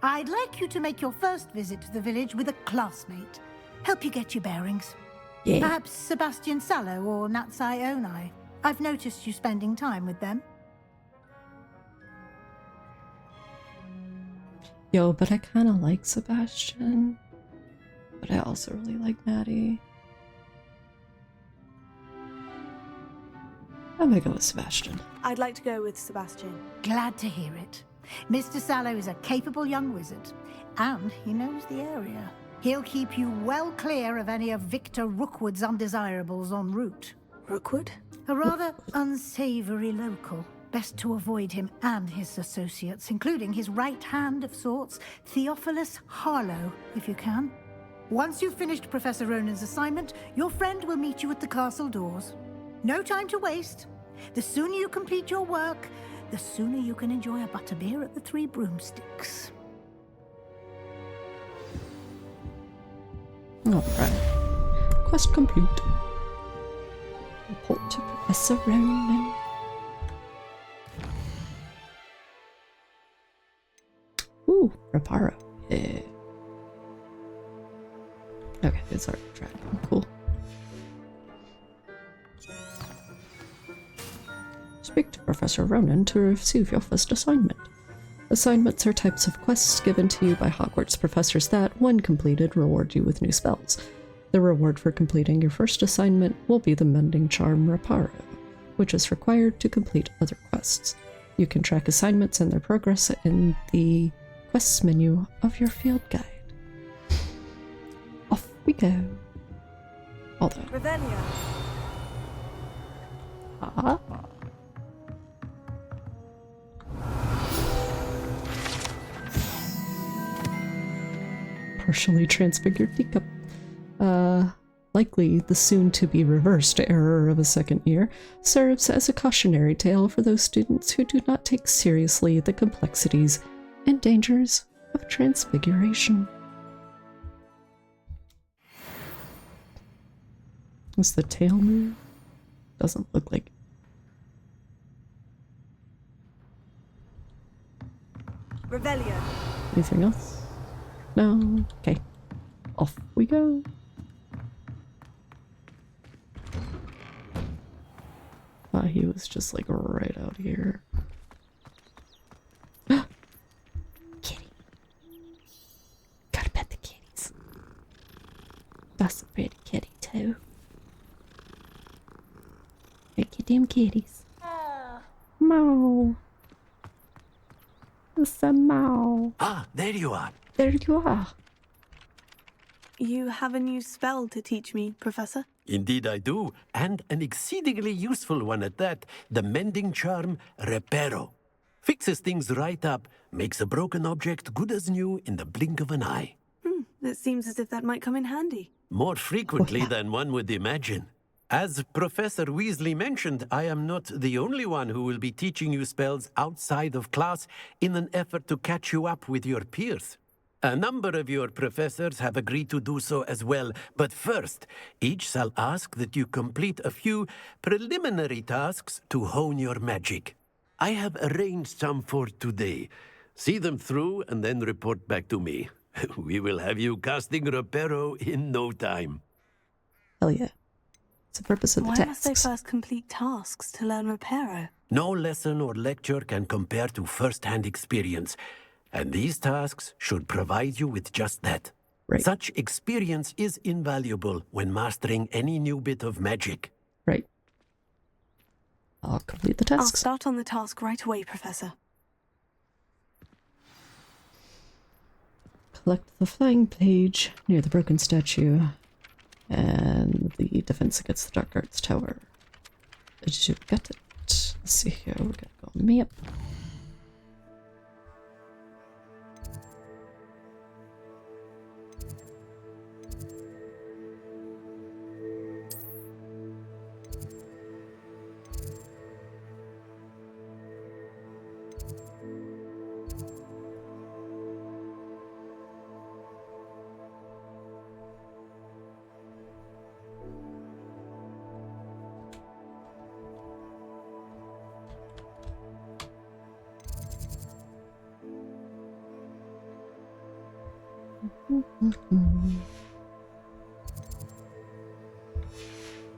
I'd like you to make your first visit to the village with a classmate. Help you get your bearings. Yeah. Perhaps Sebastian Sallow or Natsai Onai. I've noticed you spending time with them. Yo, but I kind of like Sebastian. But I also really like Maddie. I'm gonna go with Sebastian. I'd like to go with Sebastian. Glad to hear it. Mr. Sallow is a capable young wizard, and he knows the area. He'll keep you well clear of any of Victor Rookwood's undesirables en route. Rookwood? A rather unsavory local. Best to avoid him and his associates, including his right hand of sorts, Theophilus Harlow, if you can. Once you've finished Professor Ronan's assignment, your friend will meet you at the castle doors. No time to waste. The sooner you complete your work, the sooner you can enjoy a butterbeer at the Three Broomsticks. Alright. Quest complete. Report to Professor Ronan. Ooh, Reparo. Yeah. Okay, it's already dragon. Cool. Speak to Professor Ronan to receive your first assignment. Assignments are types of quests given to you by Hogwarts professors that, when completed, reward you with new spells. The reward for completing your first assignment will be the Mending Charm Reparo, which is required to complete other quests. You can track assignments and their progress in the quests menu of your field guide. Off we go. Although. Revelia. Ah. Partially transfigured teacup. Likely the soon-to-be reversed error of a second year, serves as a cautionary tale for those students who do not take seriously the complexities and dangers of transfiguration. Is the tail move? Doesn't look like it. Revelia. Anything else? No? Okay. Off we go. He was just like right out here. Kitty. Gotta pet the kitties. That's a pretty kitty too. Look at them kitties. Meow. It's a meow. Ah, there you are. There you are. You have a new spell to teach me, Professor? Indeed I do, and an exceedingly useful one at that, the Mending Charm Reparo. Fixes things right up, makes a broken object good as new in the blink of an eye. It seems as if that might come in handy. More frequently than one would imagine. As Professor Weasley mentioned, I am not the only one who will be teaching you spells outside of class in an effort to catch you up with your peers. A number of your professors have agreed to do so as well, but first, each shall ask that you complete a few preliminary tasks to hone your magic. I have arranged some for today. See them through and then report back to me. We will have you casting Reparo in no time. Hell yeah. It's the purpose of the Why must they tasks. first complete tasks to learn Reparo? No lesson or lecture can compare to first-hand experience, and these tasks should provide you with just that. Right. Such experience is invaluable when mastering any new bit of magic. Right. I'll complete the I'll tasks. start on the task right away, Professor. Collect the flying page near the broken statue and the defense against the dark arts tower. Did you get it? Let's see here. We're gonna go on map.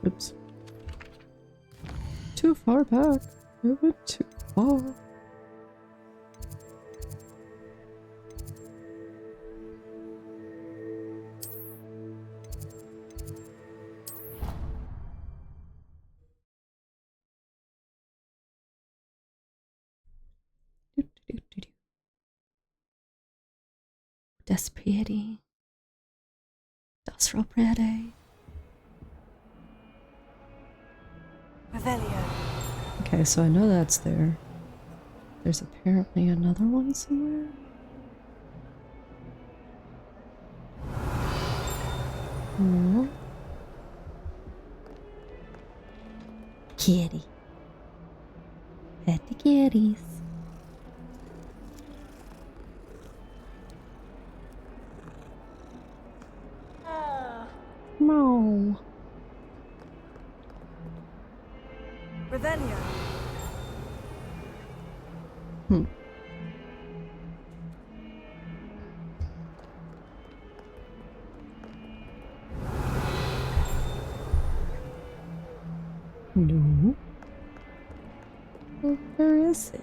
Oops. Too far back. I went too far. Das pretty. Das real pretty. Revelio. Okay, so I know that's there. There's apparently another one somewhere. No. Kitty. Pet the kitties. No. Revelio. Hmm. No. Well, where is it?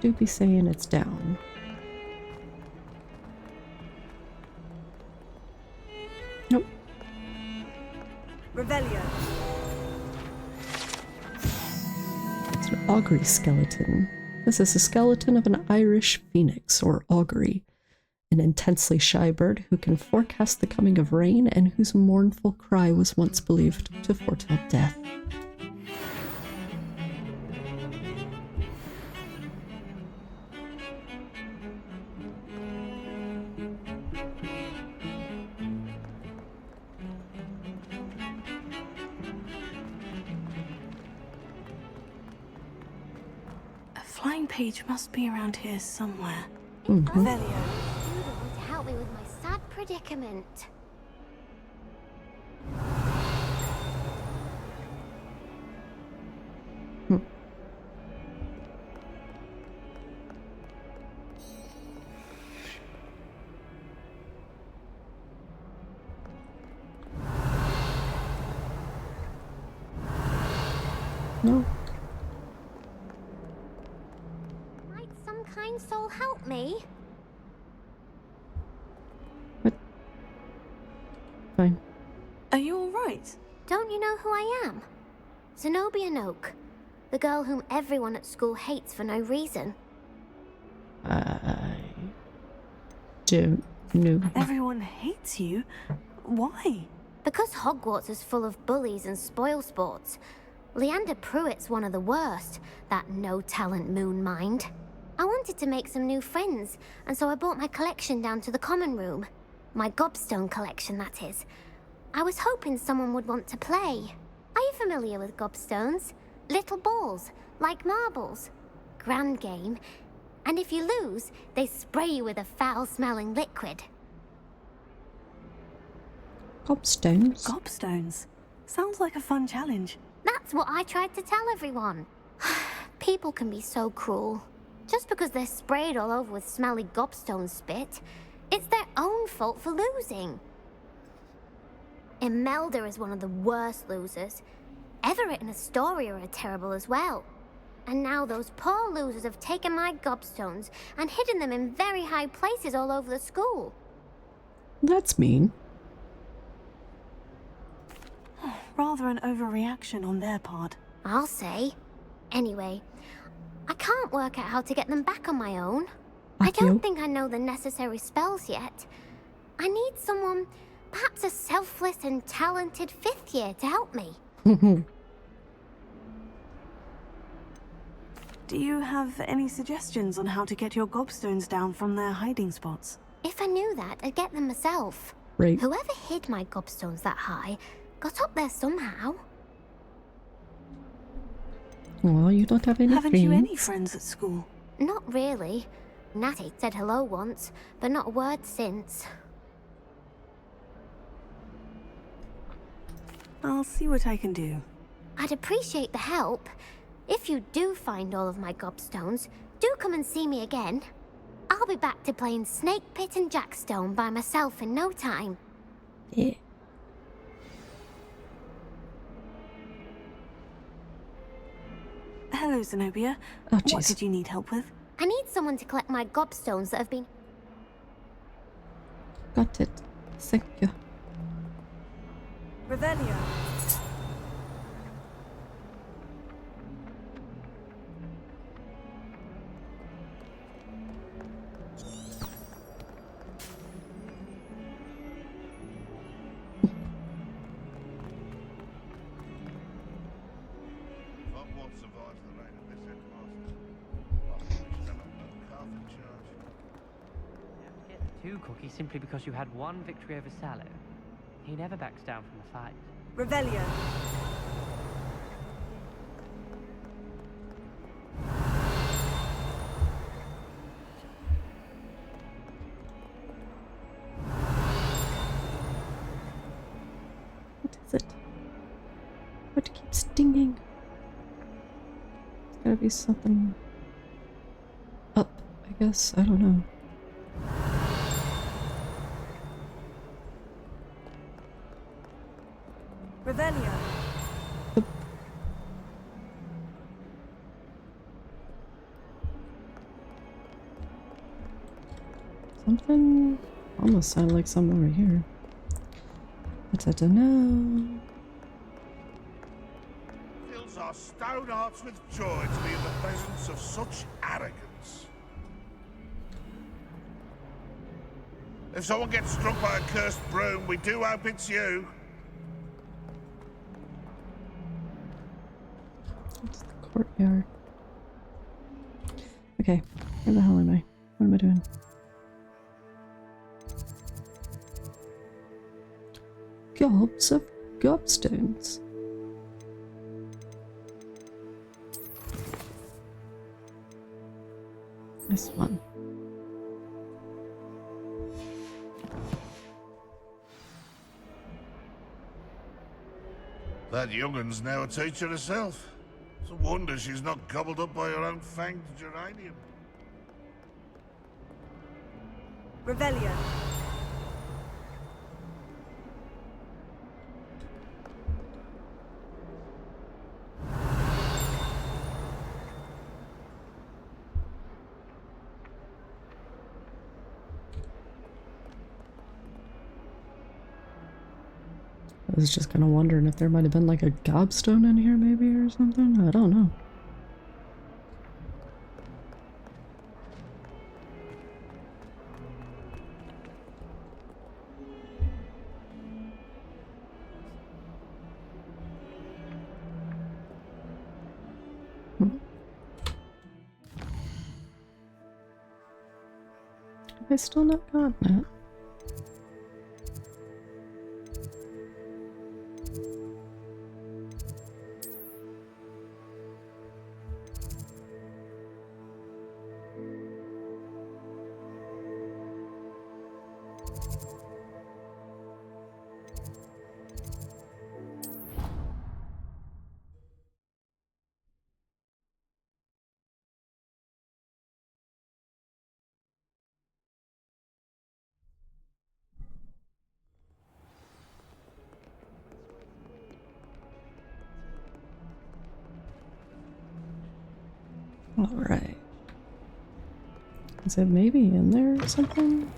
Do be saying it's down. Nope. Revelio. It's an augury skeleton. This is a skeleton of an Irish phoenix, or augury, an intensely shy bird who can forecast the coming of rain and whose mournful cry was once believed to foretell death. Flying page must be around here somewhere. Mm-hmm. Revelio. You want to help me with my sad predicament. Hmm. No. Might some kind soul help me? What? Fine. Are you alright? Don't you know who I am? Zenobia Noak, the girl whom everyone at school hates for no reason. I don't know. Everyone hates you? Why? Because Hogwarts is full of bullies and spoilsports. Leander Pruitt's one of the worst, that no-talent moon mind. I wanted to make some new friends, and so I brought my collection down to the common room. My gobstone collection, that is. I was hoping someone would want to play. Are you familiar with gobstones? Little balls, like marbles. Grand game. And if you lose, they spray you with a foul-smelling liquid. Gobstones? Gobstones? Sounds like a fun challenge. That's what I tried to tell everyone. People can be so cruel. Just because they're sprayed all over with smelly gobstone spit, it's their own fault for losing. Imelda is one of the worst losers. Everett and Astoria are terrible as well. And now those poor losers have taken my gobstones and hidden them in very high places all over the school. That's mean. Rather an overreaction on their part. I'll say. Anyway, I can't work out how to get them back on my own. I don't think I know the necessary spells yet. I need someone, perhaps a selfless and talented 5th year to help me. Do you have any suggestions on how to get your gobstones down from their hiding spots? If I knew that, I'd get them myself. Right. Whoever hid my gobstones that high got up there somehow. Well, you don't have any Haven't friends. you any friends at school? Not really. Natty said hello once, but not a word since. I'll see what I can do. I'd appreciate the help. If you do find all of my gobstones, do come and see me again. I'll be back to playing Snake Pit and Jackstone by myself in no time. Yeah. Hello, Zenobia. Oh, what jeez. did you need help with? I need someone to collect my gobstones that have been... Got it. Thank you. Revelio. Two cookies simply because you had one victory over Sallow. He never backs down from the fight. Revelio. What is it? What keeps stinging? There's gotta be something up, I guess. I don't know. Revelio. Something almost sounded like something over here. But I don't know. Fills our stone hearts with joy to be in the presence of such arrogance. If someone gets struck by a cursed broom, we do hope it's you. It's the courtyard. Okay, where the hell am I? What am I doing? Gobs of gobstones. This one. That young'un's now a teacher herself. It's a wonder she's not gobbled up by her own fanged geranium. Revelio. I was just kind of wondering if there might have been like a gobstone in here maybe or something. I don't know. Have I still not gotten it? Alright. Is it maybe in there or something?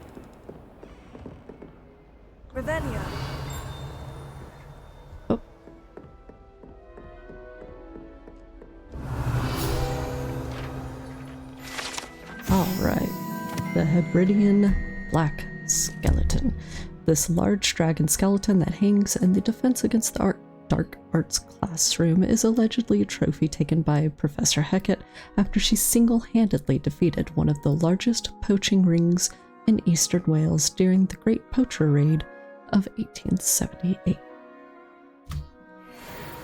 Revelio. Oh. Alright. The Hebridean Black Skeleton. This large dragon skeleton that hangs in the Defense Against the Dark Arts classroom is allegedly a trophy taken by Professor Hecat after she single-handedly defeated one of the largest poaching rings in eastern Wales during the Great Poacher Raid of 1878.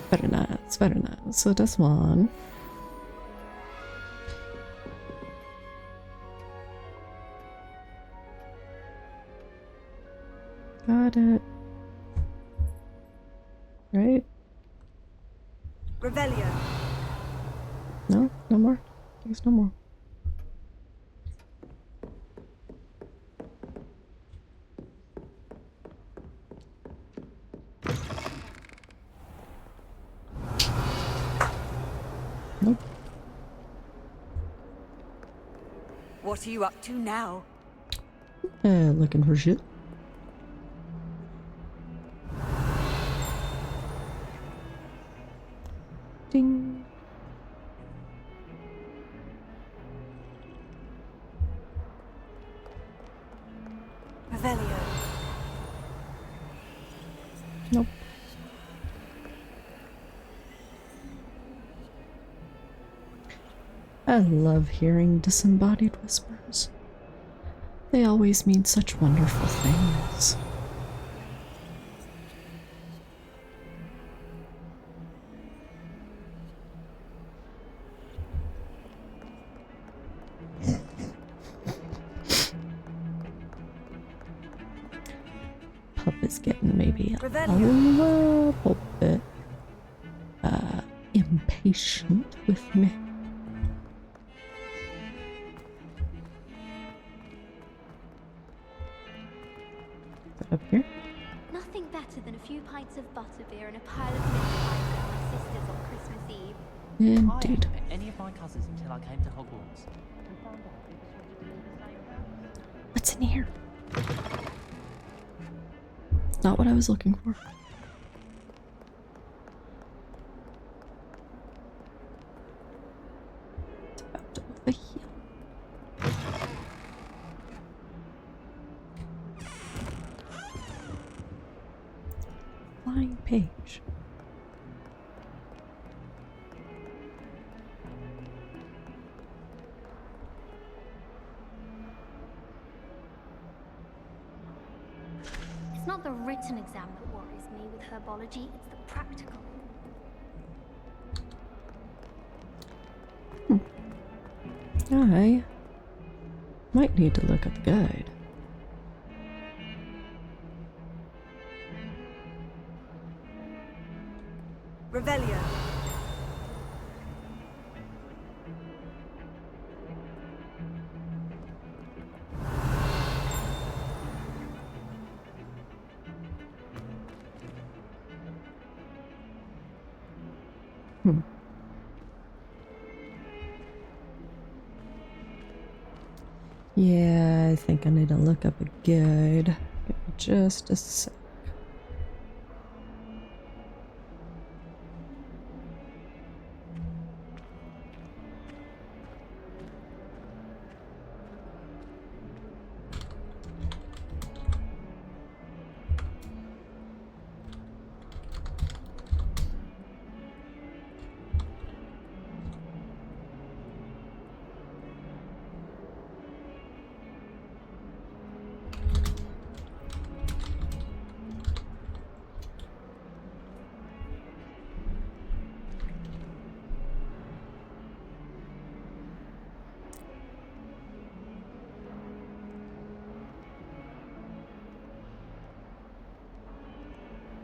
Better not. So that's one. Got it. Right? Revelio. No? No more? There's no more. Nope. What are you up to now? Looking for shit. Ding. Revelio. Nope. I love hearing disembodied whispers. They always mean such wonderful things. Pup is getting maybe a little bit impatient with me. Up here? Nothing better than a few pints of butterbeer and a pile of mince pies at my sister's on Christmas Eve. Indeed. I hadn't met any of my cousins until I came to Hogwarts. And found out they just wanted to live in the same house. What's in here? Not what I was looking for. It's about over here. Flying page. It's not the written exam that worries me with herbology, it's the practical. I might need to look up the guide. Revelio. Yeah, I think I need to look up a guide. Give me just a sec.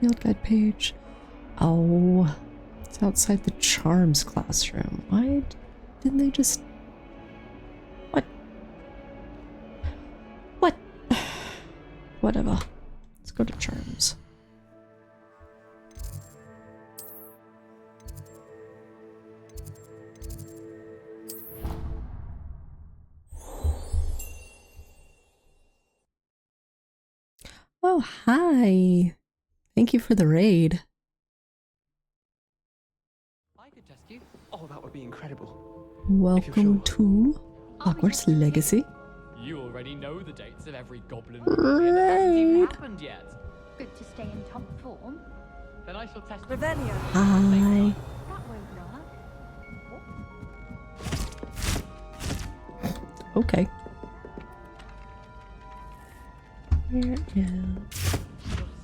Field guide page. Oh, it's outside the charms classroom. Why didn't they just... What? What? Whatever. Let's go to charms. Oh, hi. Thank you for the raid. I could test you. Oh, that would be incredible. Welcome to Hogwarts Legacy. You already know the dates of every goblin rebellion that hasn't even happened yet. Good to stay in top form. Then I shall test Revelio. Hi. That won't work. Okay. Where is... You're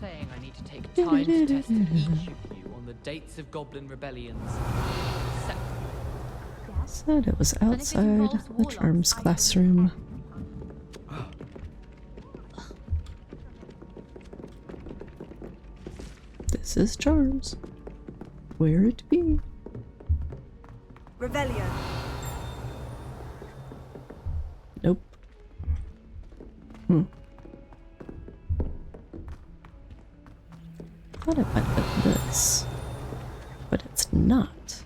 saying I need to take time to test each of you on the dates of goblin rebellions separately. Said it was outside the Charms classroom. This is Charms. Where it be? Revelio. Nope. Thought it might have been this, but it's not.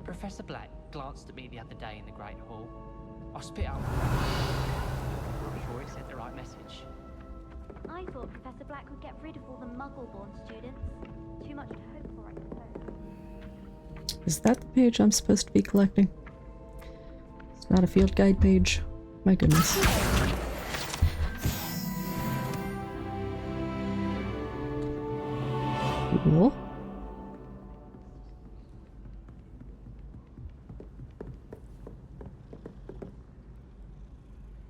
Professor Black glanced at me the other day in the Great Hall. I spit out. I'm sure it sent the right message. I thought Professor Black would get rid of all the Muggle-born students. Too much to hope for, I suppose. Is that the page I'm supposed to be collecting? It's not a field guide page. My goodness. Cool.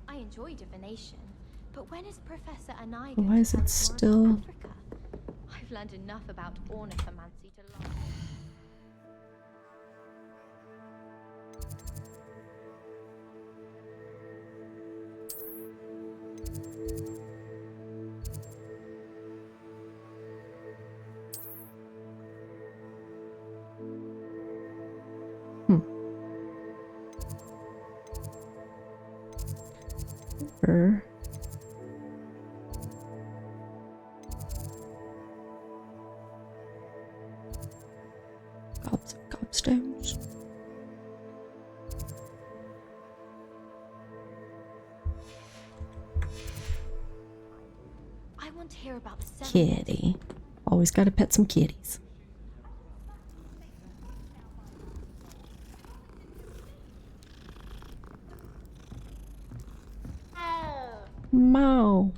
I enjoy divination, but when is Professor Anai Why is it still... I've learned enough about ornithomancy to love. Gobstones. I want to hear about the Kitty. Always gotta pet some kitties. Mow.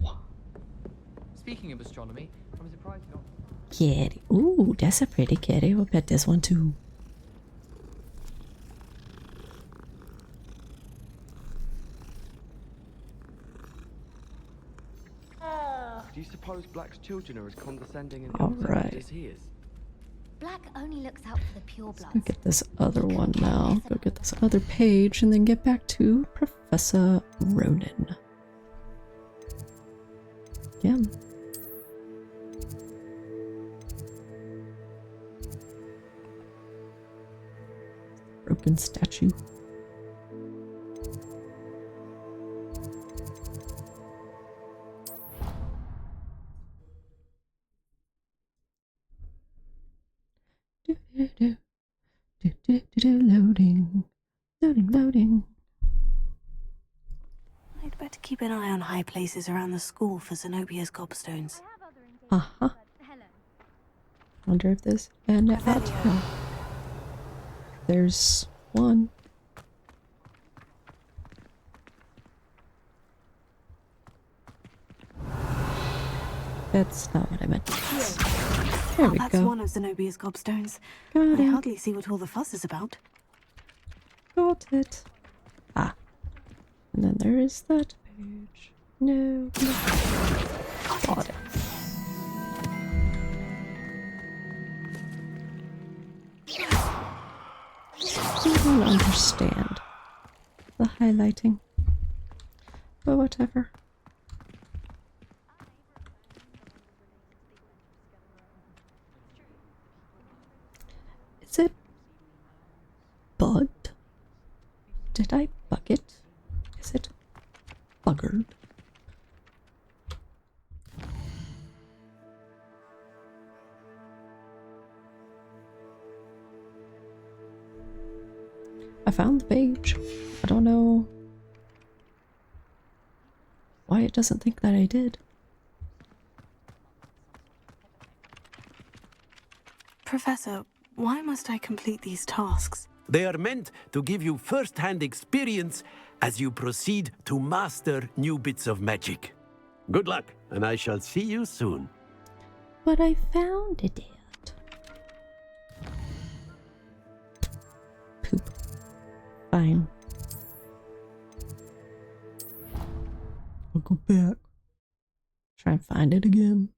Speaking of astronomy, I'm surprised you're not. Kitty. Ooh, that's a pretty kitty. We'll pet this one too. Do you suppose Black's children are as condescending and All ill-tempered right. as he is? Black only looks out for the purebloods. Go get this other one now. Go get this other page and then get back to Professor Ronan. Yeah. Broken statue. Loading. Loading. I'd better keep an eye on high places around the school for Zenobia's gobstones. Uh-huh. Wonder if there's an out. No. There's one. That's not what I meant. There we That's go. one of Zenobia's gobstones. Got I it. hardly see what all the fuss is about. Got it. Ah. And then there is that page. No. Got it. I don't understand the highlighting. But whatever. Is it bugged? Did I bug it? Is it buggered? found the page. I don't know why it doesn't think that I did. Professor, why must I complete these tasks? They are meant to give you first-hand experience as you proceed to master new bits of magic. Good luck, and I shall see you soon. But I found it. Poop. Fine. I'll go back. Try and find it again.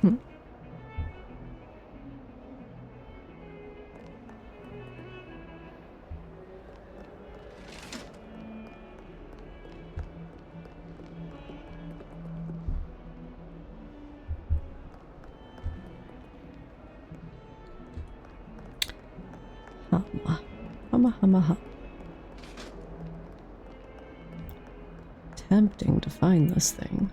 Hum. Tempting to find this thing.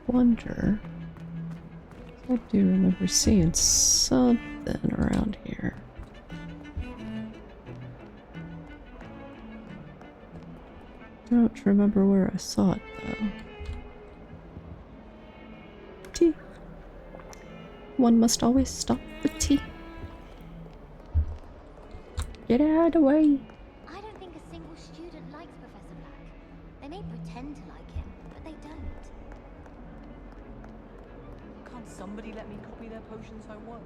Wonder. I do remember seeing something around here. Don't remember where I saw it though. Tea. One must always stop for tea. Get out of the way. I don't think a single student likes Professor Black. They may pretend to like him, but they don't. Can't somebody let me copy their potions homework?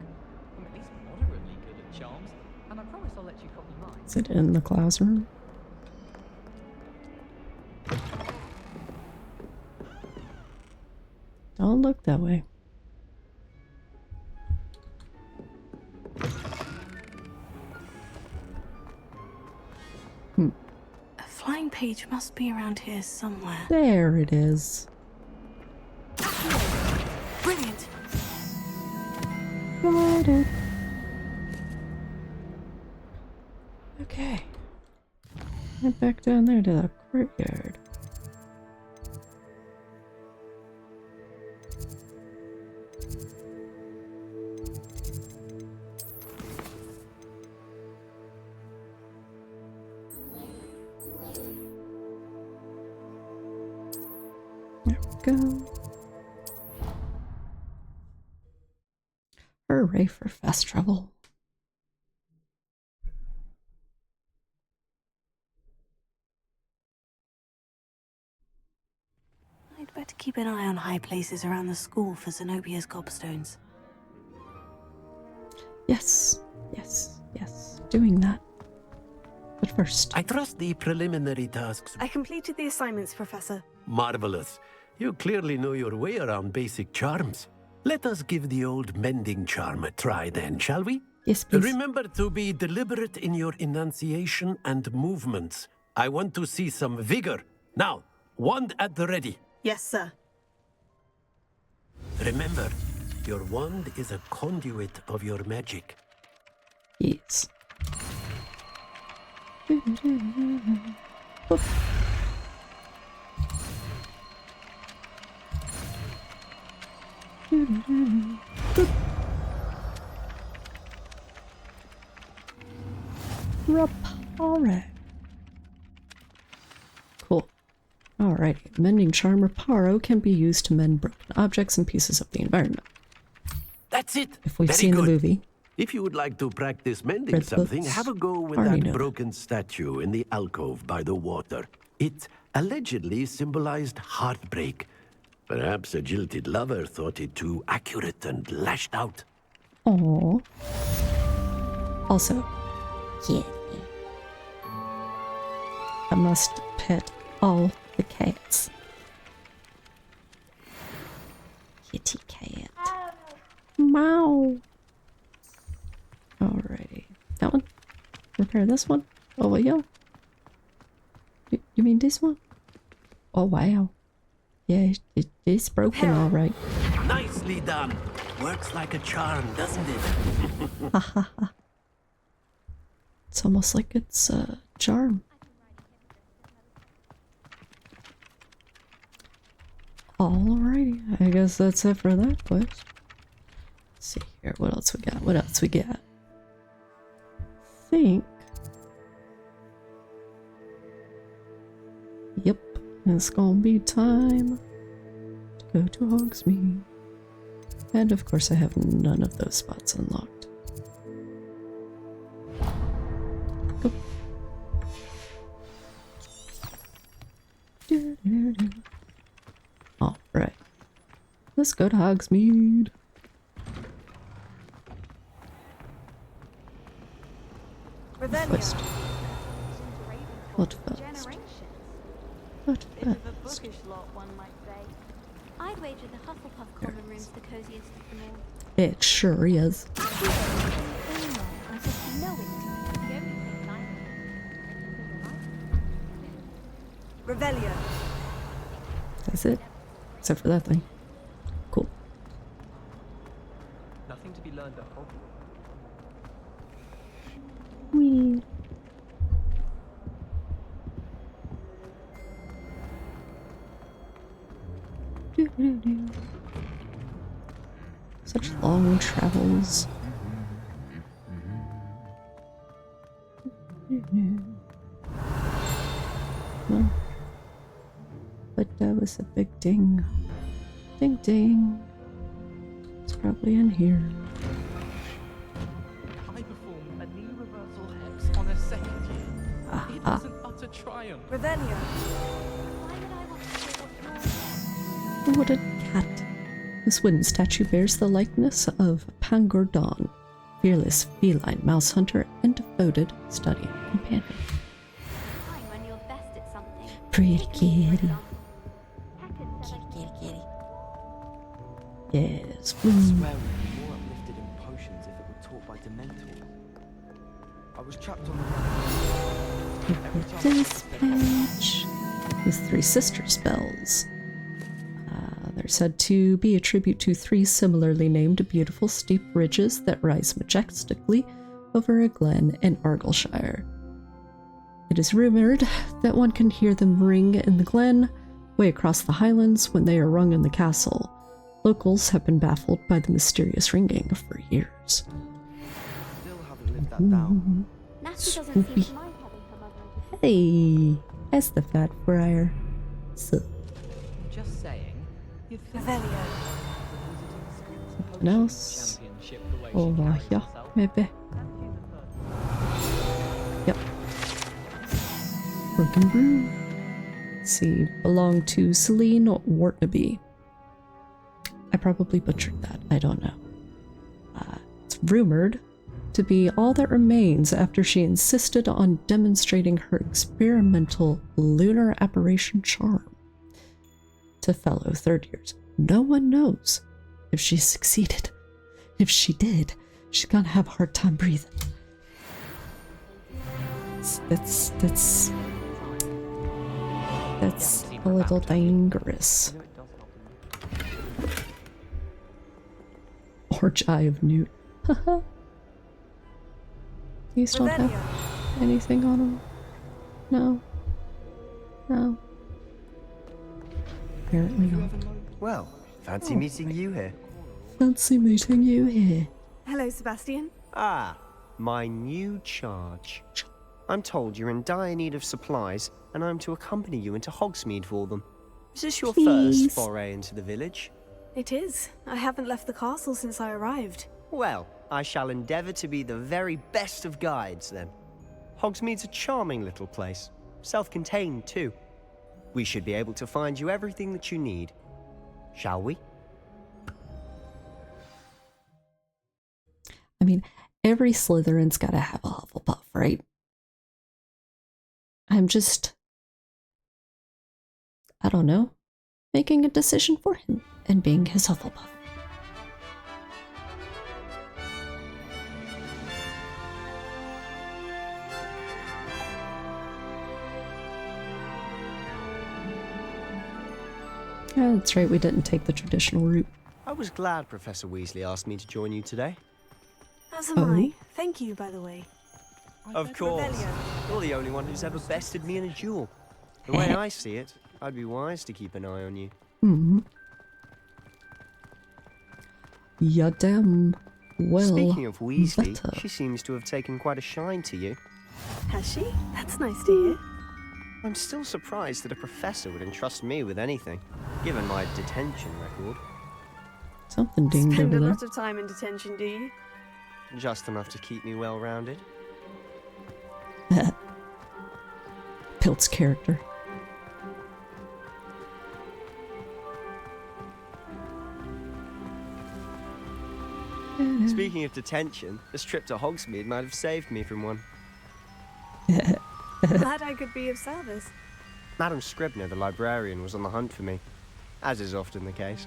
I'm at least moderately good at charms, and I promise I'll let you copy mine. Is it in the classroom? Don't look that way. A flying page must be around here somewhere. There it is. Brilliant. Got it. Okay. Head back down there to the courtyard. There we go. Hooray for fast travel. I'd better keep an eye on high places around the school for Zenobia's gobstones. Yes, yes, yes. Doing that. But first, I trust the preliminary tasks. I completed the assignments, Professor. Marvelous. You clearly know your way around basic charms. Let us give the old mending charm a try then, shall we? Yes, please. Remember to be deliberate in your enunciation and movements. I want to see some vigor. Now, wand at the ready. Yes, sir. Remember, your wand is a conduit of your magic. Yes. Alright. Cool. Alrighty. Mending charm reparo can be used to mend broken objects and pieces of the environment. That's it. If we've Very seen good. the movie. If you would like to practice mending Red something, books. have a go with Already know that that. broken statue in the alcove by the water. It allegedly symbolized heartbreak. Perhaps a jilted lover thought it too accurate and lashed out. Aww. Also, kitty. I must pet all the cats. Kitty cat. Meow. Alrighty. That one? Repair this one? Oh, yeah. You mean this one? Oh, wow. Yeah, it's broken all right. Nicely done. Works like a charm, doesn't it? Ha ha ha. It's almost like it's a charm. Alrighty, I guess that's it for that quest. Let's see here, what else we got? What else we got? Think. Yep, it's gonna be time to go to Hogsmeade. And of course I have none of those spots unlocked. Go. Alright. Let's go to Hogsmeade. Quest. What first? What first? I'd wager the Hufflepuff common room's the coziest of them all. It sure is. Revelio. That's it. Except for that thing. Cool. Nothing to be learned at Hogwarts. Whee. Such long travels. Well, but that was a big ding. Ding ding. It's probably in here. I performed a knee reversal hex on a second year. It was an utter triumph. Revelio. What a cat. This wooden statue bears the likeness of Pangordon, fearless feline mouse hunter and devoted study companion. When you're best at something. Pretty kitty. Kitty. Yes. I swear we'd be more uplifted in potions if it were taught by Dementors. I was trapped on the This page with 3 sister spells. They're said to be a tribute to 3 similarly named beautiful steep ridges that rise majestically over a glen in Argyllshire. It is rumored that one can hear them ring in the glen way across the highlands when they are rung in the castle. Locals have been baffled by the mysterious ringing for years. Still haven't lived that down. Spoopy. Hey, that's the fat friar. So. Just saying. Revelio. Something else over here, maybe. Yep. Broken Brew. Let's see, belonged to Celine Wartnaby. I probably butchered that, I don't know. It's rumored to be all that remains after she insisted on demonstrating her experimental lunar apparition charm to fellow third years. No one knows if she succeeded. If she did, she's gonna have a hard time breathing. That's a little dangerous. Orange Eye of Newt. These don't have anything on them. No. No. Apparently not. Well, fancy meeting you here. Fancy meeting you here. Hello, Sebastian. Ah, my new charge. I'm told you're in dire need of supplies, and I'm to accompany you into Hogsmeade for them. Is this your first foray into the village? It is. I haven't left the castle since I arrived. Well, I shall endeavour to be the very best of guides, then. Hogsmeade's a charming little place. Self-contained, too. We should be able to find you everything that you need. Shall we? I mean, every Slytherin's gotta have a Hufflepuff, right? I'm just, I don't know, making a decision for him and being his Hufflepuff. Yeah, that's right, we didn't take the traditional route. I was glad Professor Weasley asked me to join you today. As am I. Thank you, by the way. Of course. You're the only one who's ever bested me in a duel. The way I see it, I'd be wise to keep an eye on you. Hmm. Yeah, damn. Well, speaking of Weasley, better. she seems to have taken quite a shine to you. Has she? That's nice to hear. I'm still surprised that a professor would entrust me with anything, given my detention record. Something dinged Spend over a there. lot of time in detention, do you? Just enough to keep me well-rounded. Pilt's character. Speaking of detention, this trip to Hogsmeade might have saved me from one. Glad I could be of service. Madam Scribner, the librarian, was on the hunt for me, as is often the case.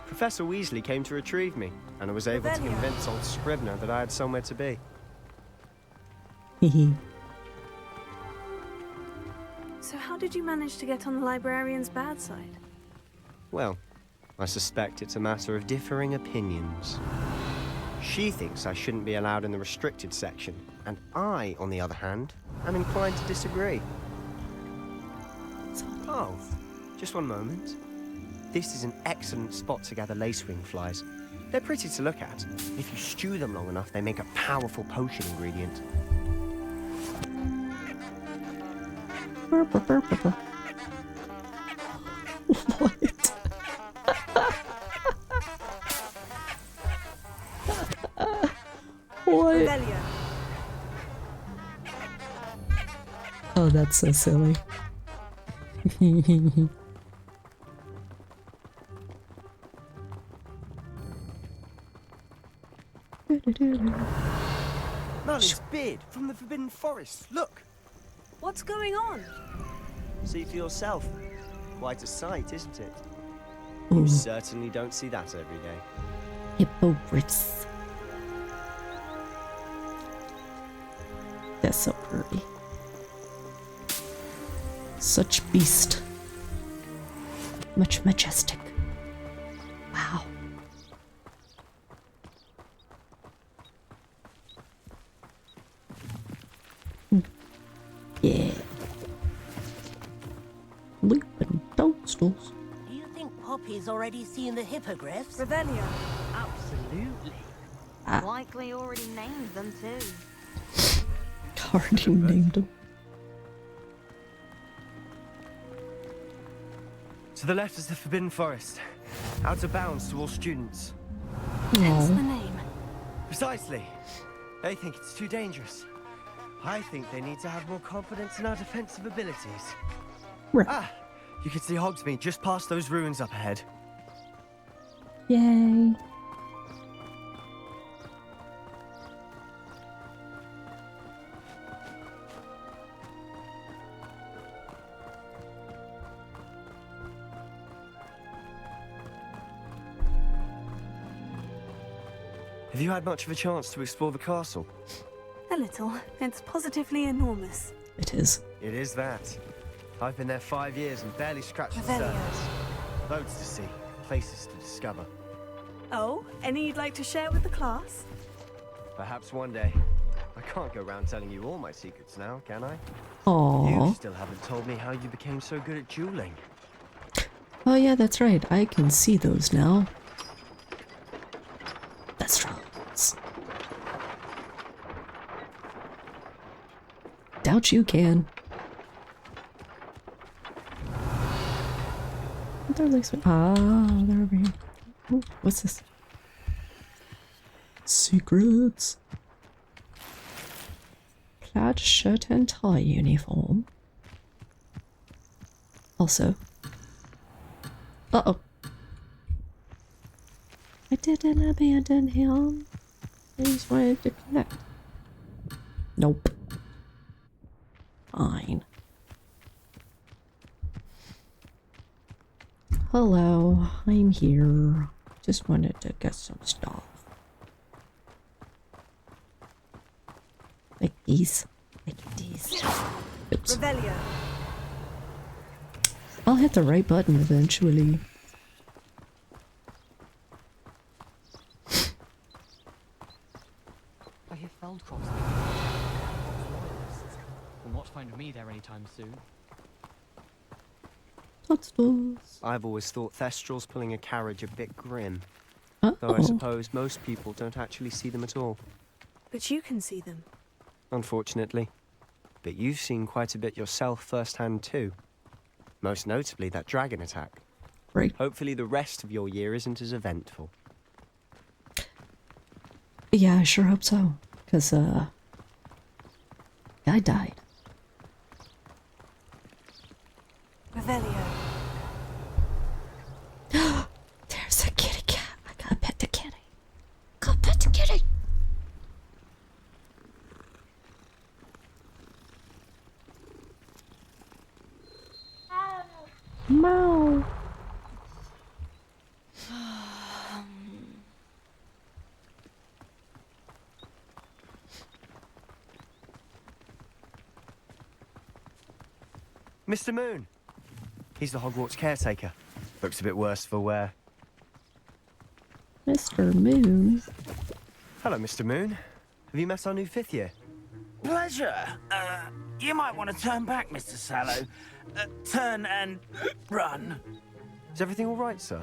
Professor Weasley came to retrieve me, and I was able to convince old Scribner that I had somewhere to be. So how did you manage to get on the librarian's bad side? Well, I suspect it's a matter of differing opinions. She thinks I shouldn't be allowed in the restricted section, and I, on the other hand, am inclined to disagree. Oh, just one moment. This is an excellent spot to gather lacewing flies. They're pretty to look at. If you stew them long enough, they make a powerful potion ingredient. What? What? Oh, that's so silly. Merlin's beard from the Forbidden Forest. Look! What's going on? See for yourself. Quite a sight, isn't it? Ooh. You certainly don't see that every day. Hippogriffs. That's so pretty. Such beast. Much majestic. Wow. Yeah. Leaping toadstools. Do you think Poppy's already seen the hippogriffs? Revelio. Absolutely. Likely already named them too. Already named him. To the left is the Forbidden Forest. Out of bounds to all students. Hence the name. Precisely. They think it's too dangerous. I think they need to have more confidence in our defensive abilities. Right. Ah, you can see Hogsmeade just past those ruins up ahead. Yay. Have you had much of a chance to explore the castle? A little. It's positively enormous. It is. It is that. I've been there 5 years and barely scratched the surface. Loads to see, places to discover. Oh, any you'd like to share with the class? Perhaps one day. I can't go around telling you all my secrets now, can I? Aww. You still haven't told me how you became so good at dueling. Oh yeah, that's right. I can see those now. That's right. Doubt you can. They're like they're over here. Ooh, what's this? Secrets. Plaid shirt and tie uniform. Also. Uh-oh. I didn't abandon him. I just wanted to connect. Nope. Fine. Hello, I'm here. Just wanted to get some stuff. Like these. Like these. Oops. Revelio. I'll hit the right button eventually. I hear Feldcross. Will not find me there anytime soon. Toadstools. I've always thought Thestral's pulling a carriage a bit grim. Uh-oh. Though I suppose most people don't actually see them at all. But you can see them. Unfortunately. But you've seen quite a bit yourself firsthand too. Most notably that dragon attack. Right. Hopefully the rest of your year isn't as eventful. Yeah, I sure hope so. Because, I died. Revelio. There's a kitty cat. I gotta pet the kitty. Go pet the kitty. Meow. Mr. Moon! He's the Hogwarts caretaker. Looks a bit worse for wear. Mr. Moon. Hello, Mr. Moon. Have you met our new 5th year? Pleasure. You might want to turn back, Mr. Sallow. Turn and run. Is everything all right, sir?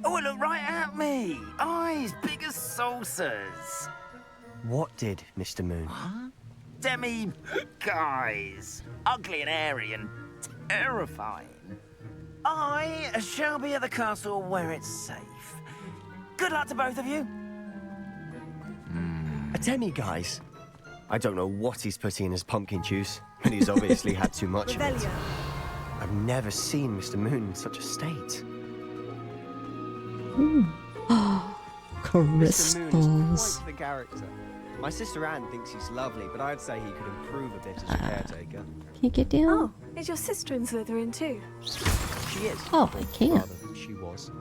Oh, look right at me. Eyes big as saucers. What did, Mr. Moon? Demi guys. Ugly and airy and terrifying. I shall be at the castle where it's safe. Good luck to both of you. A demi-guise? I don't know what he's putting in his pumpkin juice, but he's obviously had too much of it. I've never seen Mr. Moon in such a state. Crystals. Mr. Moon is quite the character. My sister Anne thinks he's lovely, but I'd say he could improve a bit as a caretaker. Can you get down? Oh, is your sister in Slytherin too? She is. Oh, I can't. Rather, she was.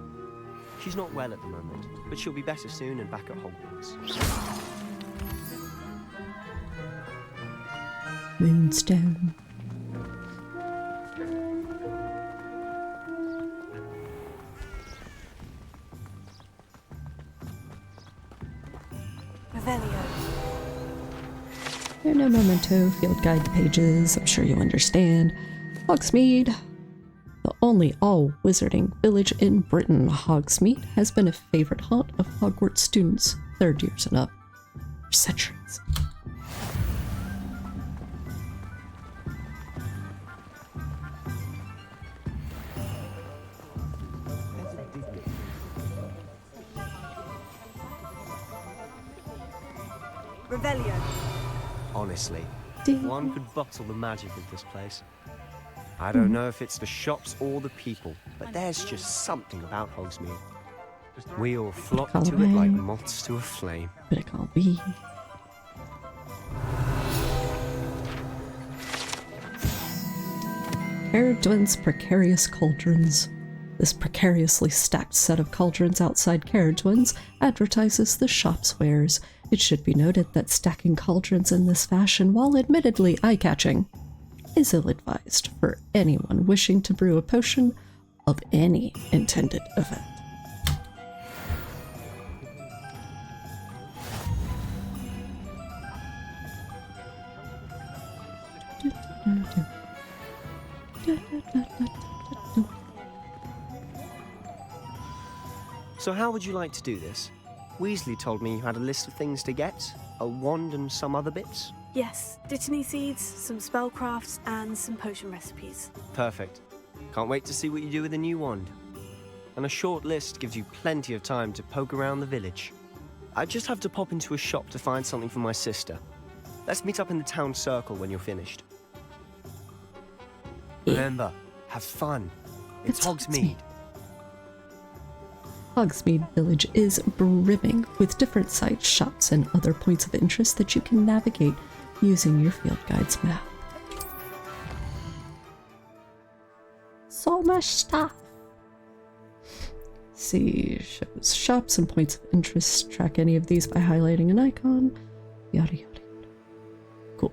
She's not well at the moment, but she'll be better soon and back at Hogwarts. Moonstone. Revelio. Here, no memento, field guide pages, I'm sure you understand. Hogsmeade. The only all-wizarding village in Britain, Hogsmeade has been a favorite haunt of Hogwarts students, 3rd years and up, for centuries. Revelio. Honestly, one could bottle the magic of this place. I don't know if it's the shops or the people, but there's just something about Hogsmeade. We all flock to it like moths to a flame. But it can't be. Caradwen's Precarious Cauldrons. This precariously stacked set of cauldrons outside Caradwen's advertises the shop's wares. It should be noted that stacking cauldrons in this fashion, while admittedly eye-catching, is ill-advised for anyone wishing to brew a potion of any intended event. So how would you like to do this? Weasley told me you had a list of things to get, a wand and some other bits. Yes, Dittany seeds, some spellcrafts, and some potion recipes. Perfect. Can't wait to see what you do with the new wand. And a short list gives you plenty of time to poke around the village. I just have to pop into a shop to find something for my sister. Let's meet up in the town circle when you're finished. Remember, have fun. It's Hogsmeade. Hogsmeade Village is brimming with different sites, shops, and other points of interest that you can navigate using your field guide's map. So much stuff. See, shows shops and points of interest. Track any of these by highlighting an icon. Yada yada yada. Cool.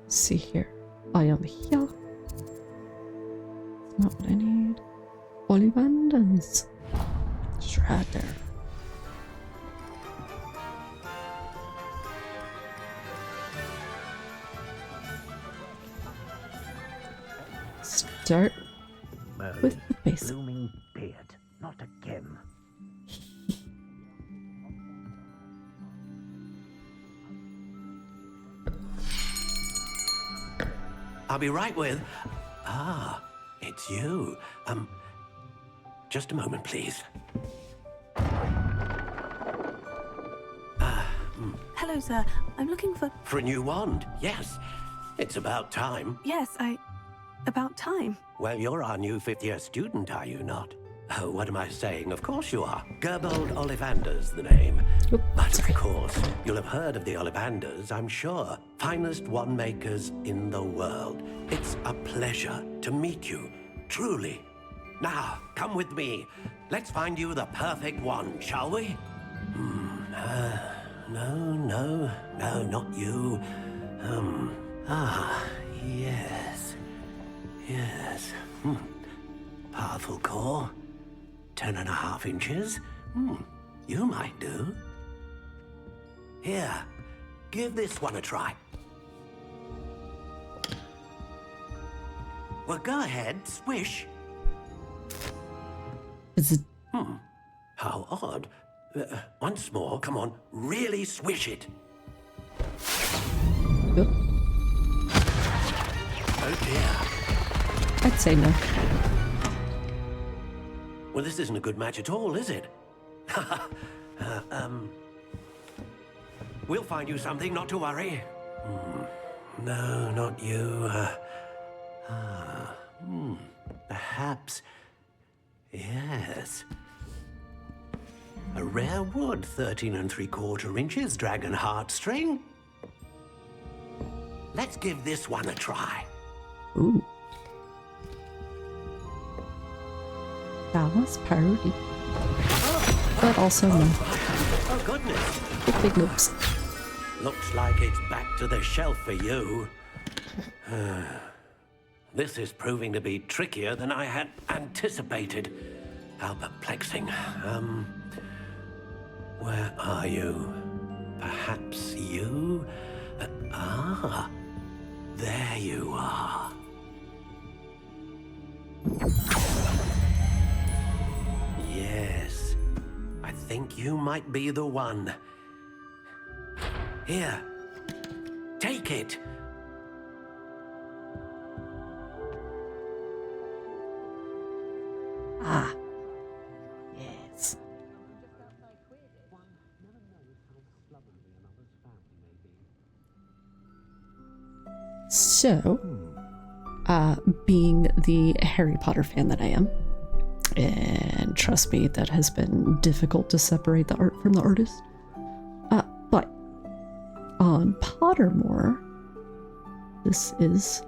See here. I am here. Not what I need. Ollivanders. Just right there. Start with the basic. Blooming beard, not again. I'll be right with... Ah, it's you. Just a moment, please. Hello, sir. I'm looking for... For a new wand, yes. It's about time. Yes, about time. Well, you're our new fifth-year student, are you not? Oh, what am I saying? Of course you are. Gerbold Ollivander's the name. But of course, you'll have heard of the Ollivanders, I'm sure. Finest wand makers in the world. It's a pleasure to meet you, truly. Now, come with me. Let's find you the perfect wand, shall we? No, not you. Yes. Powerful core. 10.5 inches. You might do. Here, give this one a try. Well, go ahead, swish. Is it? How odd. Once more, come on, really swish it. Yep. Oh dear. I'd say no. Well, this isn't a good match at all, is it? We'll find you something, not to worry. No, not you. Perhaps... Yes. A rare wood, 13 3/4 inches, dragon heartstring. Let's give this one a try. Ooh. Dallas parody. But also no. Oh, goodness. Big loops. Looks like it's back to the shelf for you. This is proving to be trickier than I had anticipated. How perplexing. Where are you? Perhaps you? There you are. Yes, I think you might be the one. Here, take it. Ah. Yes. So, being the Harry Potter fan that I am, and trust me, that has been difficult to separate the art from the artist. But on Pottermore, this is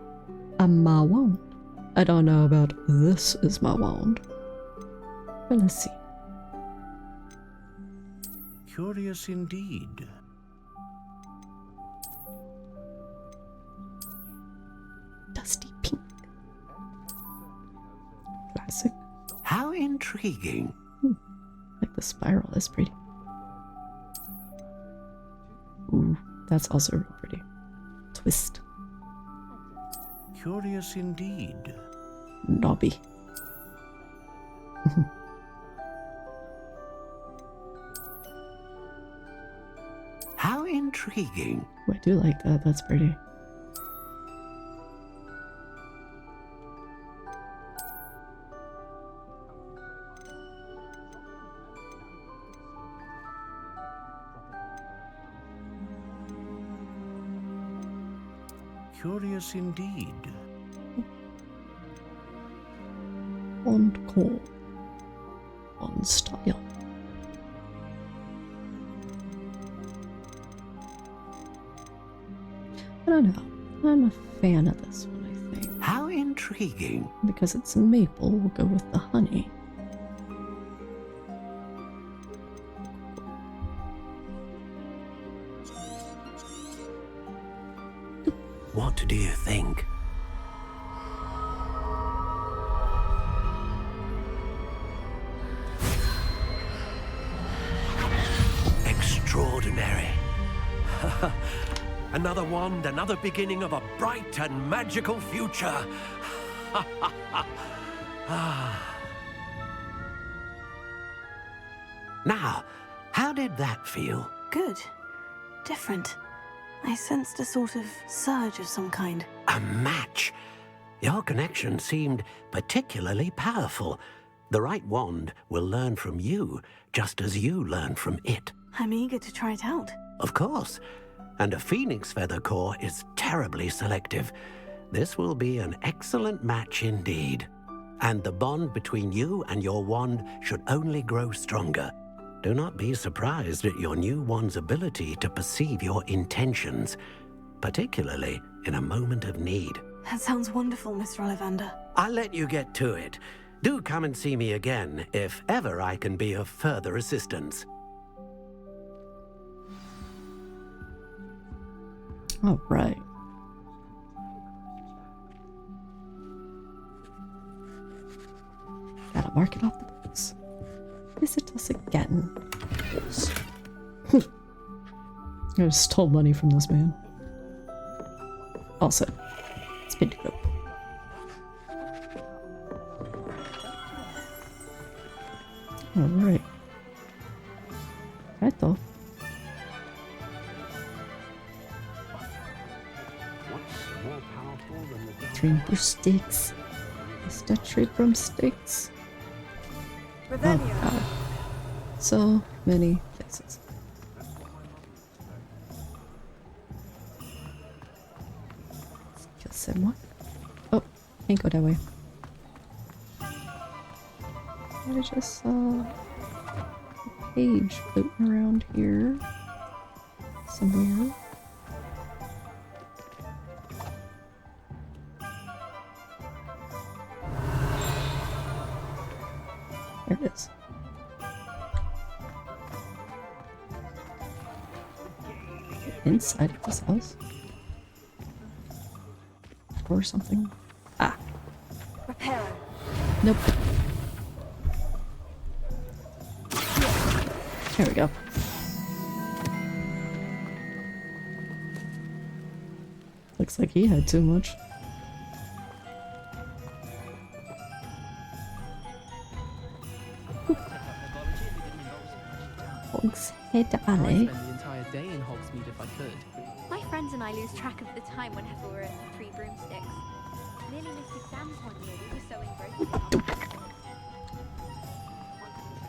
my wand. I don't know about this is my wand. But let's see. Curious indeed. Dusty pink. Classic. How intriguing. Like the spiral is pretty. Ooh, that's also real pretty. Twist. Curious indeed. Knobby. How intriguing. Ooh, I do like that. That's pretty. Curious indeed. Wand core. Wand style. I don't know. I'm a fan of this one, I think. How intriguing. Because it's maple, we'll go with the honey. What do you think? Another wand, another beginning of a bright and magical future. Now, how did that feel? Good. Different. I sensed a sort of surge of some kind. A match. Your connection seemed particularly powerful. The right wand will learn from you, just as you learn from it. I'm eager to try it out. Of course. And a phoenix feather core is terribly selective. This will be an excellent match indeed. And the bond between you and your wand should only grow stronger. Do not be surprised at your new wand's ability to perceive your intentions, particularly in a moment of need. That sounds wonderful, Mr. Ollivander. I'll let you get to it. Do come and see me again if ever I can be of further assistance. All right. Gotta mark it off the books. Visit us again. I just stole money from this man. Also, it's been to go. Alright. Right though. Rainbow sticks. Is that tree broomsticks? Oh god. So many places. Let's kill someone. Oh, can't go that way. I just saw a page floating around here somewhere. There it is. Inside of this house? Or something? Ah. Reparo. Nope. There we go. Looks like he had too much. Hogshead Alley. I'd spend the entire day in Hogsmeade if I could. My friends and I lose track of the time whenever we're in the Three Broomsticks. Nearly missed exams one year. We were so engrossed.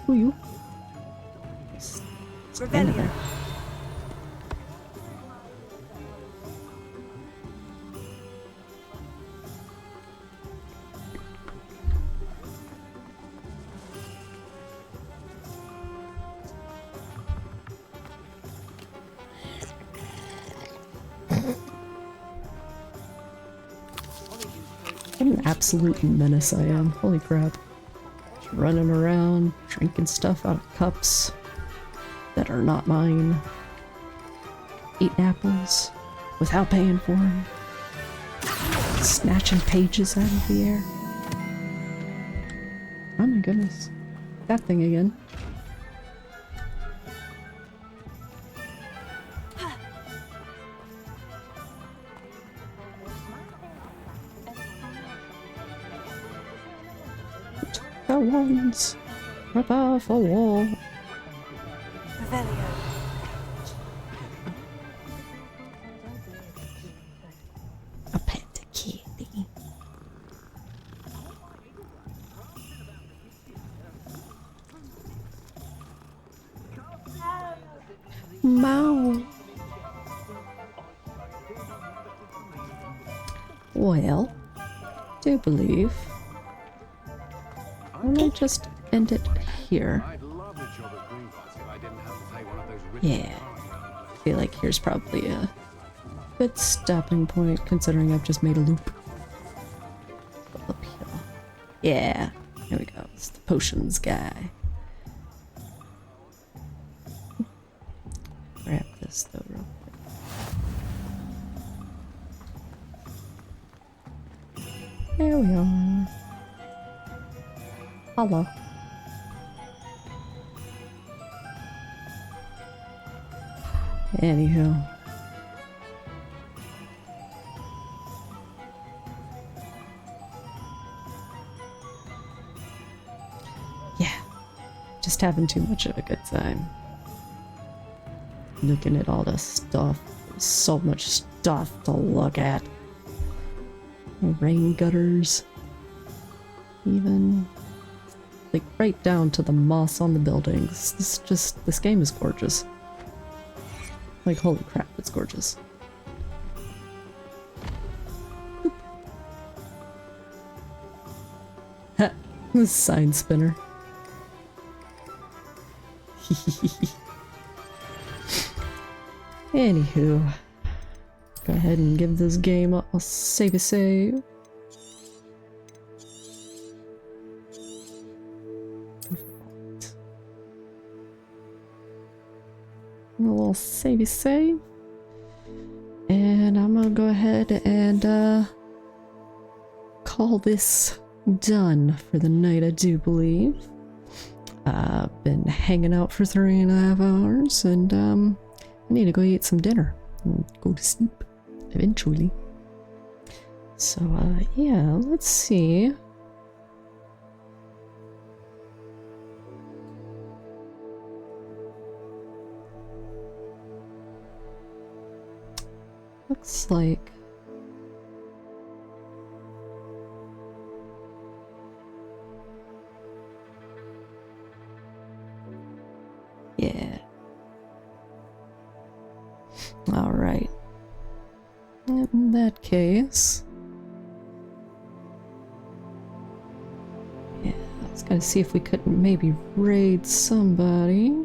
Who you? Rebellion. What an absolute menace I am. Holy crap. Just running around, drinking stuff out of cups that are not mine. Eating apples without paying for them. Snatching pages out of the air. Oh my goodness. That thing again. The wands. Prepare for war. Revelio. A pet kitty. Mow. Well, do believe. Why don't I just end it here? Yeah. I feel like here's probably a good stopping point considering I've just made a loop. Go up here. Yeah. Here we go. It's the potions guy. Grab this though real quick. There we are. Hello. Anywho. Just having too much of a good time. Looking at all the stuff. There's so much stuff to look at. Rain gutters. Even like right down to the moss on the buildings. This game is gorgeous. Like, holy crap, it's gorgeous. Ha! The sign spinner. Anywho, go ahead and give this game a save. A little save. And I'm gonna go ahead and call this done for the night, I do believe. I've been hanging out for 3.5 hours, and I need to go eat some dinner and go to sleep eventually. So yeah, let's see. Looks like yeah. All right. In that case, yeah, I was gonna see if we couldn't maybe raid somebody.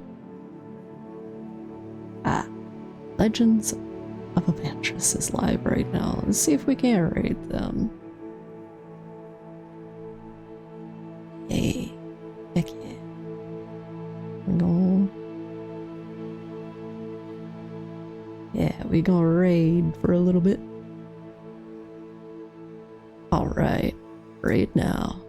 Legends of Evantress is live right now. Let's see if we can raid them. Hey, heck yeah. We gonna raid for a little bit. Alright, raid now.